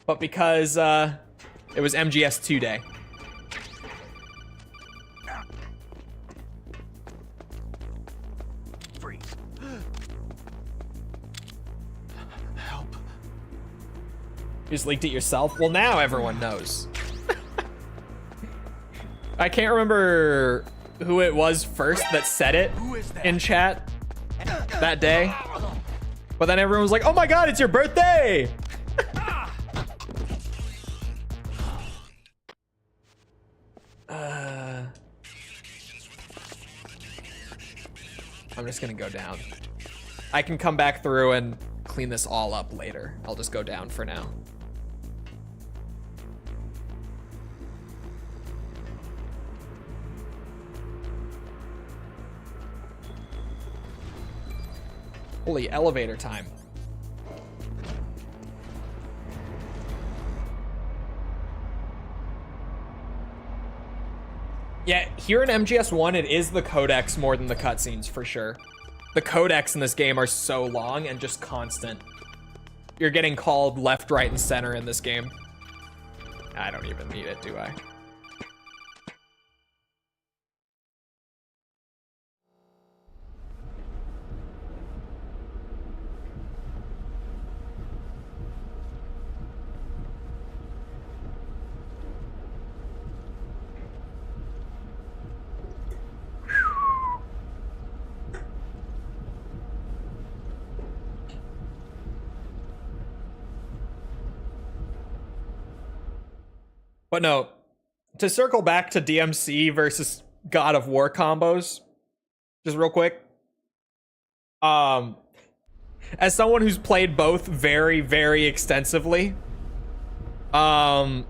but because it was MGS2 day. Freeze. Help. You just leaked it yourself? Well, now everyone knows. I can't remember who it was first that said it in chat that day. But then everyone was like, oh my god, it's your birthday! I'm just gonna go down. I can come back through and clean this all up later. I'll just go down for now. Holy elevator time. Yeah, here in MGS1, it is the codex more than the cutscenes, for sure. The codex in this game are so long and just constant. You're getting called left, right, and center in this game. I don't even need it, do I? But no, to circle back to DMC versus God of War combos, just real quick. As someone who's played both very, very extensively, God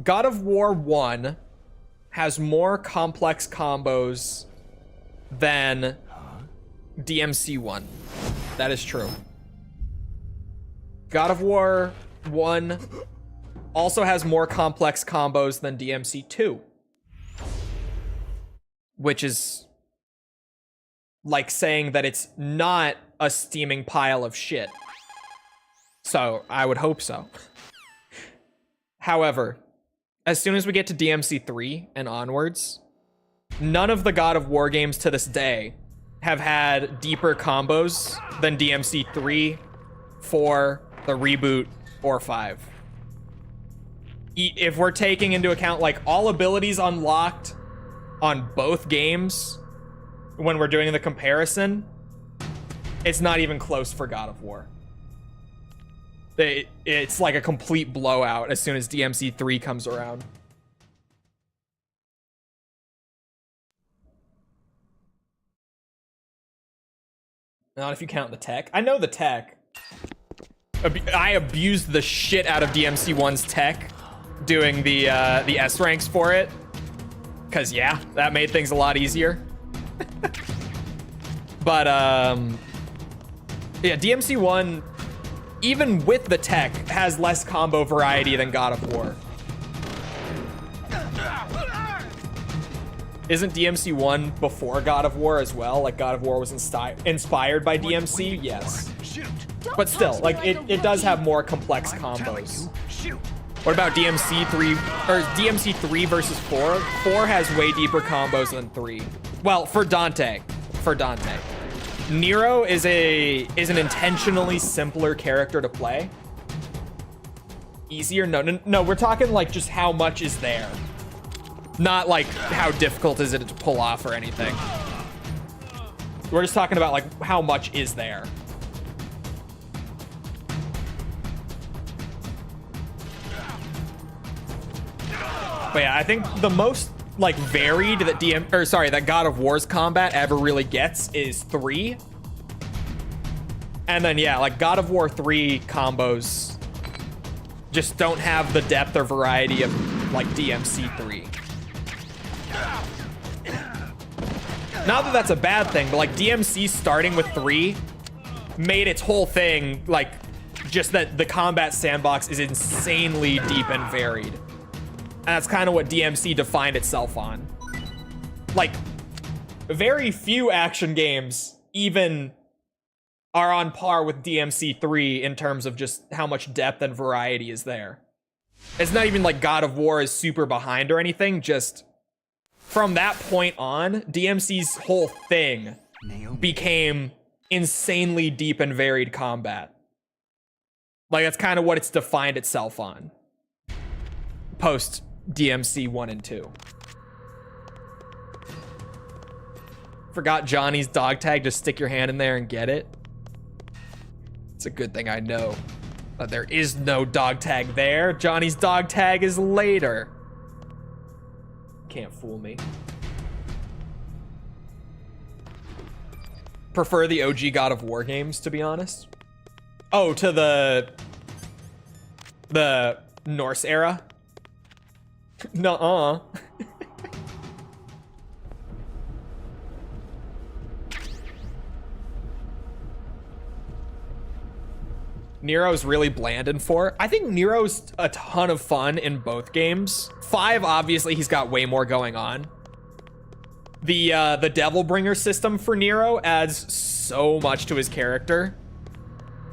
of War 1 has more complex combos than DMC 1. That is true. God of War 1 also has more complex combos than DMC 2. Which is like saying that it's not a steaming pile of shit. So, I would hope so. However, as soon as we get to DMC 3 and onwards, none of the God of War games to this day have had deeper combos than DMC 3, 4, the reboot, or 5. If we're taking into account like all abilities unlocked on both games when we're doing the comparison, it's not even close for God of War. It's like a complete blowout as soon as DMC 3 comes around. Not if you count the tech. I know the tech. I abused the shit out of DMC1's tech doing the S ranks for it. Cause yeah, that made things a lot easier. But yeah, DMC1, even with the tech, has less combo variety than God of War. Isn't DMC1 before God of War as well? Like God of War was inspired by DMC? Yes. But still, like it does have more complex combos. What about DMC 3 or DMC 3 versus 4? 4 has way deeper combos than 3. Well, for Dante. Nero is an intentionally simpler character to play. Easier? No, we're talking like just how much is there. Not like how difficult is it to pull off or anything. We're just talking about like how much is there. But yeah, I think the most like varied that that God of War's combat ever really gets is 3. And then yeah, like God of War 3 combos just don't have the depth or variety of like DMC 3. Not that that's a bad thing, but like DMC starting with 3 made its whole thing like just that the combat sandbox is insanely deep and varied. And that's kind of what DMC defined itself on. Like, very few action games even are on par with DMC 3 in terms of just how much depth and variety is there. It's not even like God of War is super behind or anything, just from that point on, DMC's whole thing became insanely deep and varied combat. Like, that's kind of what it's defined itself on. Post DMC 1 and 2. Forgot Johnny's dog tag. Just stick your hand in there and get it. It's a good thing I know that there is no dog tag there. Johnny's dog tag is later. Can't fool me. Prefer the OG God of War games, to be honest. Oh, to the Norse era? Nuh-uh. Nero's really bland in 4. I think Nero's a ton of fun in both games. 5, obviously, he's got way more going on. The Devil Bringer system for Nero adds so much to his character.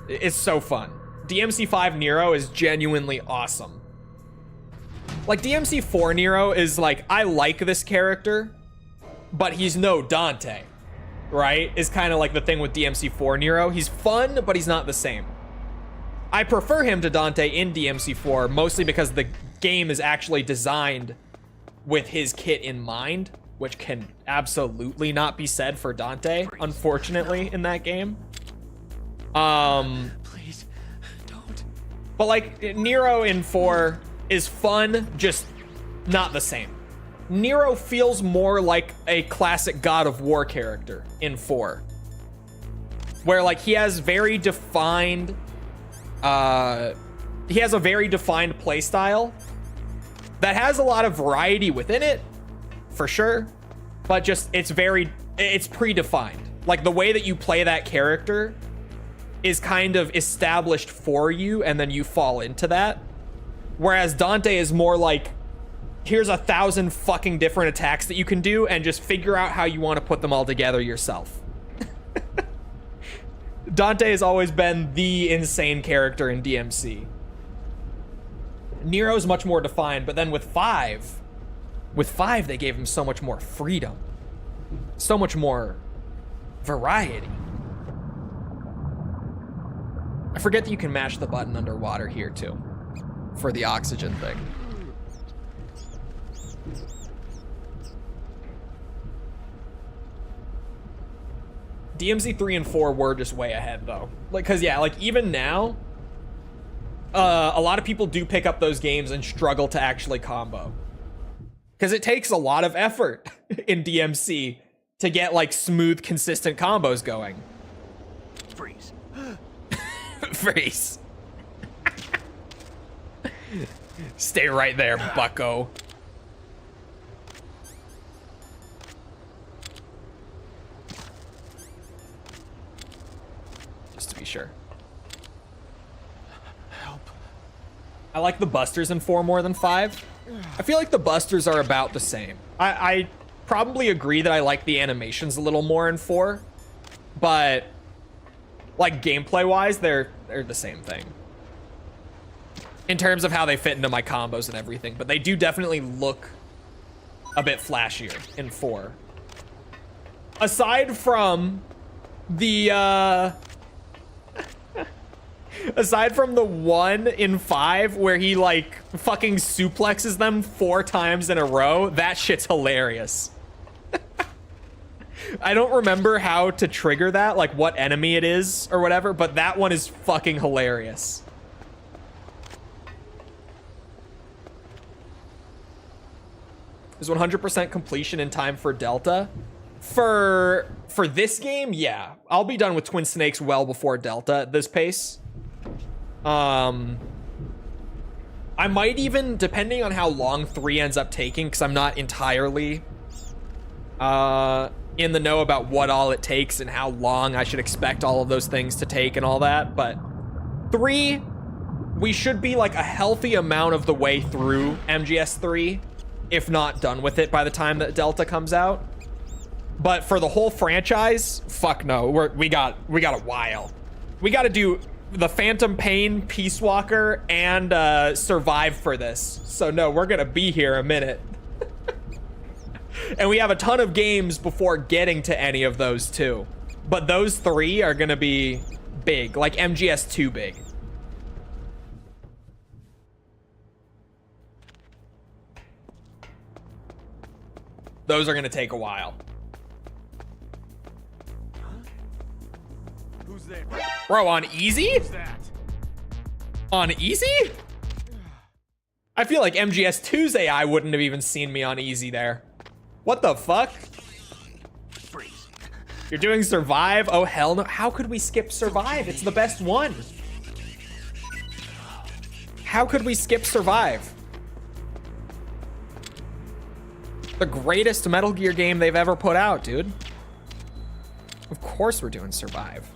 It's so fun. DMC5 Nero is genuinely awesome. Like, DMC4 Nero is like, I like this character, but he's no Dante, right? Is kind of like the thing with DMC4 Nero. He's fun, but he's not the same. I prefer him to Dante in DMC4, mostly because the game is actually designed with his kit in mind, which can absolutely not be said for Dante, unfortunately, in that game. Please, don't. But like, Nero in 4 is fun, just not the same. Nero feels more like a classic God of War character in 4, where like he has very defined, he has a very defined play style that has a lot of variety within it, for sure, but just it's predefined. Like, the way that you play that character is kind of established for you, and then you fall into that. Whereas Dante is more like, here's 1,000 fucking different attacks that you can do, and just figure out how you want to put them all together yourself. Dante has always been the insane character in DMC. Nero's much more defined, but then with 5 they gave him so much more freedom. So much more variety. I forget that you can mash the button underwater here too, for the oxygen thing. DMC 3 and 4 were just way ahead though. Like, cause yeah, like even now, a lot of people do pick up those games and struggle to actually combo. Cause it takes a lot of effort in DMC to get like smooth, consistent combos going. Freeze. Freeze. Stay right there, bucko. Just to be sure. Help. I like the busters in 4 more than 5. I feel like the busters are about the same. I probably agree that I like the animations a little more in 4, but like gameplay wise, they're the same thing in terms of how they fit into my combos and everything, but they do definitely look a bit flashier in 4. Aside from the one in 5 where he like fucking suplexes them 4 times in a row, that shit's hilarious. I don't remember how to trigger that, like what enemy it is or whatever, but that one is fucking hilarious. Is 100% completion in time for Delta? For this game, yeah. I'll be done with Twin Snakes well before Delta at this pace. I might even, depending on how long 3 ends up taking, because I'm not entirely in the know about what all it takes and how long I should expect all of those things to take and all that, but 3, we should be like a healthy amount of the way through MGS 3, if not done with it by the time that Delta comes out. But for the whole franchise, fuck no, we got a while. We got to do the Phantom Pain, Peace Walker, and Survive for this. So no, we're gonna be here a minute. And we have a ton of games before getting to any of those too. But those 3 are gonna be big, like MGS 2 big. Those are gonna take a while. Who's there? Bro, on easy? Who's that? On easy? I feel like MGS 2's AI wouldn't have even seen me on easy there. What the fuck? Freeze. You're doing survive? Oh hell no. How could we skip survive? It's the best one. How could we skip survive? The greatest Metal Gear game they've ever put out, dude. Of course we're doing survive.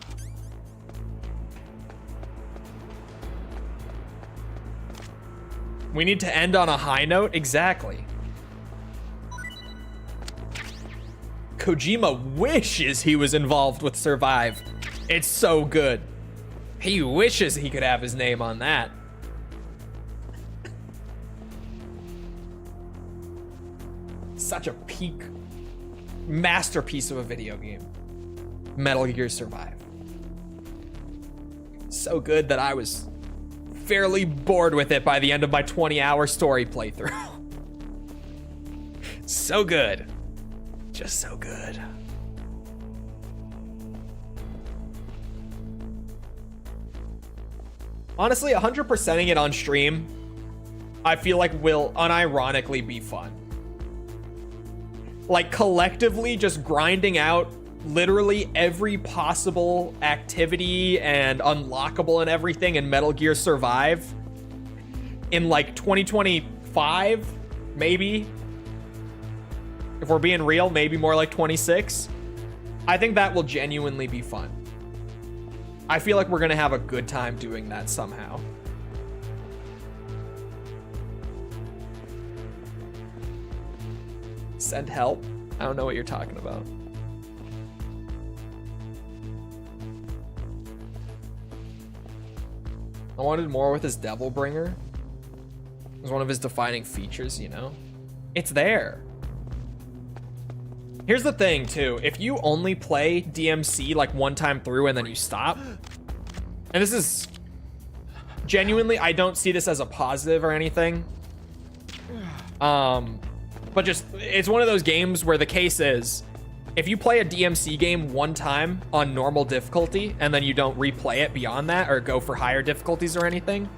We need to end on a high note? Exactly. Kojima wishes he was involved with Survive. It's so good. He wishes he could have his name on that. Such a peak masterpiece of a video game. Metal Gear Survive. So good that I was fairly bored with it by the end of my 20-hour story playthrough. So good. Just so good. Honestly, 100%ing it on stream, I feel like will unironically be fun. Like collectively just grinding out literally every possible activity and unlockable and everything in Metal Gear Survive in like 2025, maybe. If we're being real, maybe more like 26. I think that will genuinely be fun. I feel like we're gonna have a good time doing that somehow. Send help? I don't know what you're talking about. I wanted more with his Devil Bringer. It was one of his defining features, you know? It's there. Here's the thing, too. If you only play DMC like one time through and then you stop, and this is genuinely, I don't see this as a positive or anything. But just, it's one of those games where the case is, if you play a DMC game one time on normal difficulty and then you don't replay it beyond that or go for higher difficulties or anything,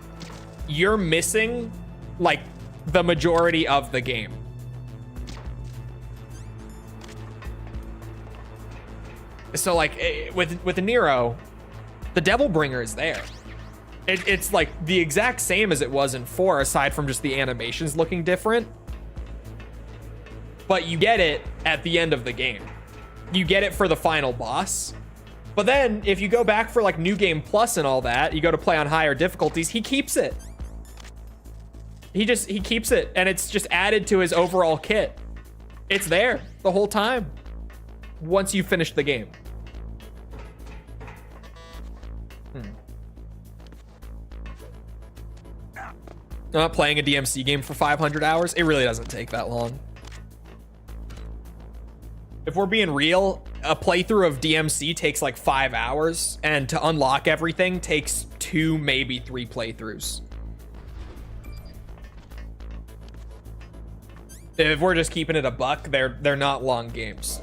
you're missing like the majority of the game. So like with Nero, the Devil Bringer is there. It's like the exact same as it was in 4, aside from just the animations looking different. But you get it at the end of the game. You get it for the final boss. But then if you go back for like New Game Plus and all that, you go to play on higher difficulties, he keeps it. He keeps it, and it's just added to his overall kit. It's there the whole time once you finish the game. I'm not playing a DMC game for 500 hours. It really doesn't take that long. If we're being real, a playthrough of DMC takes like 5 hours, and to unlock everything takes 2, maybe 3 playthroughs. If we're just keeping it a buck, they're not long games.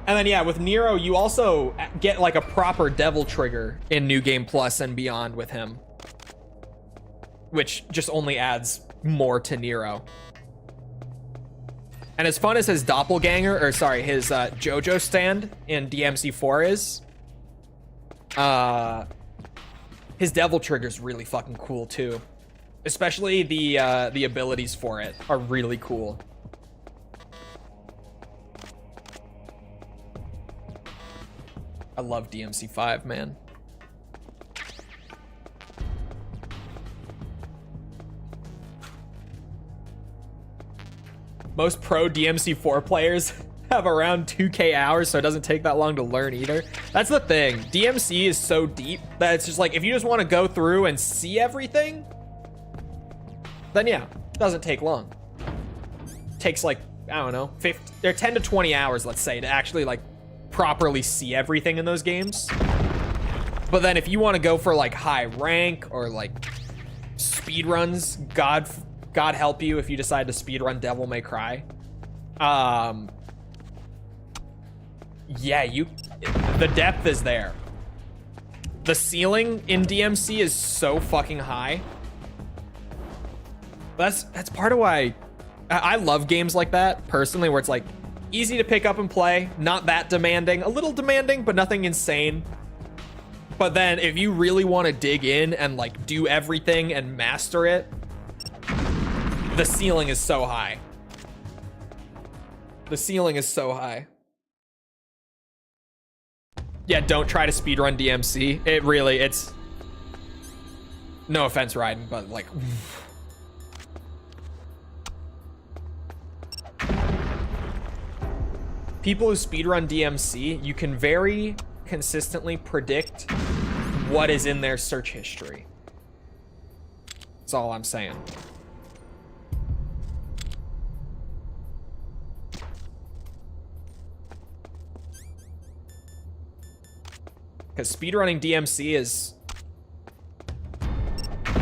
And then yeah, with Nero, you also get like a proper devil trigger in New Game Plus and beyond with him, which just only adds more to Nero. And as fun as his doppelganger, or sorry, his JoJo stand in DMC4 is, his devil trigger is really fucking cool too. Especially the abilities for it are really cool. I love DMC5, man. Most pro DMC4 players have around 2K hours, so it doesn't take that long to learn either. That's the thing. DMC is so deep that it's just like, if you just want to go through and see everything, then yeah, it doesn't take long. It takes like, I don't know, 10 to 20 hours, let's say, to actually like properly see everything in those games. But then if you want to go for like high rank or like speed runs, God help you if you decide to speed run Devil May Cry. Yeah, the depth is there. The ceiling in DMC is so fucking high. That's part of why I love games like that personally, where it's like easy to pick up and play, not that demanding, a little demanding, but nothing insane. But then if you really want to dig in and like do everything and master it, the ceiling is so high. The ceiling is so high. Yeah, don't try to speedrun DMC. It's no offense, Raiden, but like people who speedrun DMC, you can very consistently predict what is in their search history. That's all I'm saying. Because speedrunning DMC is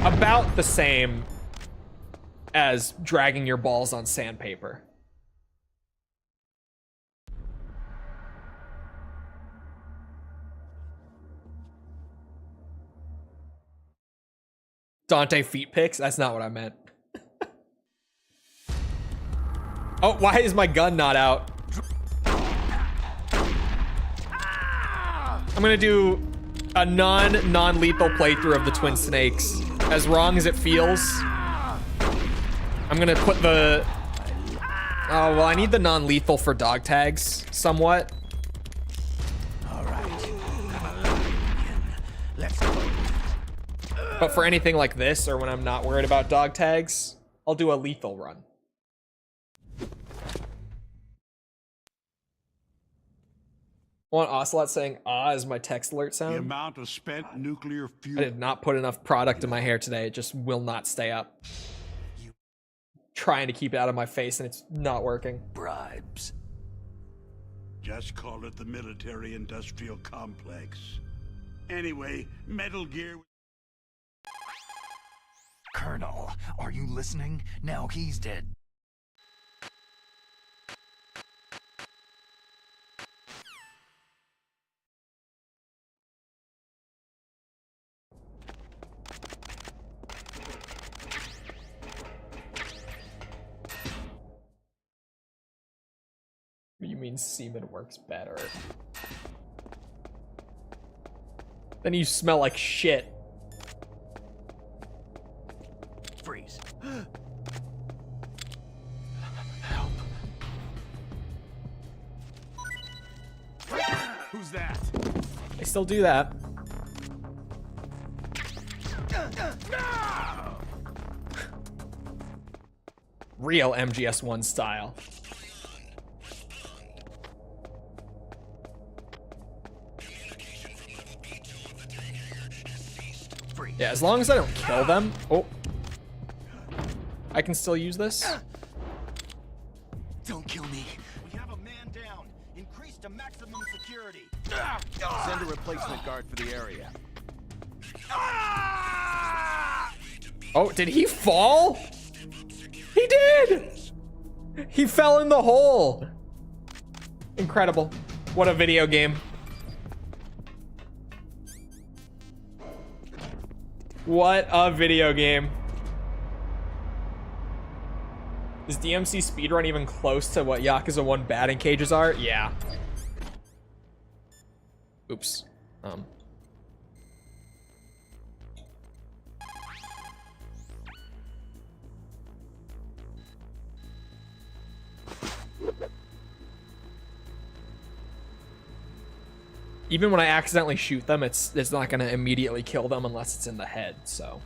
about the same as dragging your balls on sandpaper. Dante feet pics? That's not what I meant. Oh, why is my gun not out? I'm gonna do a non-lethal playthrough of the Twin Snakes. As wrong as it feels. I'm gonna put the... Oh, well, I need the non-lethal for dog tags, somewhat. But for anything like this, or when I'm not worried about dog tags, I'll do a lethal run. Want Ocelot saying "ah" as my text alert sound? The amount of spent nuclear fuel. I did not put enough product in my hair today. It just will not stay up. Trying to keep it out of my face and it's not working. Bribes. Just call it the military-industrial complex. Anyway, Metal Gear... Colonel, are you listening? Now he's dead. You mean semen works better? Then you smell like shit. Freeze. Help. Who's that? I still do that. Real MGS1 style. Yeah, as long as I don't kill them. Oh. I can still use this. Don't kill me. We have a man down. Increase to maximum security. Send a replacement guard for the area. Oh, did he fall? He did! He fell in the hole. Incredible. What a video game. What a video game. Is DMC speedrun even close to what Yakuza 1 batting cages are? Yeah. Oops. Even when I accidentally shoot them, it's not gonna immediately kill them unless it's in the head, so.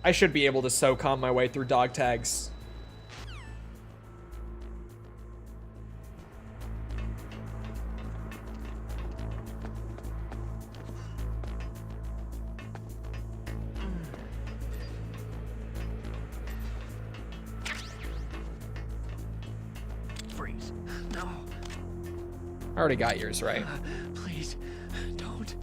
I should be able to SOCOM my way through dog tags. Freeze. No. I already got yours, right? Please, don't.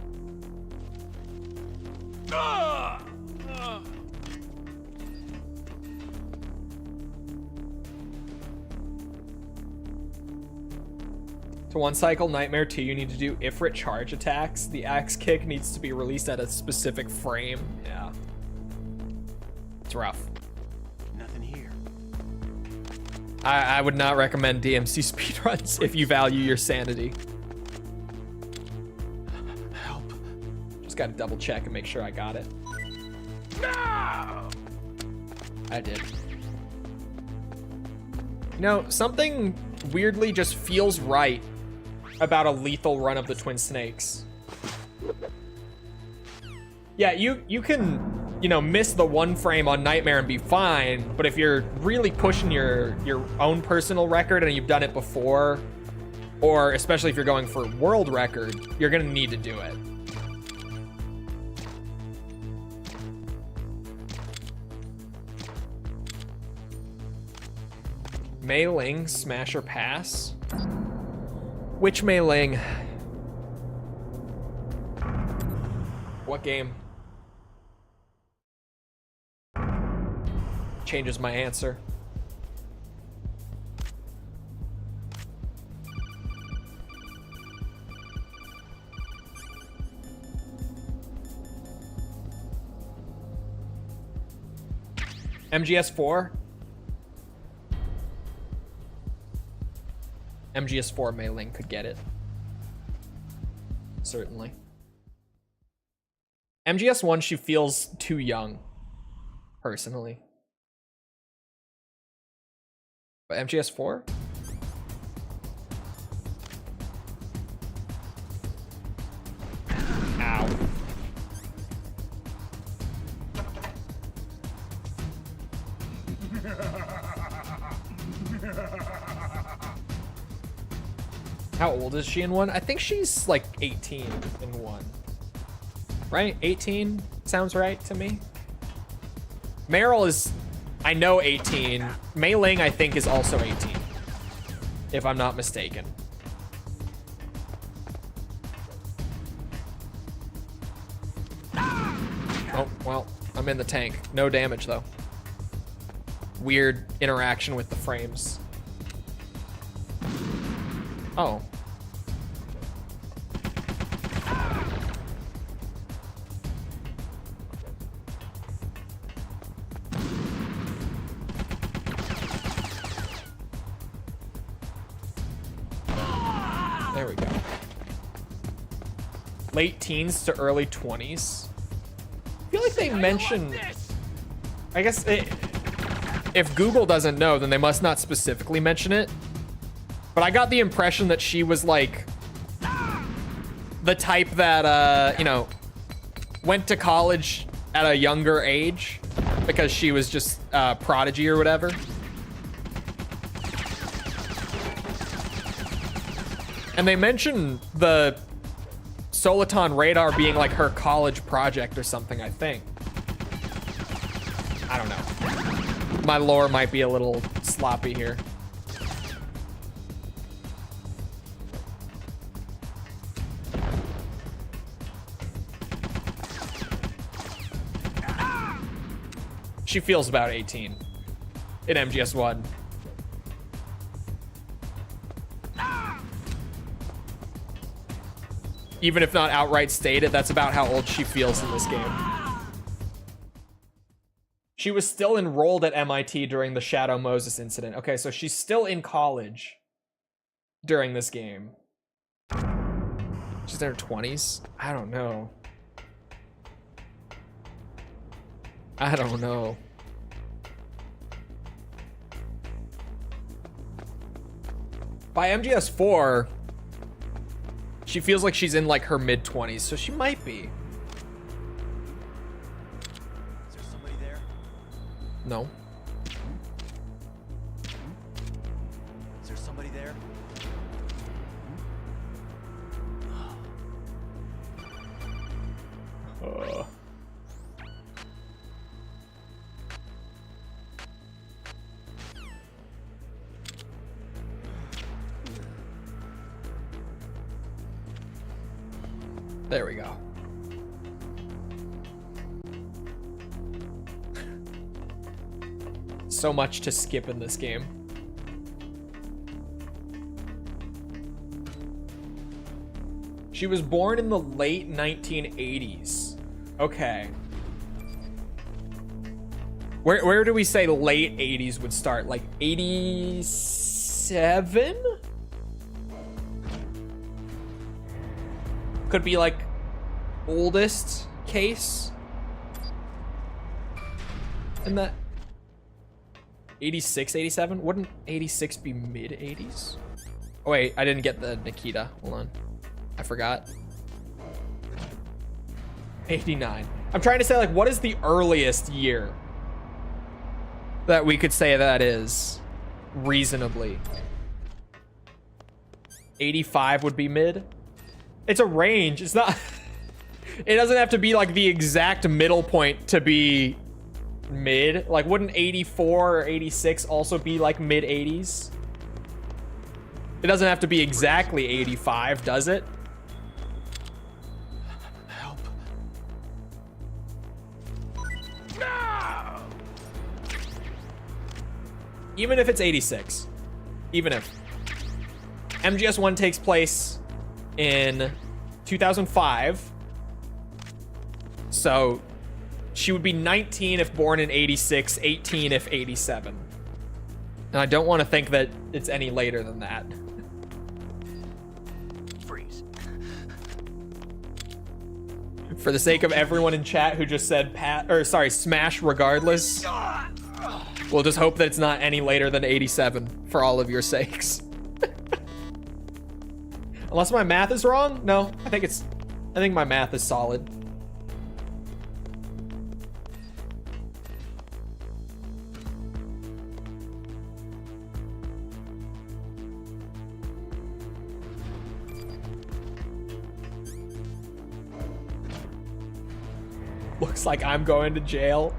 For one cycle, Nightmare 2, you need to do Ifrit charge attacks. The axe kick needs to be released at a specific frame. Yeah. It's rough. Nothing here. I would not recommend DMC speedruns if you value your sanity. Help. Just gotta double check and make sure I got it. No! I did. You know, something weirdly just feels right about a lethal run of the Twin Snakes. Yeah, you can, you know, miss the one frame on Nightmare and be fine, but if you're really pushing your own personal record and you've done it before, or especially if you're going for world record, you're gonna need to do it. Mei Ling, smash or pass? Which Mei Ling? What game? Changes my answer. MGS4? MGS4 Mei Ling could get it. Certainly. MGS1, she feels too young, personally. But MGS4? Ow. How old is she in one? I think she's like 18 in one. Right? 18 sounds right to me. Meryl is, I know, 18. Mei Ling, I think, is also 18, if I'm not mistaken. Oh, well, I'm in the tank. No damage, though. Weird interaction with the frames. Oh. There we go. Late teens to early 20s. I feel like they mention, I guess if Google doesn't know, then they must not specifically mention it. But I got the impression that she was like the type that, you know, went to college at a younger age because she was just prodigy or whatever. And they mentioned the Soliton radar being like her college project or something, I think. I don't know. My lore might be a little sloppy here. She feels about 18 in MGS1. Even if not outright stated, that's about how old she feels in this game. She was still enrolled at MIT during the Shadow Moses incident. Okay, so she's still in college during this game. She's in her 20s? I don't know. I don't know. By MGS4, she feels like she's in like her mid-20s, so she might be. Is there somebody there? No. Is there somebody there? There we go. So much to skip in this game. She was born in the late 1980s. Okay. Where do we say late 80s would start? Like 87? Could be like oldest case. And that 86, 87? Wouldn't 86 be mid 80s? Oh wait, I didn't get the Nikita. Hold on. I forgot. 89. I'm trying to say, like, what is the earliest year that we could say that is reasonably? 85 would be mid. It's a range. It's not. It doesn't have to be like the exact middle point to be mid. Like, wouldn't 84 or 86 also be like mid 80s? It doesn't have to be exactly 85, does it? Help. No! Even if it's 86. Even if. MGS1 takes place in 2005. So she would be 19 if born in 86, 18 if 87. And I don't want to think that it's any later than that. Freeze. For the sake of everyone in chat who just said Smash regardless, we'll just hope that it's not any later than 87 for all of your sakes. Unless my math is wrong? No, I think my math is solid. Looks like I'm going to jail.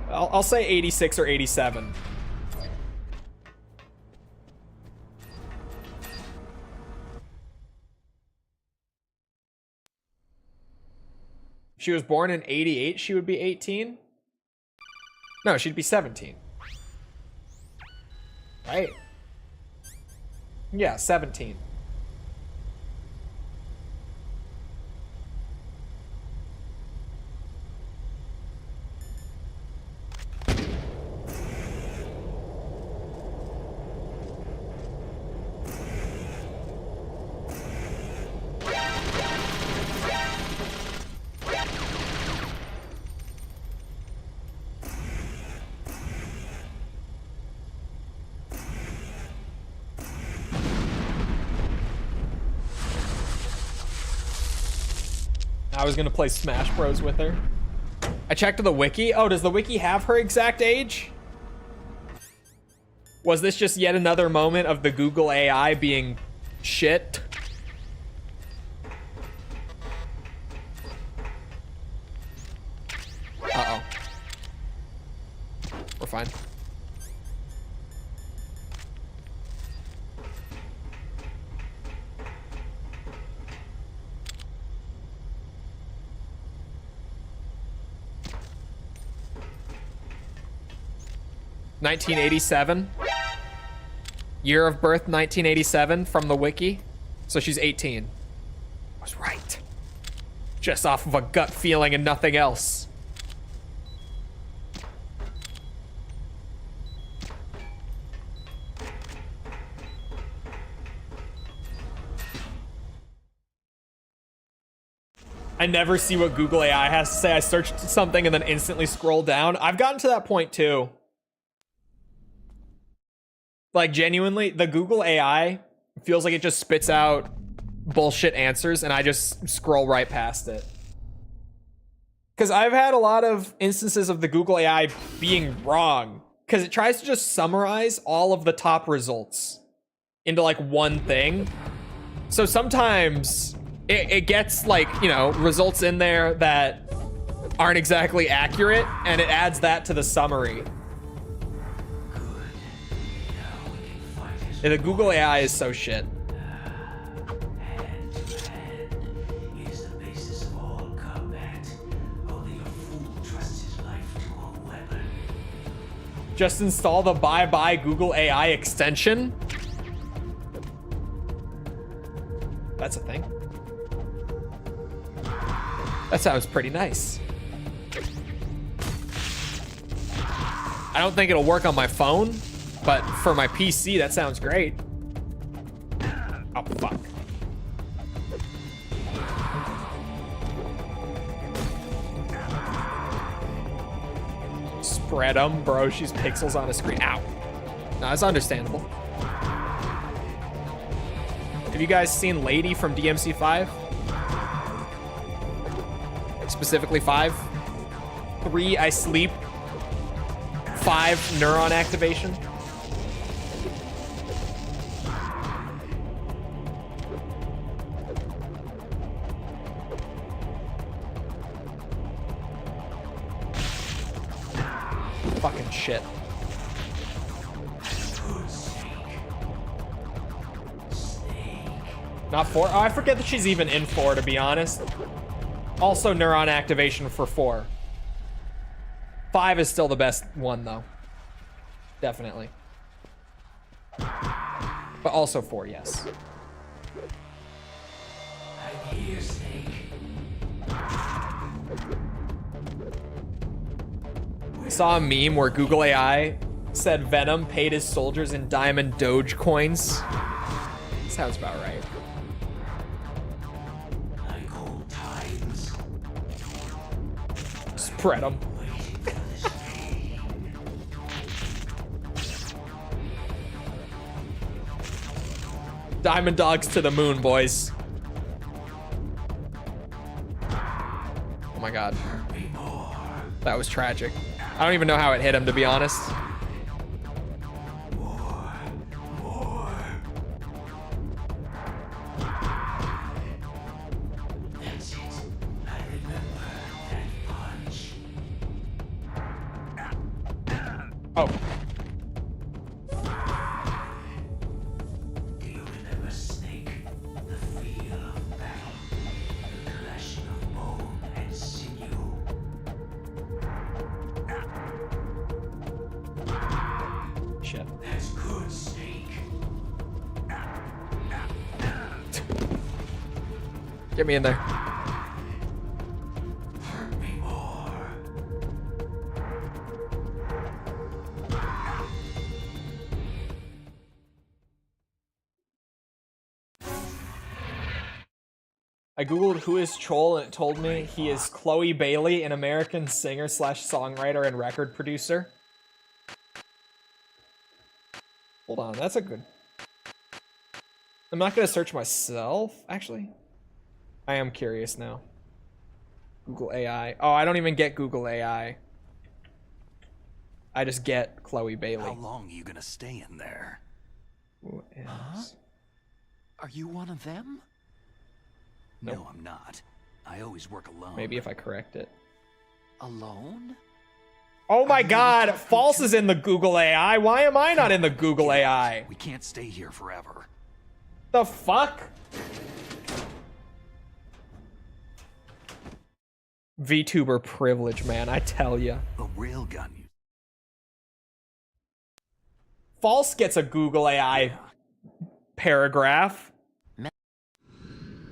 I'll say 86 or 87. If she was born in 88, she would be 18? No, she'd be 17. Right? Yeah, 17. I was gonna play Smash Bros with her. I checked the wiki. Oh, does the wiki have her exact age? Was this just yet another moment of the Google AI being shit? Uh-oh. We're fine. (1987) year of birth 1987 from the wiki, so she's 18. I was right, just off of a gut feeling and nothing else. I never see what Google AI has to say. I searched something and then instantly scroll down. I've gotten to that point too. Like, genuinely, the Google AI feels like it just spits out bullshit answers and I just scroll right past it. Because I've had a lot of instances of the Google AI being wrong. Because it tries to just summarize all of the top results into, like, one thing. So sometimes it gets, like, you know, results in there that aren't exactly accurate, and it adds that to the summary. Yeah, the Google AI is so shit. Is the basis of all combat. Only a fool trusts his life to a weapon. Just install the bye-bye Google AI extension. That's a thing. That sounds pretty nice. I don't think it'll work on my phone, but for my PC, that sounds great. Oh, fuck. Spread them, bro. She's pixels on a screen. Ow. No, that's understandable. Have you guys seen Lady from DMC 5? Specifically 5? 3, I sleep. 5, neuron activation. Fucking shit. Not 4? Oh, I forget that she's even in 4, to be honest. Also neuron activation for 4. 5 is still the best one, though. Definitely. But also 4, yes. I'm here, Snake. I saw a meme where Google AI said Venom paid his soldiers in diamond Doge coins. Sounds about right. I call times. Spread them. Diamond dogs to the moon, boys. Oh my god. That was tragic. I don't even know how it hit him, to be honest. That's it. I remember that punch. Oh. Do you remember, Snake? The feel of battle. The clashing of bone and sinew. Shit. That's good, Snake. Get me in there. Hurt me more. I googled who is Troll and it told me he is Chloe Bailey, an American singer slash songwriter and record producer. Hold on, that's a good... I'm not gonna search myself, actually. I am curious now. Google AI. Oh, I don't even get Google AI. I just get Chloe Bailey. How long are you gonna stay in there? Who is... Are you one of them? Nope. No, I'm not. I always work alone. Maybe if I correct it. Alone? Oh my Are you god, talking False to- is in the Google AI. Why am I not in the Google AI? We can't stay here forever. The fuck? VTuber privilege, man, I tell ya. A railgun. False gets a Google AI paragraph.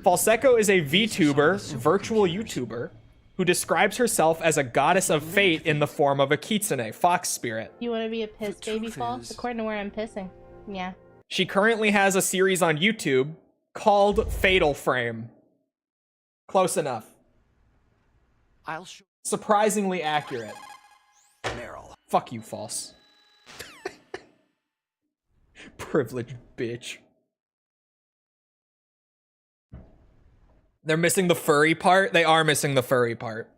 Falseco is a VTuber, virtual YouTuber, who describes herself as a goddess of fate in the form of a kitsune, fox spirit. You want to be a piss baby truth false? is- According to where I'm pissing. Yeah. She currently has a series on YouTube called Fatal Frame. Close enough. I'll show Surprisingly accurate. Meryl. Fuck you, False. Privileged bitch. They're missing the furry part? They are missing the furry part.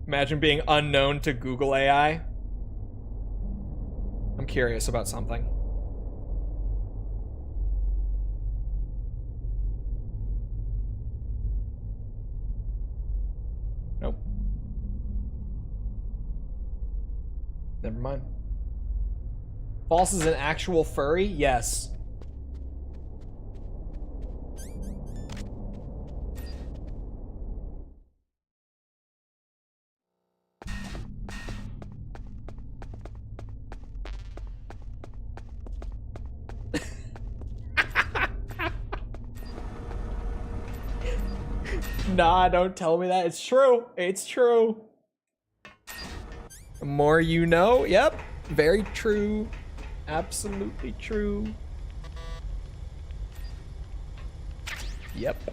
Imagine being unknown to Google AI. I'm curious about something. Nope. Never mind. False is an actual furry? Yes. Nah, don't tell me that. It's true. It's true. The more you know. Yep. Very true. Absolutely true. Yep.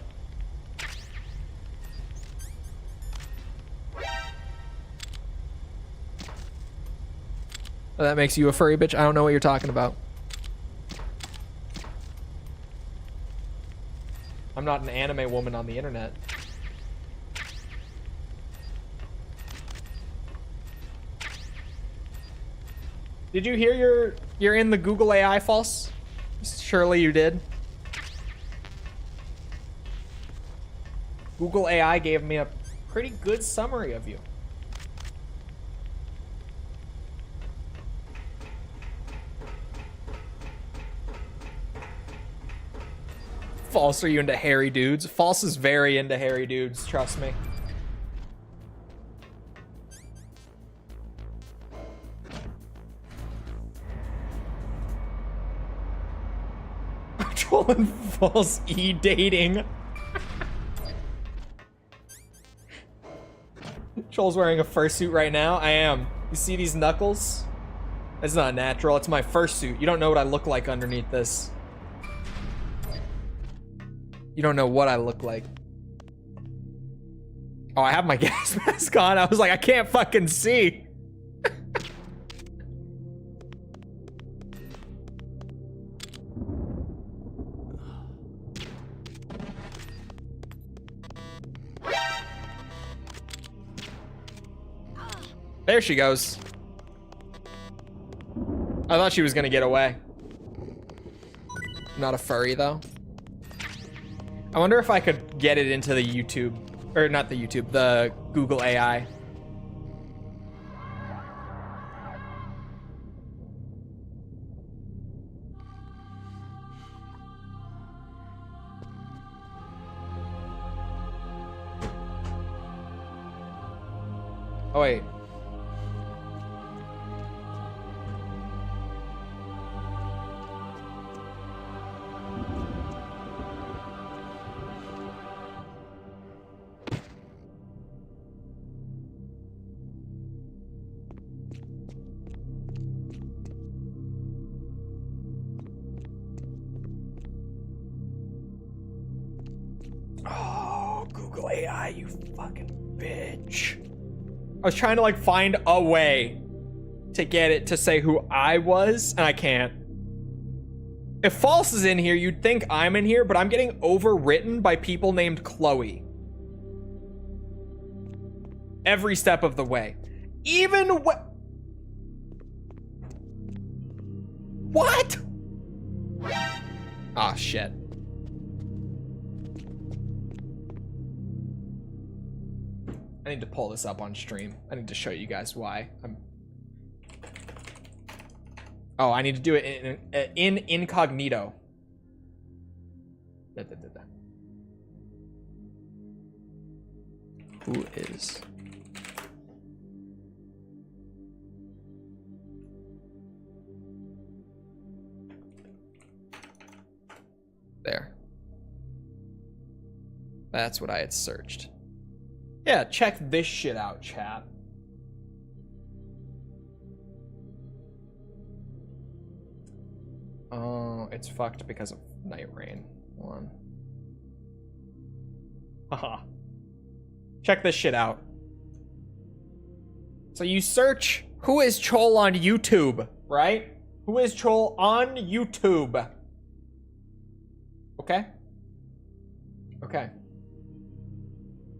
Oh, that makes you a furry bitch? I don't know what you're talking about. I'm not an anime woman on the internet. Did you hear you're in the Google AI false? Surely you did. Google AI gave me a pretty good summary of you. False, are you into hairy dudes? False is very into hairy dudes, trust me. Trolling false e-dating. Troll's wearing a fursuit right now. I am. You see these knuckles? It's not natural. It's my fursuit. You don't know what I look like underneath this. You don't know what I look like. Oh, I have my gas mask on. I was like, I can't fucking see. There she goes. I thought she was gonna get away. Not a furry though. I wonder if I could get it into the YouTube, or not the YouTube, the Google AI. Oh wait. Oh, Google AI, you fucking bitch. I was trying to like find a way to get it to say who I was, and I can't. If false is in here, you'd think I'm in here, but I'm getting overwritten by people named Chloe. Every step of the way. Even what? Ah, shit. I need to pull this up on stream. I need to show you guys why. Oh, I need to do it in incognito. Who is? There. That's what I had searched. Yeah, check this shit out, chat. Oh, it's fucked because of night rain. Hold on. Haha. Check this shit out. So you search who is Chol on YouTube, right? Who is Chol on YouTube? Okay. Okay.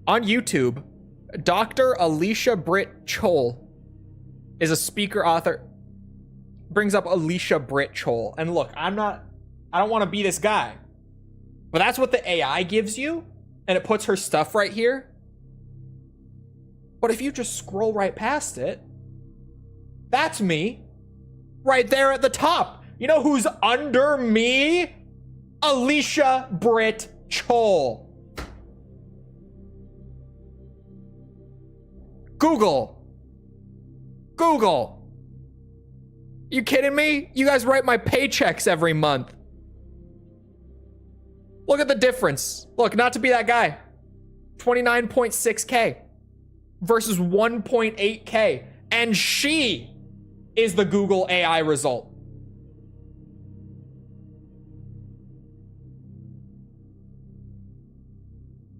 On YouTube, Dr. Alicia Britt Chol is a speaker author. Brings up Alicia Britt Chol. And look, I don't want to be this guy. But that's what the AI gives you. And it puts her stuff right here. But if you just scroll right past it, that's me. Right there at the top. You know who's under me? Alicia Britt Chol. Google. You kidding me? You guys write my paychecks every month. Look at the difference. Look, not to be that guy. 29.6K versus 1.8K. And she is the Google AI result.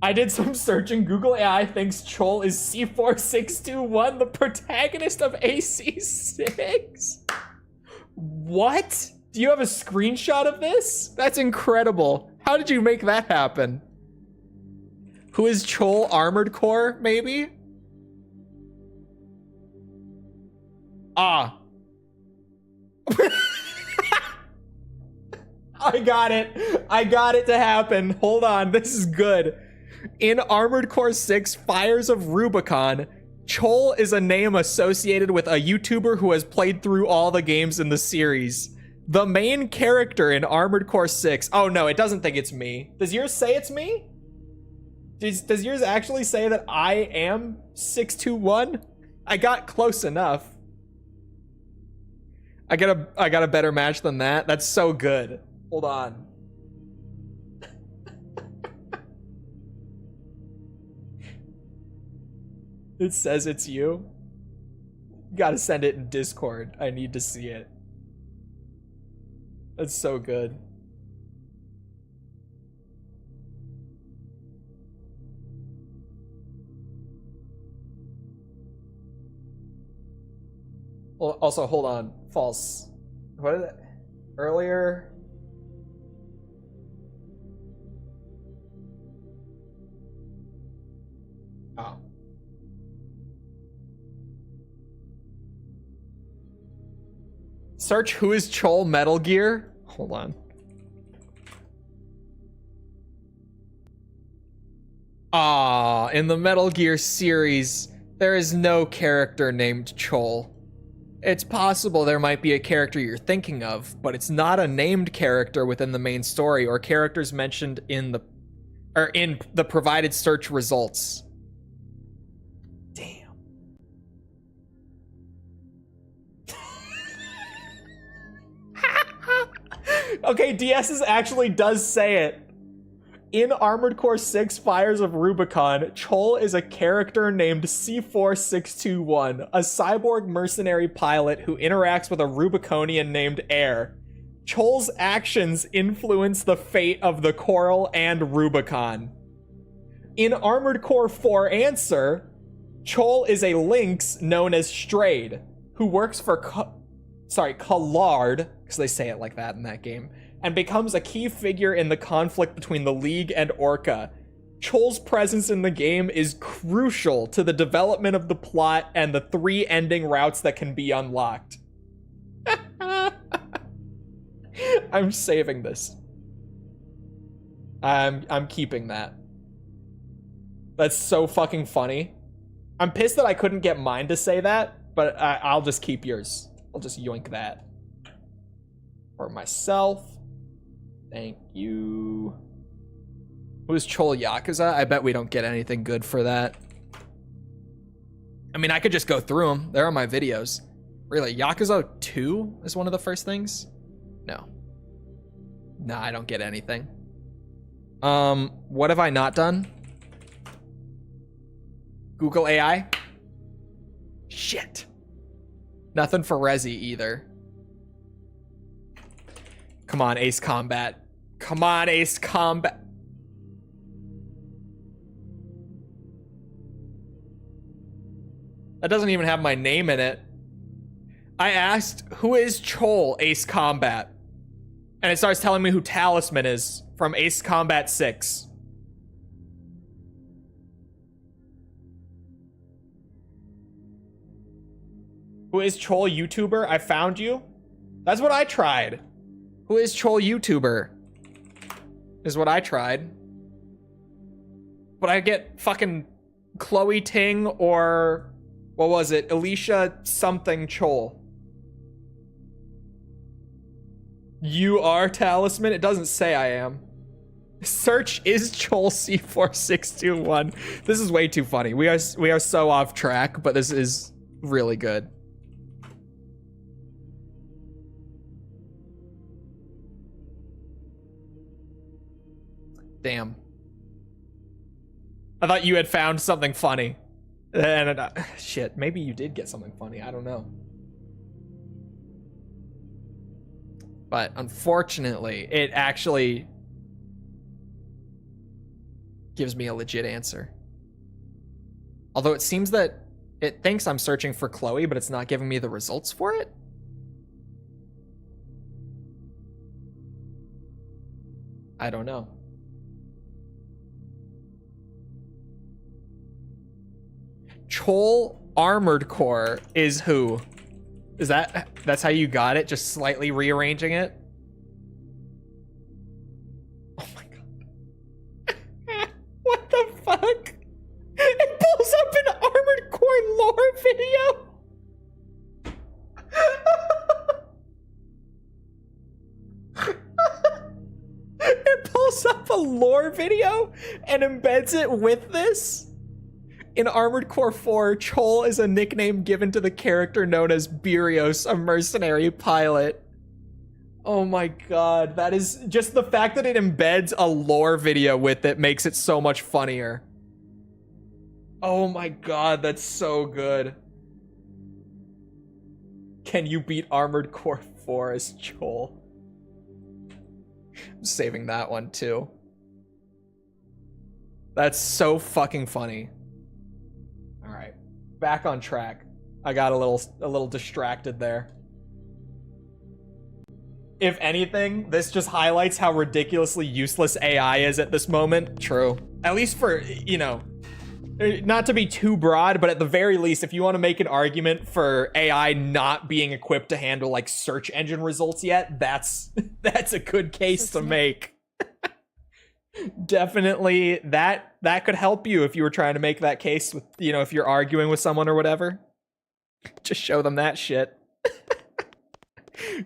I did some searching. Google AI thinks Chol is C4621, the protagonist of AC6. What? Do you have a screenshot of this? That's incredible. How did you make that happen? Who is Chol? Armored Core, maybe? Ah. I got it. I got it to happen. Hold on. This is good. In Armored Core 6, Fires of Rubicon, Chol is a name associated with a YouTuber who has played through all the games in the series. The main character in Armored Core 6... Oh, no, it doesn't think it's me. Does yours say it's me? Does yours actually say that I am 621? I got close enough. I got a better match than that. That's so good. Hold on. It says it's you. You gotta send it in Discord. I need to see it. That's so good. Well, also, hold on. False. What is it? Earlier... Oh. Search who is Chol Metal Gear. Hold on. Ah, in the Metal Gear series, there is no character named Chol. It's possible there might be a character you're thinking of, but it's not a named character within the main story or characters mentioned in the provided search results. Damn. Okay, DS actually does say it. In Armored Core 6 Fires of Rubicon, Chol is a character named C4621, a cyborg mercenary pilot who interacts with a Rubiconian named Air. Chol's actions influence the fate of the Coral and Rubicon. In Armored Core 4 Answer, Chol is a lynx known as Strayed, who works for Collard, because they say it like that in that game, and becomes a key figure in the conflict between the League and Orca. Chol's presence in the game is crucial to the development of the plot and the 3 ending routes that can be unlocked. I'm saving this. I'm keeping that. That's so fucking funny. I'm pissed that I couldn't get mine to say that, but I'll just keep yours. I'll just yoink that. For myself. Thank you. Who's Chol Yakuza? I bet we don't get anything good for that. I mean, I could just go through them. They're on my videos. Really, Yakuza 2 is one of the first things? No. Nah, I don't get anything. What have I not done? Google AI? Shit. Nothing for Resi either. Come on, Ace Combat. Come on, Ace Combat. That doesn't even have my name in it. I asked, who is Chol, Ace Combat? And it starts telling me who Talisman is from Ace Combat 6. Who is Chol YouTuber? I found you. That's what I tried. Who is Chol YouTuber? Is what I tried. But I get fucking Chloe Ting or what was it? Alicia something Chol. You are Talisman? It doesn't say I am. Search is Chol C4621. This is way too funny. We are so off track, but this is really good. Damn. I thought you had found something funny. And shit, maybe you did get something funny. I don't know. But unfortunately, it actually gives me a legit answer. Although it seems that it thinks I'm searching for Chloe, but it's not giving me the results for it. I don't know. Chol Armored Core is who? Is that's how you got it? Just slightly rearranging it? Oh my god. What the fuck? It pulls up an Armored Core lore video? It pulls up a lore video and embeds it with this? In Armored Core 4, Chol is a nickname given to the character known as Burios, a mercenary pilot. Oh my god, that is just the fact that it embeds a lore video with it makes it so much funnier. Oh my god, that's so good. Can you beat Armored Core 4 as Chol? I'm saving that one too. That's so fucking funny. Alright, back on track. I got a little distracted there. If anything, this just highlights how ridiculously useless AI is at this moment. True. At least for, you know, not to be too broad, but at the very least, if you want to make an argument for AI not being equipped to handle like search engine results yet, that's a good case to make. Definitely that could help you if you were trying to make that case with, you know, if you're arguing with someone or whatever. Just show them that shit.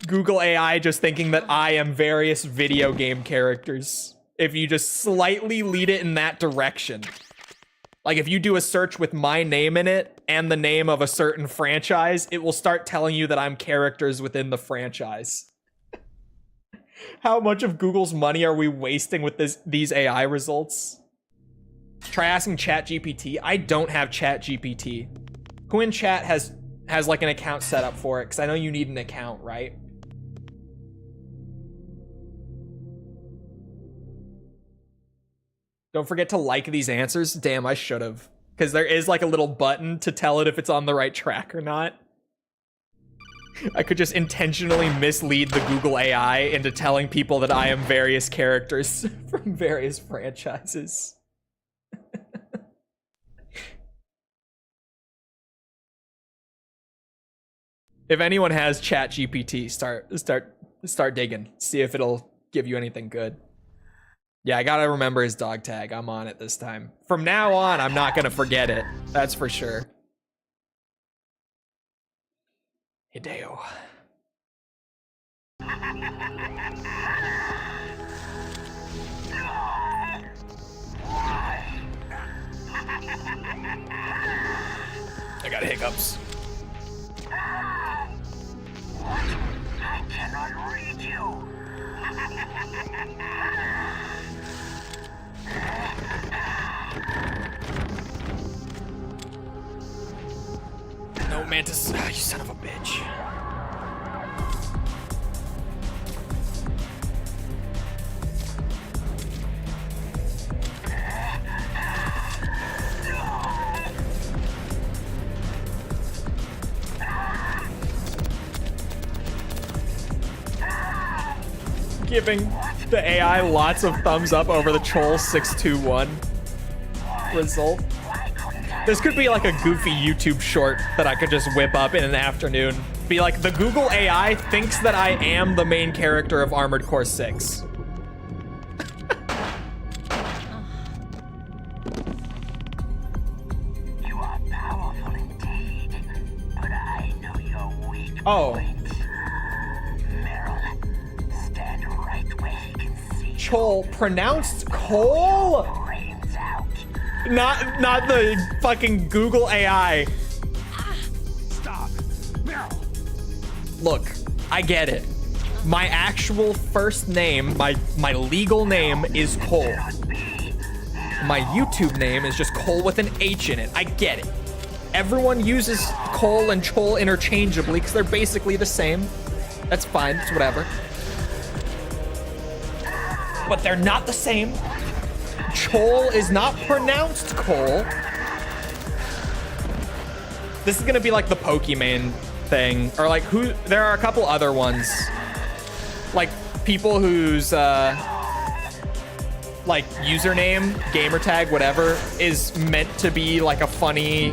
Google AI just thinking that I am various video game characters. If you just slightly lead it in that direction. Like if you do a search with my name in it and the name of a certain franchise, it will start telling you that I'm characters within the franchise. How much of Google's money are we wasting with these AI results? Try asking ChatGPT. I don't have ChatGPT. Who in chat has like an account set up for it? Because I know you need an account, right? Don't forget to like these answers. Damn, I should have. Because there is like a little button to tell it if it's on the right track or not. I could just intentionally mislead the Google AI into telling people that I am various characters from various franchises. If anyone has ChatGPT, start digging. See if it'll give you anything good. Yeah, I gotta remember his dog tag. I'm on it this time. From now on, I'm not gonna forget it. That's for sure. Hideo. I got hiccups. I cannot read you. No, Mantis. You son of a bitch. Giving the AI lots of thumbs up over the Chol 621 result. This could be like a goofy YouTube short that I could just whip up in an afternoon. Be like, the Google AI thinks that I am the main character of Armored Core 6. You are powerful indeed, but I know your weak point. Chol, pronounced Cole? Not the fucking Google AI. Stop. Meryl. Look, I get it. My actual first name, my legal name is Cole. my YouTube name is just Cole with an H in it. I get it. Everyone uses Cole and Chol interchangeably because they're basically the same. That's fine. It's whatever. But they're not the same. Chol is not pronounced Cole. This is gonna be like the Pokemon thing, or like who? There are a couple other ones, like people whose like username, gamertag, whatever, is meant to be like a funny,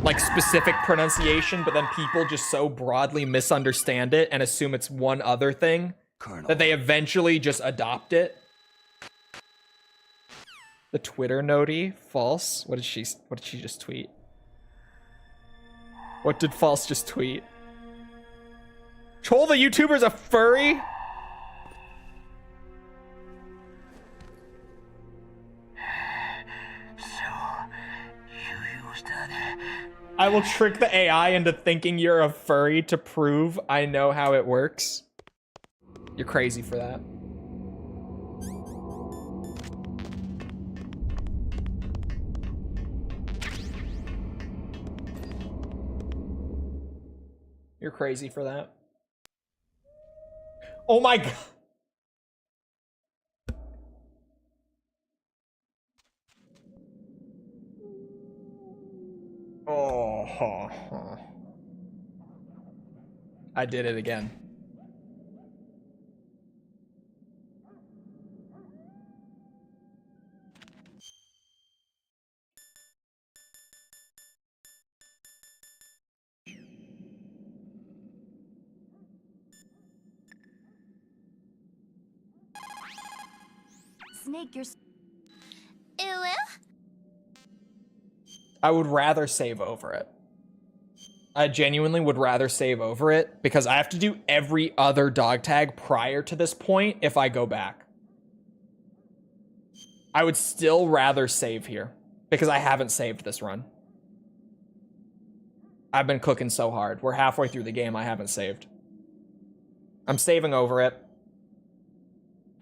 like specific pronunciation, but then people just so broadly misunderstand it and assume it's one other thing that they eventually just adopt it. The Twitter noti, false. What did she just tweet? What did false just tweet? Chol the YouTuber's a furry? I will trick the AI into thinking you're a furry to prove I know how it works. You're crazy for that. You're crazy for that. Oh my god. Oh, I did it again. Snake, you're... I would rather save over it. I genuinely would rather save over it because I have to do every other dog tag prior to this point if I go back. I would still rather save here because I haven't saved this run. I've been cooking so hard. We're halfway through the game. I haven't saved. I'm saving over it.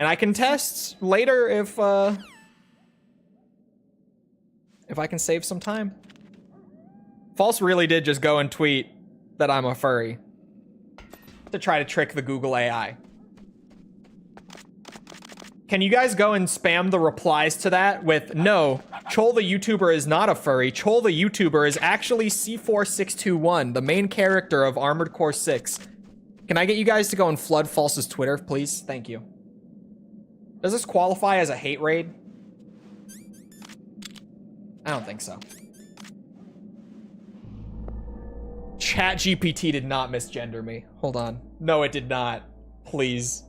And I can test later if I can save some time. False really did just go and tweet that I'm a furry to try to trick the Google AI. Can you guys go and spam the replies to that with, no, Chol the YouTuber is not a furry. Chol the YouTuber is actually C4621, the main character of Armored Core 6. Can I get you guys to go and flood False's Twitter, please? Thank you. Does this qualify as a hate raid? I don't think so. ChatGPT did not misgender me. Hold on. No, it did not. Please.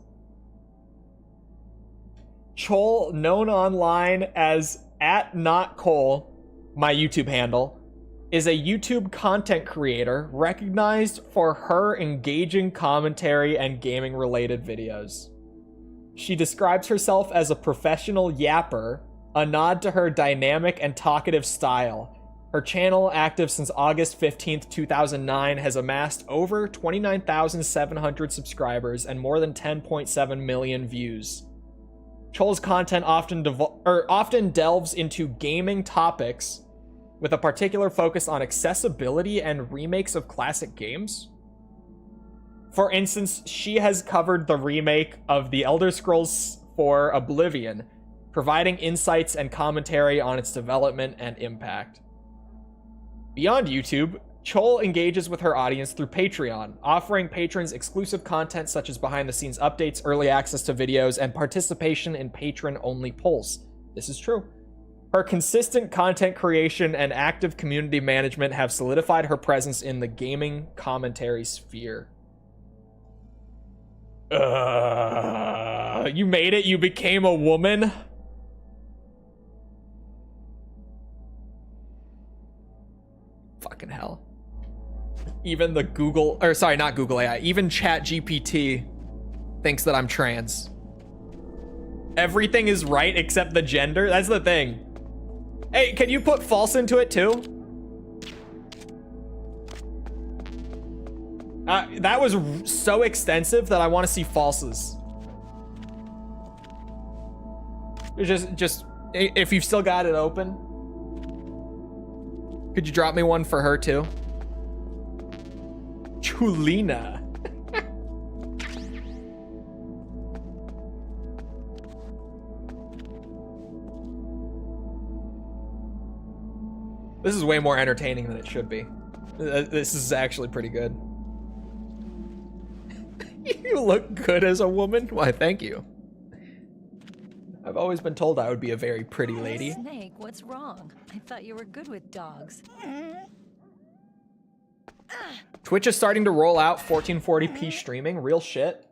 Chol, known online as @notcole, my YouTube handle, is a YouTube content creator recognized for her engaging commentary and gaming-related videos. She describes herself as a professional yapper, a nod to her dynamic and talkative style. Her channel, active since August 15th, 2009, has amassed over 29,700 subscribers and more than 10.7 million views. Chol's content often delves into gaming topics with a particular focus on accessibility and remakes of classic games. For instance, she has covered the remake of The Elder Scrolls IV Oblivion, providing insights and commentary on its development and impact. Beyond YouTube, Chol engages with her audience through Patreon, offering patrons exclusive content such as behind-the-scenes updates, early access to videos, and participation in patron-only polls. This is true. Her consistent content creation and active community management have solidified her presence in the gaming commentary sphere. You made it? You became a woman? Fucking hell. Even the Google, or sorry, not Google AI, even ChatGPT thinks that I'm trans. Everything is right except the gender? That's the thing. Hey, can you put false into it too? That was so extensive that I want to see falses. Just If you've still got it open, could you drop me one for her too? Chulina. This is way more entertaining than it should be. This is actually pretty good. You look good as a woman. Why, thank you. I've always been told I would be a very pretty lady. Snake, what's wrong? I thought you were good with dogs. Twitch is starting to roll out 1440p streaming. Real shit.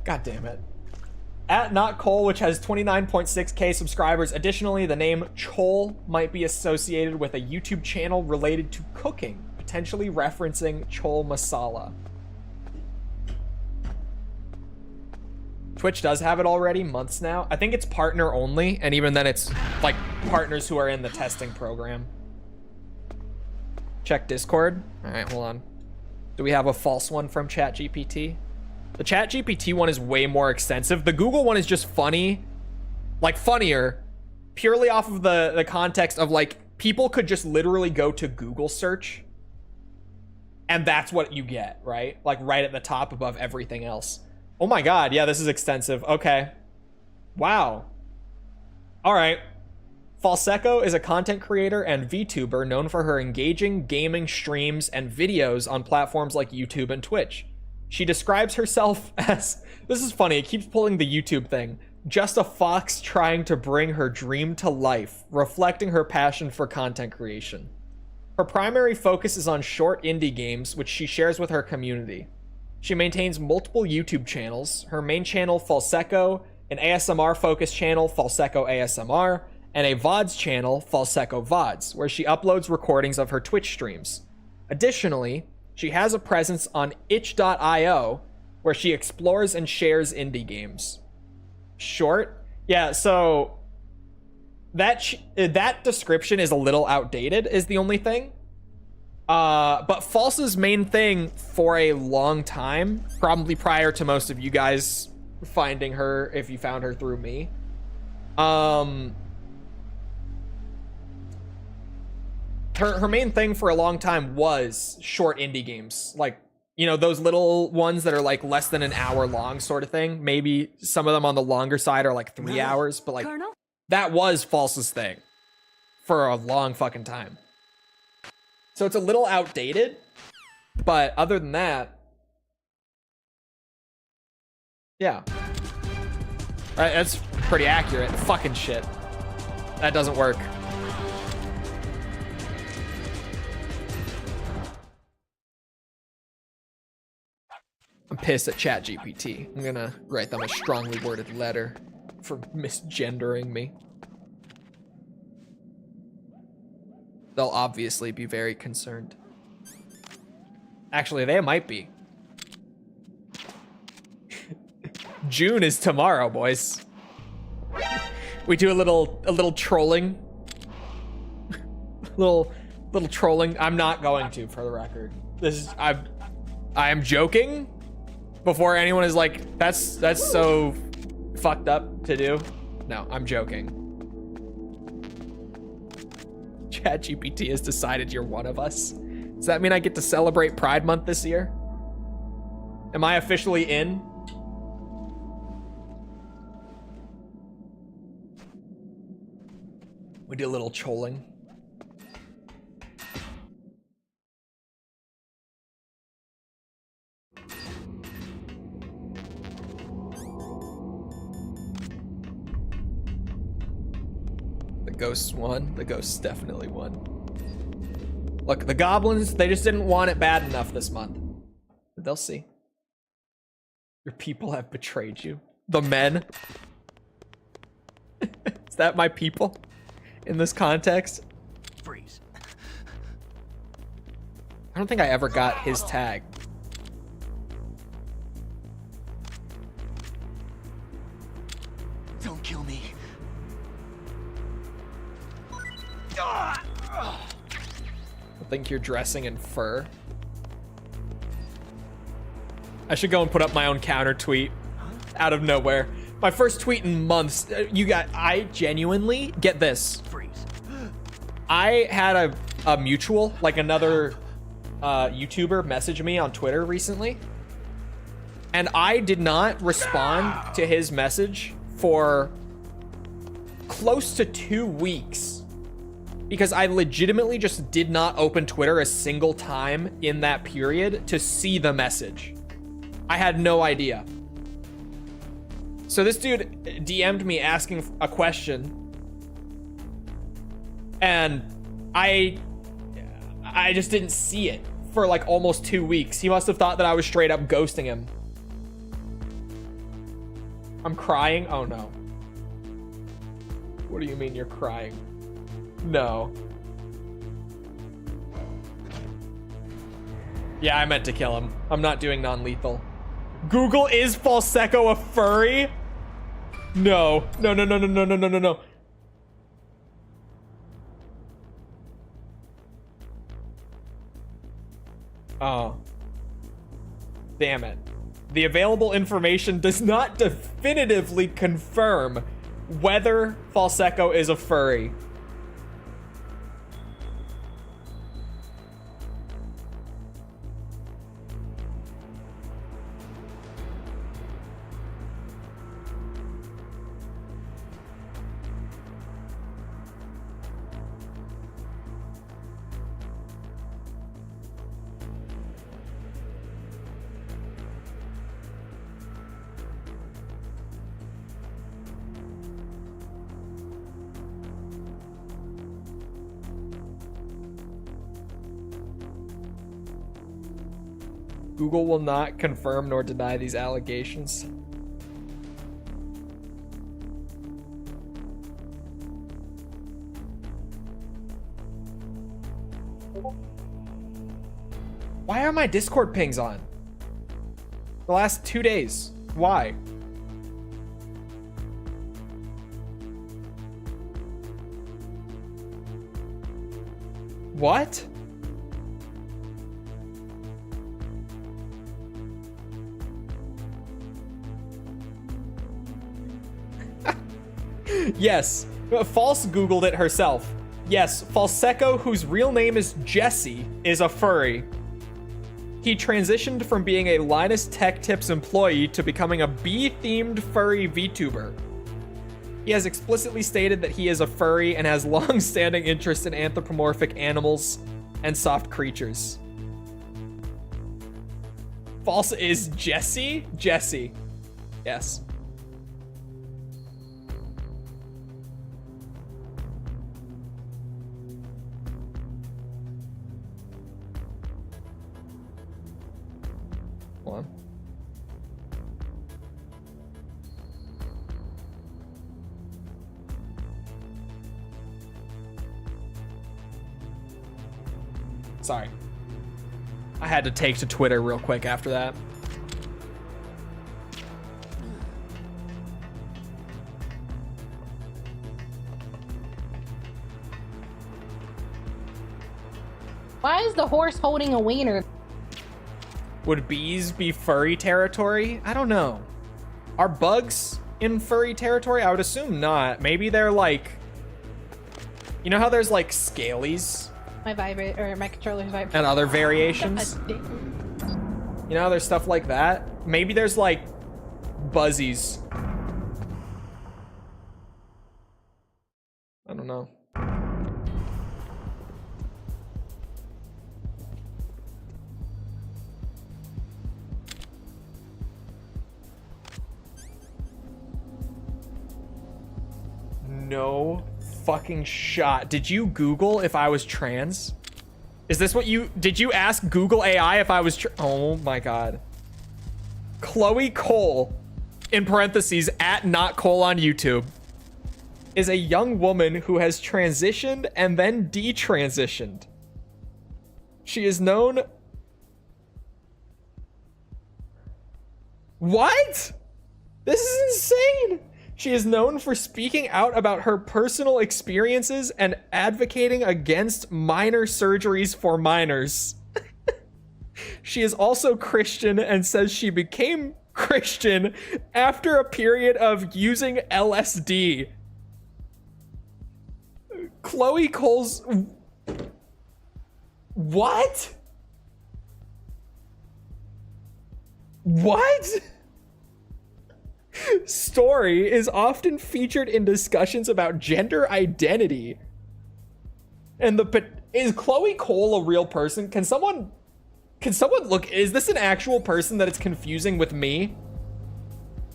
God damn it. At Not Cole, which has 29.6k subscribers. Additionally, the name Chol might be associated with a YouTube channel related to cooking, potentially referencing Chol Masala. Twitch does have it already, months now. I think it's partner only, and even then it's like partners who are in the testing program. Check Discord. All right, hold on. Do we have a false one from ChatGPT? The ChatGPT one is way more extensive. The Google one is just funny, like funnier, purely off of the context of like people could just literally go to Google search and that's what you get, right? Like right at the top above everything else. Oh my God. Yeah, this is extensive. Okay. Wow. All right. Falseco is a content creator and VTuber known for her engaging gaming streams and videos on platforms like YouTube and Twitch. She describes herself as, this is funny, it keeps pulling the YouTube thing, just a fox trying to bring her dream to life, reflecting her passion for content creation. Her primary focus is on short indie games, which she shares with her community. She maintains multiple YouTube channels, her main channel, Falseco, an ASMR-focused channel, Falseco ASMR, and a VODs channel, Falseco VODs, where she uploads recordings of her Twitch streams. Additionally, she has a presence on itch.io, where she explores and shares indie games. Short? Yeah, so that description is a little outdated, is the only thing. But False's main thing for a long time, probably prior to most of you guys finding her, if you found her through me, her main thing for a long time was short indie games, like, you know, those little ones that are like less than an hour long sort of thing. Maybe some of them on the longer side are like 3 hours, but like Colonel? that was False's thing for a long fucking time. So it's a little outdated, but other than that, yeah, that's pretty accurate. Fucking shit, that doesn't work. I'm pissed at ChatGPT. I'm gonna write them a strongly worded letter for misgendering me. They'll obviously be very concerned. Actually, they might be. June is tomorrow, boys. We do a little trolling. little trolling. I'm not going to, for the record. This is I am joking. Before anyone is like, that's so fucked up to do. No, I'm joking. ChatGPT has decided you're one of us. Does that mean I get to celebrate Pride Month this year? Am I officially in? We do a little trolling. The ghosts won. The ghosts definitely won. Look, the goblins, they just didn't want it bad enough this month. But they'll see. Your people have betrayed you. The men. Is that my people in this context? Freeze. I don't think I ever got his tag. Don't kill me. think you're dressing in fur. I should go and put up my own counter tweet out of nowhere. My first tweet in months. I genuinely get this. I had a mutual, like another YouTuber message me on Twitter recently. And I did not respond to his message for close to 2 weeks. Because I legitimately just did not open Twitter a single time in that period to see the message. I had no idea. So this dude DM'd me asking a question. And I just didn't see it for like almost 2 weeks. He must have thought that I was straight up ghosting him. I'm crying? Oh no. What do you mean you're crying? No. Yeah, I meant to kill him. I'm not doing non-lethal. Google, is Falseco a furry? No. No, no, no, no, no, no, no, no, no. Oh. Damn it. The available information does not definitively confirm whether Falseco is a furry. Google will not confirm nor deny these allegations. Why are my Discord pings on? The last 2 days. Why? What? Yes, False Googled it herself. Yes, Falseco, whose real name is Jesse, is a furry. He transitioned from being a Linus Tech Tips employee to becoming a bee-themed furry VTuber. He has explicitly stated that he is a furry and has long-standing interest in anthropomorphic animals and soft creatures. False is Jesse? Jesse. Yes. Hold on. Sorry. I had to take to Twitter real quick after that. Why is the horse holding a wiener? Would bees be furry territory? I don't know. Are bugs in furry territory? I would assume not. Maybe they're like... You know how there's like scalies? My vibrate or my controller's vibrate. And other variations? You know, there's stuff like that. Maybe there's like buzzies. I don't know. No fucking shot. Did you Google if I was trans? Is this what you... Did you ask Google AI if I was oh my god. Chloe Cole, in parentheses, at not Cole on YouTube, is a young woman who has transitioned and then detransitioned. She is known... What? This is insane! She is known for speaking out about her personal experiences and advocating against minor surgeries for minors. She is also Christian and says she became Christian after a period of using LSD. Chloe Cole's... What? What? Story is often featured in discussions about gender identity. And is Chloe Cole a real person? Can someone look? Is this an actual person that it's confusing with me?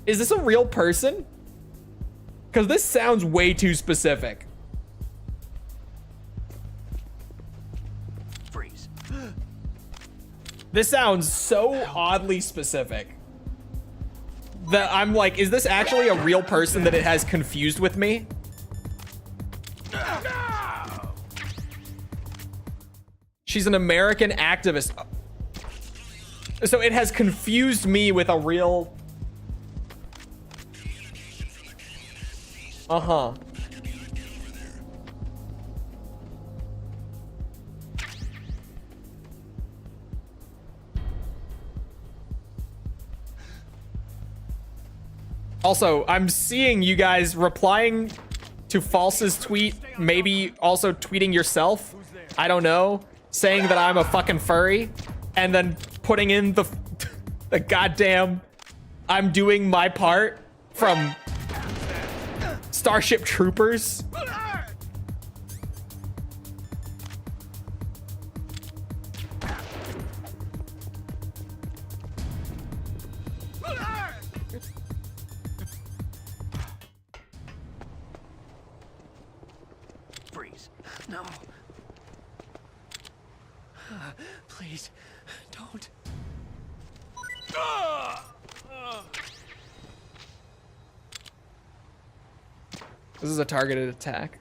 Is this a real person? Because this sounds way too specific. Freeze. This sounds so oddly specific that I'm like, is this actually a real person that it has confused with me? No! She's an American activist. So it has confused me with a real... Uh-huh. Also, I'm seeing you guys replying to False's tweet, maybe also tweeting yourself, I don't know, saying that I'm a fucking furry, and then putting in the goddamn I'm doing my part from Starship Troopers. Freeze. No. Please, don't. This is a targeted attack.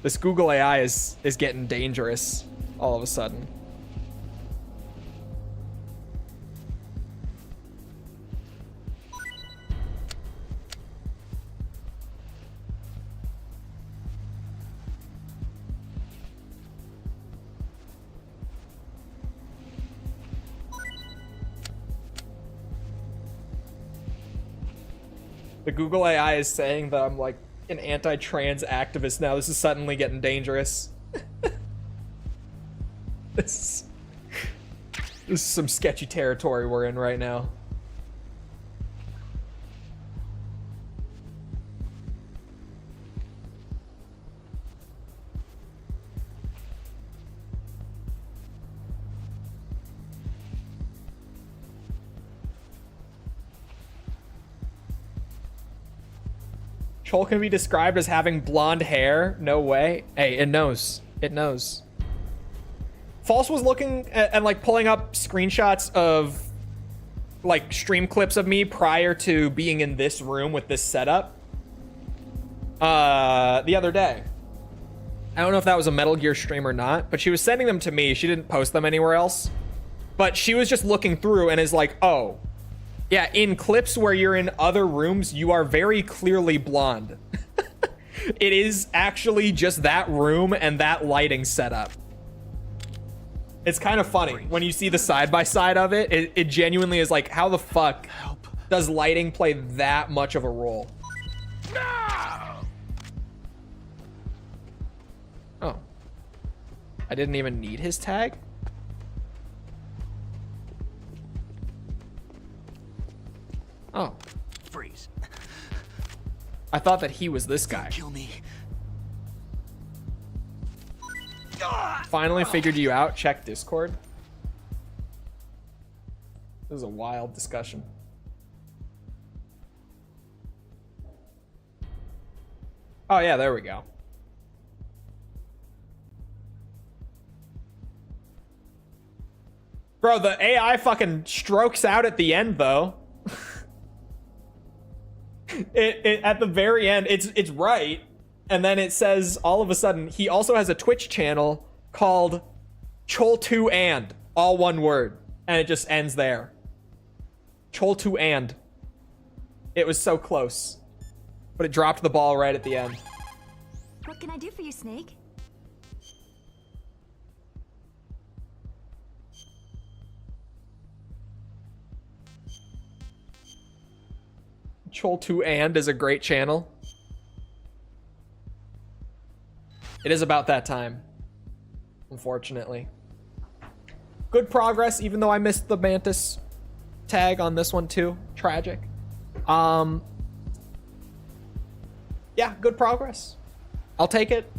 This Google AI is getting dangerous all of a sudden. The Google AI is saying that I'm like an anti-trans activist now. This is suddenly getting dangerous. This is some sketchy territory we're in right now. Troll can be described as having blonde hair. No way. Hey, it knows. It knows. False was looking at, and like pulling up screenshots of like stream clips of me prior to being in this room with this setup the other day. I don't know if that was a Metal Gear stream or not, but she was sending them to me. She didn't post them anywhere else. But she was just looking through and is like, oh, yeah, in clips where you're in other rooms, you are very clearly blonde. It is actually just that room and that lighting setup. It's kind of funny when you see the side-by-side of it. It genuinely is like, how the fuck does lighting play that much of a role? No! Oh. I didn't even need his tag? Oh. Freeze. I thought that he was this guy. Kill me. Finally figured you out. Check Discord. This is a wild discussion. Oh yeah, there we go. Bro, the AI fucking strokes out at the end though. It at the very end, it's right. And then it says, all of a sudden, he also has a Twitch channel called Chol2 and, all one word. And it just ends there. Chol2 and. It was so close. But it dropped the ball right at the end. What can I do for you, Snake? Chol2 and is a great channel. It is about that time, unfortunately. Good progress, even though I missed the Mantis tag on this one too. Tragic. Yeah, good progress. I'll take it.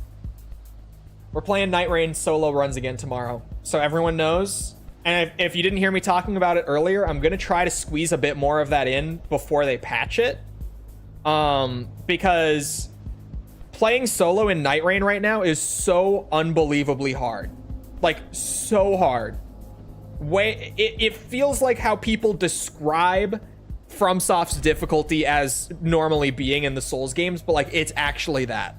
We're playing Night Rain solo runs again tomorrow, so everyone knows. And if you didn't hear me talking about it earlier, I'm gonna try to squeeze a bit more of that in before they patch it. Because playing solo in Night Rain right now is so unbelievably hard. Like, so hard. It feels like how people describe FromSoft's difficulty as normally being in the Souls games, but like, it's actually that.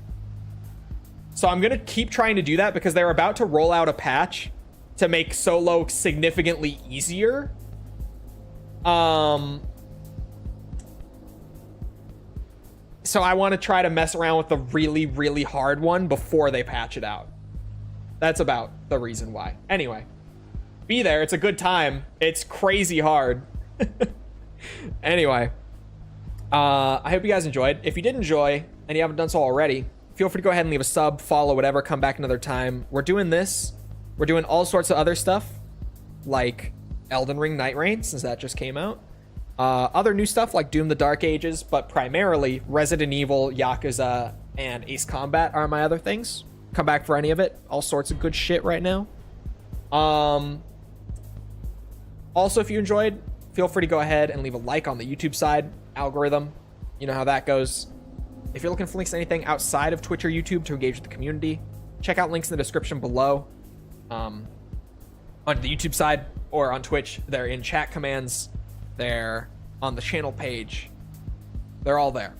So I'm gonna keep trying to do that because they're about to roll out a patch to make solo significantly easier. So I want to try to mess around with the really, really hard one before they patch it out. That's about the reason why. Anyway, be there. It's a good time. It's crazy hard. Anyway, I hope you guys enjoyed. If you did enjoy and you haven't done so already, feel free to go ahead and leave a sub, follow, whatever, come back another time. We're doing this. We're doing all sorts of other stuff, like Elden Ring Night Rain, since that just came out. Other new stuff like Doom the Dark Ages, but primarily Resident Evil, Yakuza, and Ace Combat are my other things. Come back for any of it. All sorts of good shit right now. Also, if you enjoyed, feel free to go ahead and leave a like on the YouTube side. Algorithm, you know how that goes. If you're looking for links to anything outside of Twitch or YouTube to engage with the community, check out links in the description below. On the YouTube side or on Twitch, they're in chat commands. They're on the channel page. They're all there.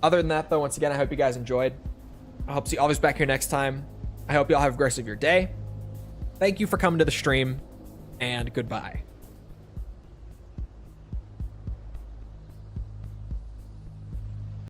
Other than that, though, once again, I hope you guys enjoyed. I hope to see all of us back here next time. I hope you all have a great rest of your day. Thank you for coming to the stream, and goodbye.